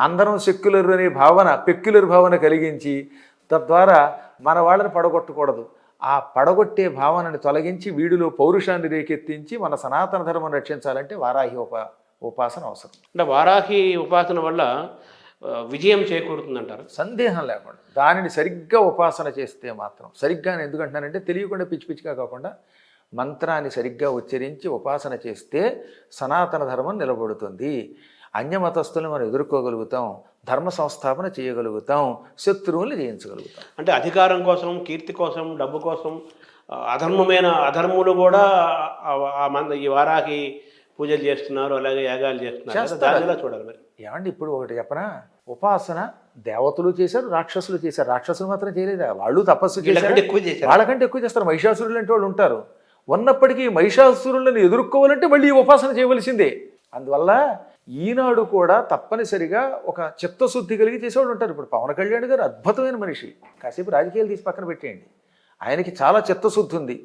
అందరం సెక్యులర్ అనే భావన, పెక్యులర్ భావన కలిగించి తద్వారా మన వాళ్ళని పడగొట్టకూడదు. ఆ పడగొట్టే భావనని తొలగించి వీడిలో పౌరుషాన్ని రేకెత్తించి మన సనాతన ధర్మం రక్షించాలంటే వారాహి ఉపాసన అవసరం. అంటే వారాహి ఉపాసన వల్ల విజయం చేకూరుతుందంటారు? సందేహం లేకుండా. దానిని సరిగ్గా ఉపాసన చేస్తే మాత్రం, సరిగ్గా ఎందుకంటున్నానంటే తెలియకుండా పిచ్చి పిచ్చిగా కాకుండా మంత్రాన్ని సరిగ్గా ఉచ్చరించి ఉపాసన చేస్తే సనాతన ధర్మం నిలబడుతుంది. అన్యమతస్థులను మనం ఎదుర్కోగలుగుతాం, ధర్మ సంస్థాపన చేయగలుగుతాం, శత్రువుల్ని జయించగలుగుతాం. అంటే అధికారం కోసం, కీర్తి కోసం, డబ్బు కోసం అధర్ములు కూడా ఈ వారాహి పూజలు చేస్తున్నారు, అలాగే యాగాలు చేస్తున్నారు. దానిలో చూడాలి మరి. ఏమండి ఇప్పుడు ఒకటి చెప్పనా, ఉపాసన దేవతలు చేశారు, రాక్షసులు చేశారు. రాక్షసులు మాత్రం చేయలేదా? వాళ్ళు తపస్సు చేశారు, వాళ్ళకంటే ఎక్కువ చేస్తారు. మహిషాసురులు అంటే వాళ్ళు ఉంటారు. ఉన్నప్పటికీ మహిషాసురులను ఎదుర్కోవాలంటే మళ్ళీ ఉపాసన చేయవలసిందే. అందువల్ల ఈనాడు కూడా తప్పనిసరిగా ఒక చిత్తశుద్ధి కలిగి చేసేవాళ్ళు ఉంటారు. ఇప్పుడు పవన్ కళ్యాణ్ గారు అద్భుతమైన మనిషి. కాసేపు రాజకీయాలు తీసి పక్కన పెట్టేయండి. ఆయనకి చాలా చిత్తశుద్ధి ఉంది.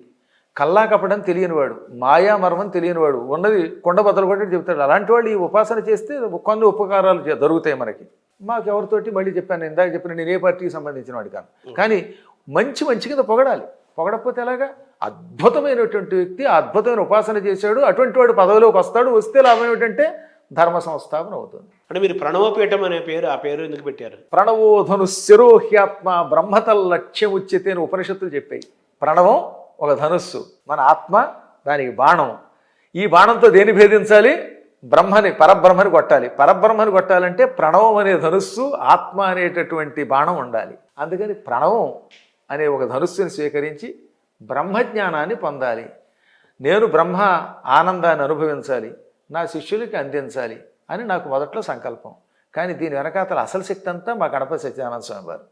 కల్లా కప్పడం తెలియనివాడు, మాయా మర్మం తెలియనివాడు, ఉన్నది కొండ బద్దలు కొట్టి చెప్తాడు. అలాంటి వాళ్ళు ఈ ఉపాసన చేస్తే కొన్ని ఉపకారాలు జరుగుతాయి మనకి. మాకెవరితోటి మళ్ళీ చెప్పాను, ఇందాక చెప్పిన నేను ఏ పార్టీకి సంబంధించిన వాడు కాను. కానీ మంచి కింద పొగడాలి. పొగడకపోతే ఎలాగా? అద్భుతమైనటువంటి వ్యక్తి అద్భుతమైన ఉపాసన చేశాడు, అటువంటి వాడు పదవిలోకి వస్తాడు. వస్తే లాభం ఏమిటంటే ధర్మ సంస్థాపన అవుతుంది. అంటే మీరు ప్రణవపీఠం అనే పేరు, ఆ పేరు ఎందుకు పెట్టారు? ప్రణవోధను శిరోహ్యాత్మ బ్రహ్మతల్ లక్ష్యం ఉచ్యతే అని ఉపనిషత్తులు చెప్పాయి. ప్రణవం ఒక ధనుస్సు, మన ఆత్మ దానికి బాణం. ఈ బాణంతో దేని భేదించాలి? పరబ్రహ్మని కొట్టాలి. పరబ్రహ్మని కొట్టాలంటే ప్రణవం అనే ధనుస్సు, ఆత్మ అనేటటువంటి బాణం ఉండాలి. అందుకని ప్రణవం అనే ఒక ధనుస్సుని స్వీకరించి బ్రహ్మజ్ఞానాన్ని పొందాలి. నేను బ్రహ్మ ఆనందాన్ని అనుభవించాలి, నా శిష్యులకి అందించాలి అని నాకు మొదట్లో సంకల్పం. కానీ దీని వెనకాతల అసలు శక్తి అంతా మా గణపతి సత్యనారాయణ స్వామి వారు.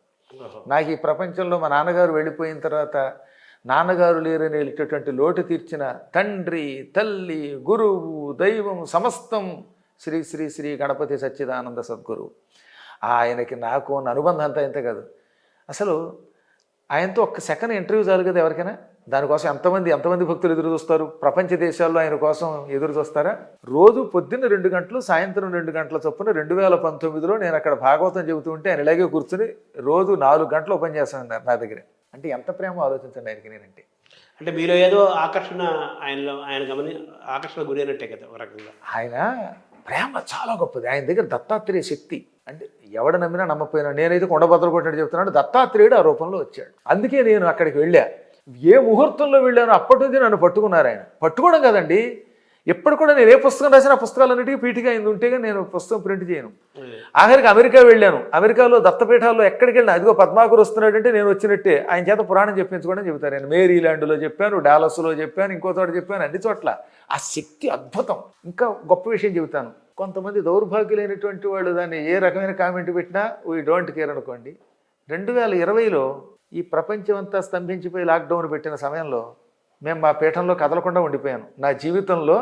నాకు ఈ ప్రపంచంలో మా నాన్నగారు వెళ్ళిపోయిన తర్వాత నాన్నగారు లేరనేటటువంటి లోటు తీర్చిన తండ్రి, తల్లి, గురువు, దైవం సమస్తం శ్రీ శ్రీ శ్రీ గణపతి సచ్చిదానంద సద్గురువు. ఆయనకి నాకు ఉన్న అనుబంధం అంతా ఇంత కాదు. అసలు ఆయనతో ఒక్క సెకండ్ ఇంటర్వ్యూ చాలు కదా ఎవరికైనా. దానికోసం ఎంతమంది భక్తులు ఎదురు చూస్తారు? ప్రపంచ దేశాల్లో ఆయన కోసం ఎదురు చూస్తారా? రోజు పొద్దున్న 2 గంటలు, సాయంత్రం 2 గంటల చొప్పున 2019లో నేను అక్కడ భాగవతం చెబుతూ ఉంటే ఆయన ఇలాగే కూర్చుని రోజు 4 గంటలు ఉపన్యాసం అన్నారు నా దగ్గర. అంటే ఎంత ప్రేమ ఆలోచించండి ఆయనకి నేనంటే. అంటే మీరు ఏదో ఆకర్షణ ఆకర్షణ గురైనట్టే కదా ఒక రకంగా. ఆయన ప్రేమ చాలా గొప్పది. ఆయన దగ్గర దత్తాత్రేయ శక్తి అంటే ఎవడ నమ్మినా నమ్మపోయినా, నేనైతే కొండబద్దలు కొట్టినట్టు చెప్తున్నాడు, దత్తాత్రేయుడు ఆ రూపంలో వచ్చాడు. అందుకే నేను అక్కడికి వెళ్ళా. ఏ ముహూర్తంలో వెళ్ళానో అప్పటి నుంచి నన్ను పట్టుకున్నారు ఆయన. పట్టుకోవడం కదండి, ఎప్పుడు కూడా నేను ఏ పుస్తకం రాసినా ఆ పుస్తకాలన్నిటికీ పీఠిగా అయింది ఉంటేగా నేను పుస్తకం ప్రింట్ చేయను. అదే. ఆఖరికి అమెరికా వెళ్ళాను. అమెరికాలో దత్తపీఠాల్లో ఎక్కడికి వెళ్ళినా అదిగో పద్మాకర్ వస్తున్నాడంటే నేను వచ్చినట్టే ఆయన చేత పురాణం చెప్పించుకోవడం చెబుతాను. నేను మేరీలాండ్లో చెప్పాను, డాలస్లో చెప్పాను, ఇంకో చోట చెప్పాను, అన్ని చోట్ల. ఆ శక్తి అద్భుతం. ఇంకా గొప్ప విషయం చెబుతాను. కొంతమంది దౌర్భాగ్యులైనటువంటి వాళ్ళు దాన్ని ఏ రకమైన కామెంట్ పెట్టినా వీ డోంట్ కేర్ అనుకోండి. 2020లో ఈ ప్రపంచం అంతా స్తంభించిపోయి లాక్డౌన్ పెట్టిన సమయంలో మేము మా పీఠంలో కదలకుండా ఉండిపోయాను. నా జీవితంలో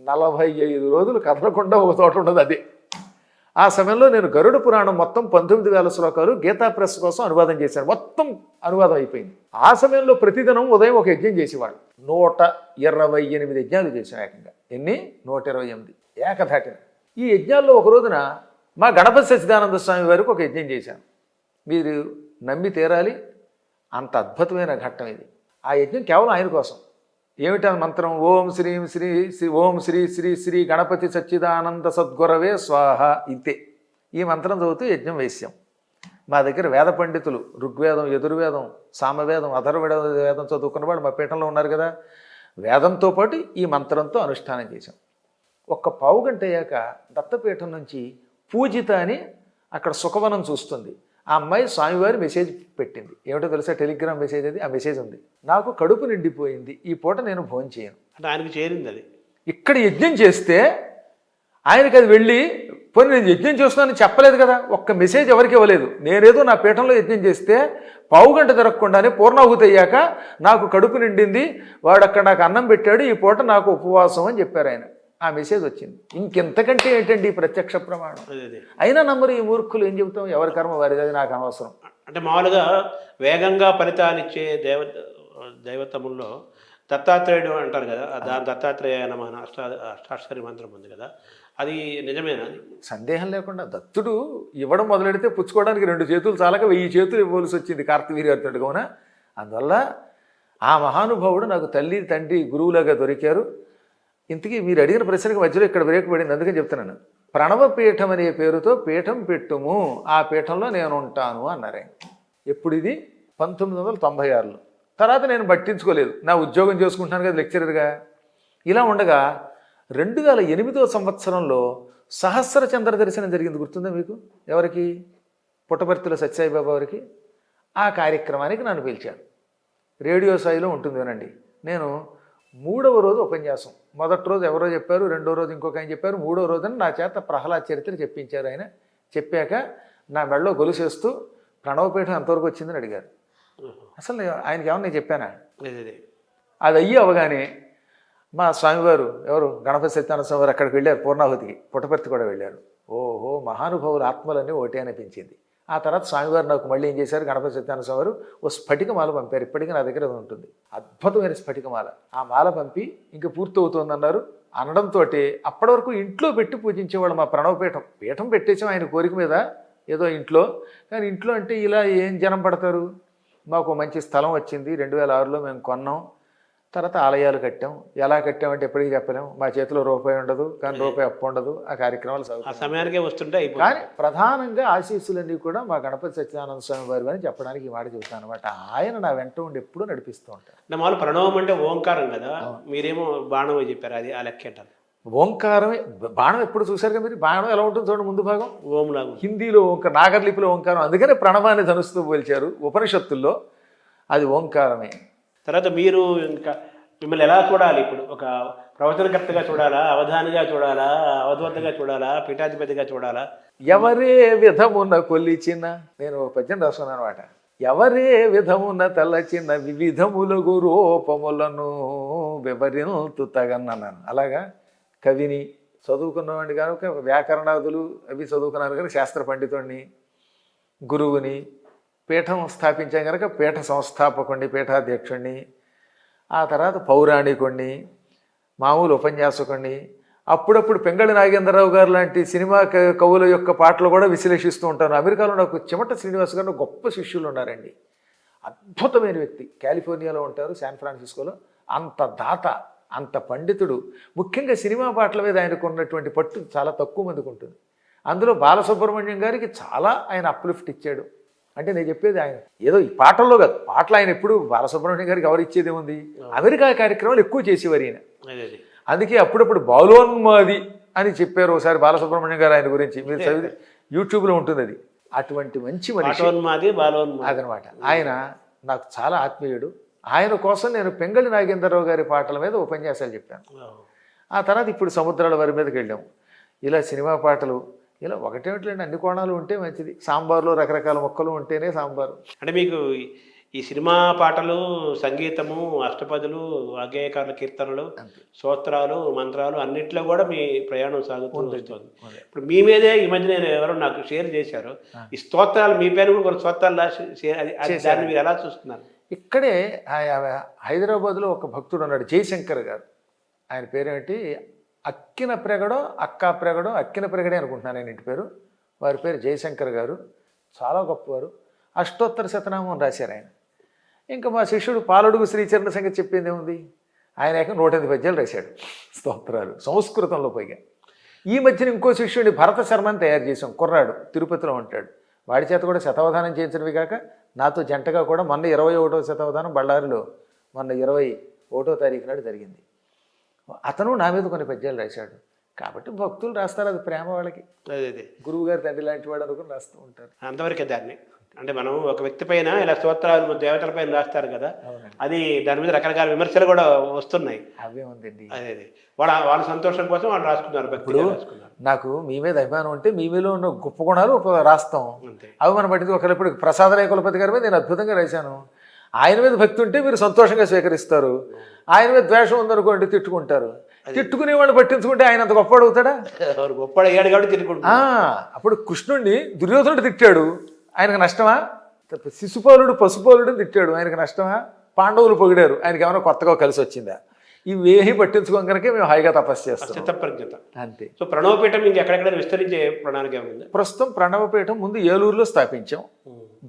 45 రోజులు కదలకుండా ఒక చోట ఉండదు అదే. ఆ సమయంలో నేను గరుడ పురాణం మొత్తం 19,000 శ్లోకాలు గీతా ప్రెస్ కోసం అనువాదం చేశాను. మొత్తం అనువాదం అయిపోయింది. ఆ సమయంలో ప్రతిదినం ఉదయం ఒక యజ్ఞం చేసేవాడు. 128 యజ్ఞాలు చేశాను ఏకంగా. ఎన్ని? 128 ఏకధాటిన. ఈ యజ్ఞాల్లో ఒక రోజున మా గణపతి సచ్చిదానంద స్వామి వారికి ఒక యజ్ఞం చేశాను. మీరు నమ్మి తీరాలి, అంత అద్భుతమైన ఘట్టం ఇది. ఆ యజ్ఞం కేవలం ఆయన కోసం. ఏమిటా మంత్రం? ఓం శ్రీం శ్రీ శ్రీ ఓం శ్రీ శ్రీ శ్రీ గణపతి సచ్చిదానంద సద్గురవే స్వాహ. ఇంతే. ఈ మంత్రం చదువుతూ యజ్ఞం వేశాం. మా దగ్గర వేద పండితులు ఋగ్వేదం, యజుర్వేదం, సామవేదం, అథర్వవేద వేదం చదువుకున్న వాళ్ళు మా పీఠంలో ఉన్నారు కదా. వేదంతో పాటు ఈ మంత్రంతో అనుష్ఠానం చేశాం. ఒక్క పావు గంట అయ్యాక దత్తపీఠం నుంచి పూజిత అని అక్కడ సుఖవనం చూస్తుంది. ఆ అమ్మాయి స్వామివారి మెసేజ్ పెట్టింది. ఏమిటో తెలుసా? టెలిగ్రామ్ మెసేజ్ అది. ఆ మెసేజ్ ఉంది, నాకు కడుపు నిండిపోయింది, ఈ పూట నేను భోజనం చేయను. అంటే ఆయనకు చేరింది అది. ఇక్కడ యజ్ఞం చేస్తే ఆయనకి అది వెళ్ళి పోనీ నేను యజ్ఞం చేస్తున్నానని చెప్పలేదు కదా. ఒక్క మెసేజ్ ఎవరికి ఇవ్వలేదు. నేనేదో నా పీఠంలో యజ్ఞం చేస్తే పావు గంట తిరగకుండానే పూర్ణాహుతి అయ్యాక నాకు కడుపు నిండింది, వాడు అక్కడ నాకు అన్నం పెట్టాడు, ఈ పూట నాకు ఉపవాసం అని చెప్పారు ఆయన. ఆ మెసేజ్ వచ్చింది. ఇంకెంతకంటే ఏంటండి ఈ ప్రత్యక్ష ప్రమాణం? అయినా నమ్మరు ఈ మూర్ఖులు. ఏం చెబుతాం? ఎవరి కర్మ వారిది, అది నాకు అనవసరం. అంటే మామూలుగా వేగంగా ఫలితాన్నిచ్చే దైవతముల్లో దత్తాత్రేయుడు అంటారు కదా. దాని దత్తాత్రేయ నమః అష్టాక్షరి మంత్రం ఉంది కదా, అది నిజమేనా? సందేహం లేకుండా దత్తుడు ఇవ్వడం మొదలెడితే పుచ్చుకోవడానికి 2 చేతులు చాలక 1000 చేతులు ఇవ్వవలసి వచ్చింది కార్తవీర్యార్జునుడు అవునా. అందువల్ల ఆ మహానుభావుడు నాకు తల్లి తండ్రి గురువులాగా దొరికారు. ఇంతకీ మీరు అడిగిన ప్రశ్నకు మధ్యలో ఇక్కడ బ్రేక్ పడింది, అందుకని చెప్తున్నాను. ప్రణవపీఠం అనే పేరుతో పీఠం పెట్టుము, ఆ పీఠంలో నేను ఉంటాను అన్నారు ఆయన. ఎప్పుడు ఇది? 1996లో. తర్వాత నేను పట్టించుకోలేదు, నా ఉద్యోగం చేసుకుంటున్నాను కదా లెక్చరర్గా. ఇలా ఉండగా 2008వ సంవత్సరంలో సహస్ర చంద్ర దర్శనం జరిగింది. గుర్తుందా మీకు? ఎవరికి? పుట్టపర్తిలో సత్యసాయిబాబా వారికి. ఆ కార్యక్రమానికి నన్ను పిలిచాడు. రేడియో స్థాయిలో ఉంటుంది వినండి. నేను 3వ రోజు ఉపన్యాసం. మొదటి రోజు ఎవరో చెప్పారు, 2వ రోజు ఇంకొక ఆయన చెప్పారు, 3వ రోజున నా చేత ప్రహ్లాద చరిత్ర చెప్పించారు ఆయన. చెప్పాక నా మెడలో గొలుసేస్తూ ప్రణవపీఠం ఎంతవరకు వచ్చిందని అడిగారు. అసలు ఆయనకి ఏమన్నా నేను చెప్పానా? అది అయ్యి అవగానే మా స్వామివారు ఎవరు గణపతి సత్యనారాయణ స్వామి వారు అక్కడికి వెళ్ళారు, పూర్ణాహుతికి. పుట్టపర్తి కూడా వెళ్ళారు. ఓహో, మహానుభావుల ఆత్మలన్నీ ఒకటే అనిపించింది. ఆ తర్వాత స్వామివారు నాకు మళ్ళీ ఏం చేశారు, గణపతి సత్యనారాయణ స్వామి వారు ఓ స్ఫటికమాల పంపారు. ఇప్పటికీ నా దగ్గర ఉంటుంది, అద్భుతమైన స్ఫటికమాల. ఆ మాల పంపి ఇంకా పూర్తవుతోందన్నారు. అనడంతో అప్పటి వరకు ఇంట్లో పెట్టి పూజించేవాళ్ళు మా ప్రణవపీఠం. పీఠం పెట్టేసాం ఆయన కోరిక మీద ఏదో ఇంట్లో. కానీ ఇంట్లో అంటే ఇలా ఏం జనం పడతారు. మాకు మంచి స్థలం వచ్చింది, 2006లో మేము కొన్నాం. తర్వాత ఆలయాలు కట్టాం. ఎలా కట్టామంటే ఎప్పటికీ చెప్పలేము. మా చేతిలో రూపాయి ఉండదు, కానీ రూపాయి అప్పు ఉండదు. ఆ కార్యక్రమాలు సమయానికే వస్తుంటాయి. కానీ ప్రధానంగా ఆశీస్సులన్నీ కూడా మా గణపతి సత్యనారాయణ స్వామి వారి అని చెప్పడానికి ఈ మాట చెబుతాను అనమాట. ఆయన నా వెంట ఉండి ఎప్పుడూ నడిపిస్తూ ఉంటారు. మామూలు ప్రణవం అంటే ఓంకారం కదా, మీరేమో బాణం చెప్పారు, అది ఆ లెక్క అంటారు. ఓంకారమే. బాణం ఎప్పుడు చూశారు కదా మీరు? బాణం ఎలా ఉంటుంది చూడండి, ముందు భాగం ఓం లాగా. హిందీలో ఓంకారం, నాగర్లిపిలో ఓంకారం. అందుకనే ప్రణవాన్ని ధనుస్తూ పోల్చారు ఉపనిషత్తుల్లో. అది ఓంకారమే. తర్వాత మీరు ఇంకా మిమ్మల్ని ఎలా చూడాలి? ఇప్పుడు ఒక ప్రవచనకర్తగా చూడాలా, అవధానిగా చూడాలా, అవధూతగా చూడాలా, పీఠాధిపతిగా చూడాలా? ఎవరే విధమున కొలిచిన, నేను పద్యం రాసుకున్నాను అనమాట. ఎవరే విధమున తలచిన వివిధములగు రూపములను వివరింతు తగన్నాను. అలాగా కవిని చదువుకున్నవాడిని కనుక వ్యాకరణాదులు అవి చదువుకున్నాను కనుక శాస్త్ర పండితుడిని, గురువుని, పీఠం స్థాపించాం కనుక పీఠ సంస్థాపకుడిని, పీఠాధ్యక్షుడిని, ఆ తర్వాత పౌరాణికుడిని, మామూలు ఉపన్యాసకుడిని, అప్పుడప్పుడు పెంగళి నాగేంద్రరావు గారు లాంటి సినిమా కవుల యొక్క పాటలు కూడా విశ్లేషిస్తూ ఉంటాను. అమెరికాలో నాకు చిమట శ్రీనివాస్ గారు గొప్ప శిష్యులు ఉన్నారండి. అద్భుతమైన వ్యక్తి. కాలిఫోర్నియాలో ఉంటారు, శాన్ ఫ్రాన్సిస్కోలో. అంత దాత, అంత పండితుడు. ముఖ్యంగా సినిమా పాటల మీద ఆయనకు ఉన్నటువంటి పట్టు చాలా తక్కువ మందికి ఉంటుంది. అందులో బాలసుబ్రహ్మణ్యం గారికి చాలా ఆయన అప్లిఫ్ట్ ఇచ్చాడు. అంటే నేను చెప్పేది ఆయన ఏదో ఈ పాటల్లో కాదు, పాటలు ఆయన ఎప్పుడు బాలసుబ్రహ్మణ్యం గారికి ఎవరు ఇచ్చేది ఏముంది, అమెరికా కార్యక్రమాలు ఎక్కువ చేసేవారు ఈయన. అందుకే అప్పుడప్పుడు బాలోన్మాది అని చెప్పారు ఒకసారి బాలసుబ్రహ్మణ్యం గారు ఆయన గురించి. మీరు చదివి యూట్యూబ్లో ఉంటుంది అది. అటువంటి మంచి మనిషి పాటోన్మాది బాలోన్మాది అదనమాట. ఆయన నాకు చాలా ఆత్మీయుడు. ఆయన కోసం నేను పెంగళి నాగేంద్రరావు గారి పాటల మీద ఉపన్యాసాలు చెప్పాను. ఆ తర్వాత ఇప్పుడు సముద్రాల వారి మీదకి వెళ్ళాము. ఇలా సినిమా పాటలు ఇలా ఒకటేమిటండి, అన్ని కోణాలు ఉంటే మంచిది. సాంబార్లో రకరకాల మొక్కలు ఉంటేనే సాంబారు. అంటే మీకు ఈ సినిమా పాటలు, సంగీతము, అష్టపదులు, వాగ్గేయకారుల కీర్తనలు, స్తోత్రాలు, మంత్రాలు అన్నిట్లో కూడా మీ ప్రయాణం సాగుతూ వస్తుంది. ఇప్పుడు మీ మీదే ఈ మధ్య నేను ఎవరో నాకు షేర్ చేశారు, ఈ స్తోత్రాలు మీ పేరు కూడా కొన్ని స్తోత్రాలు దాన్ని మీరు ఎలా చూస్తున్నారు? ఇక్కడే హైదరాబాద్లో ఒక భక్తుడు ఉన్నాడు, జయశంకర్ గారు. ఆయన పేరేంటి, అక్కిన ప్రెగడో అక్కా ప్రెగడో అక్కిన ప్రెగడే అనుకుంటున్నాను ఆయన ఇంటి పేరు. వారి పేరు జయశంకర్ గారు. చాలా గొప్పవారు. అష్టోత్తర శతనామం రాశారు ఆయన. ఇంకా మా శిష్యుడు పాలడుగు శ్రీచరణ సంగతి చెప్పింది ఏముంది, ఆయన 108 పద్యాలు రాశాడు స్తోత్రాలు సంస్కృతంలో. పైగా ఈ మధ్యన ఇంకో శిష్యుడిని భరత శర్మని తయారు చేసాం, కుర్రాడు తిరుపతిలో ఉంటాడు. వాడి చేత కూడా శతావధానం చేయించినవి కాక నాతో జంటగా కూడా మొన్న 21వ శతావధానం బళ్ళారిలో మొన్న 21వ తారీఖు నాడు జరిగింది. అతను నా మీద కొన్ని పద్యాలు రాశాడు. కాబట్టి భక్తులు రాస్తారు, అది ప్రేమ వాళ్ళకి. అదే గురువు గారి తండ్రి లాంటి వాడు అనుకుని రాస్తూ ఉంటారు. అంతవరకే దాన్ని. అంటే మనం ఒక వ్యక్తి పైన ఇలా స్తోత్రాలు దేవతల పైన రాస్తారు కదా, అది దాని మీద రకరకాల విమర్శలు కూడా వస్తున్నాయి. అవే ఉందండి. అదే వాళ్ళ సంతోషం కోసం వాళ్ళు రాసుకున్నారు, భక్తులు రాసుకున్నారు. నాకు మీ మీద అభిమానం ఉంటే మీ మీలో ఉన్న గొప్ప గుణాలు రాస్తాం. అవి మనం బట్టి ఒకప్పుడు ప్రసాదరాయ కులపతి గారి మీద నేను అద్భుతంగా రాశాను. ఆయన మీద భక్తి ఉంటే మీరు సంతోషంగా స్వీకరిస్తారు. ఆయన మీద ద్వేషం ఉందనుకోండి తిట్టుకుంటారు. తిట్టుకునే వాళ్ళు పట్టించుకుంటే ఆయన అంత గొప్ప అవుతాడా? గొప్ప అయ్యాడు కాబట్టి తిట్టుకుంటా. అప్పుడు కృష్ణుడిని దుర్యోధనుడు తిట్టాడు, ఆయనకు నష్టమా? శిశుపాలుడు పశుపాలుడిని తిట్టాడు, ఆయనకు నష్టమా? పాండవులు పొగిడారు, ఆయనకి ఏమైనా కొత్తగా కలిసి వచ్చిందా? ఇవేహి పట్టించుకోం కనుక మేము హాయిగా తపస్సు చేస్తాం. చిత్తప్రజ్ఞత అంతే. సో ప్రణవపీఠం ఇంకా ఎక్కడెక్కడ విస్తరించే ప్రణాళిక ఏముంది? ప్రస్తుతం ప్రణవపీఠం ముందు ఏలూరులో స్థాపించాం.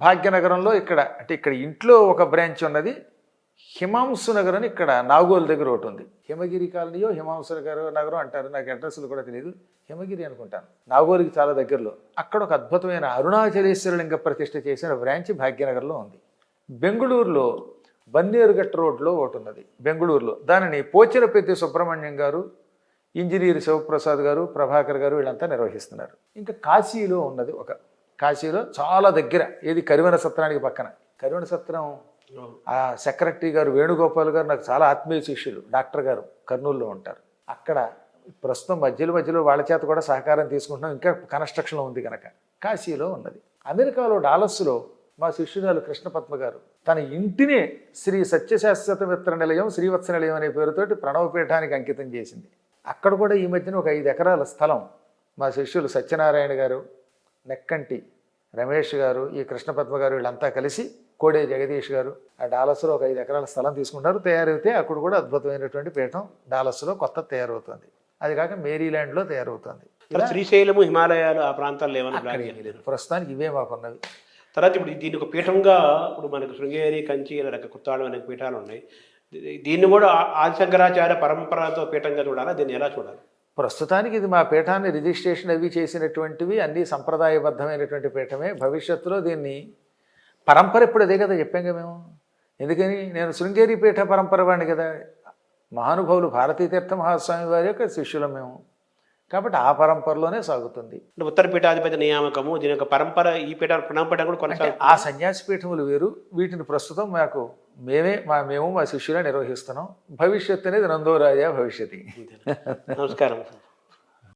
భాగ్యనగరంలో ఇక్కడ అంటే ఇక్కడ ఇంట్లో ఒక బ్రాంచ్ ఉన్నది. హిమాంశు నగర్ అని ఇక్కడ నాగోలు దగ్గర ఒకటి ఉంది. హిమగిరి కాలనీయో హిమాంశు నగరం అంటారు, నాకు అడ్రస్లు కూడా తెలియదు. హిమగిరి అనుకుంటాను, నాగోలుకి చాలా దగ్గరలో. అక్కడ ఒక అద్భుతమైన అరుణాచలేశ్వర లింగ ప్రతిష్ఠ చేసిన బ్రాంచ్ భాగ్యనగర్లో ఉంది. బెంగళూరులో బన్నేరుగట్ట రోడ్లో ఒకటి ఉన్నది బెంగళూరులో. దానిని పోచిరపెద్ది సుబ్రహ్మణ్యం గారు, ఇంజనీర్ శివప్రసాద్ గారు, ప్రభాకర్ గారు వీళ్ళంతా నిర్వహిస్తున్నారు. ఇంకా కాశీలో ఉన్నది ఒక, కాశీలో చాలా దగ్గర, ఏది కరివెన సత్రానికి పక్కన. కరివెన సత్రం ఆ సెక్రటరీ గారు వేణుగోపాల్ గారు నాకు చాలా ఆత్మీయ శిష్యులు, డాక్టర్ గారు కర్నూలులో ఉంటారు. అక్కడ ప్రస్తుతం మధ్యలో వాళ్ళ చేత కూడా సహకారం తీసుకుంటున్నాం, ఇంకా కన్స్ట్రక్షన్లో ఉంది కనుక. కాశీలో ఉన్నది. అమెరికాలో డాలస్లో మా శిష్యురాలు కృష్ణపద్మ గారు తన ఇంటినే శ్రీ సత్యశాశ్వత మిత్ర నిలయం, శ్రీవత్స నిలయం అనే పేరుతోటి ప్రణవపీఠానికి అంకితం చేసింది. అక్కడ కూడా ఈ మధ్యన ఒక 5 ఎకరాల స్థలం మా శిష్యులు సత్యనారాయణ గారు, నెక్కంటి రమేష్ గారు, ఈ కృష్ణపద్మ గారు వీళ్ళంతా కలిసి, కోడే జగదీష్ గారు ఆ డాలస్లో ఒక 5 ఎకరాల స్థలం తీసుకుంటారు. తయారైతే అక్కడ కూడా అద్భుతమైనటువంటి పీఠం డాలస్లో కొత్త తయారవుతుంది. అది కాక మేరీల్యాండ్లో తయారవుతుంది. శ్రీశైలము, హిమాలయాలు ఆ ప్రాంతాల్లో ఏమైనా ప్రస్తుతానికి ఇవే మాకున్నవి. తర్వాత ఇప్పుడు దీన్ని ఒక పీఠంగా ఇప్పుడు మనకు శృంగేరి, కంచి, కుత్తాడు అనే పీఠాలు ఉన్నాయి. దీన్ని కూడా ఆదిశంకరాచార్య పరంపరతో పీఠంగా చూడాలా, దీన్ని ఎలా చూడాలి? ప్రస్తుతానికి ఇది మా పీఠాన్ని రిజిస్ట్రేషన్ అవి చేసినటువంటివి అన్నీ సంప్రదాయబద్ధమైనటువంటి పీఠమే. భవిష్యత్తులో దీన్ని పరంపర ఇప్పుడు అదే కదా చెప్పాం మేము. ఎందుకని నేను శృంగేరి పీఠ పరంపర వాడిని కదా, మహానుభావులు భారతీతీర్థ మహాస్వామి వారి యొక్క శిష్యులం మేము, కాబట్టి ఆ పరంపరలోనే సాగుతుంది. ఉత్తర పీఠాధిపతి నియామకము దీని యొక్క పరంపర ఈ పీఠ ప్రణవపీఠం కూడా కొనసాగుతుంది. ఆ సన్యాసి పీఠములు వేరు, వీటిని ప్రస్తుతం మేము మా శిష్యులే నిర్వహిస్తున్నాం. భవిష్యత్తు అనేది నందోరాయ భవిష్యత్తు. నమస్కారం.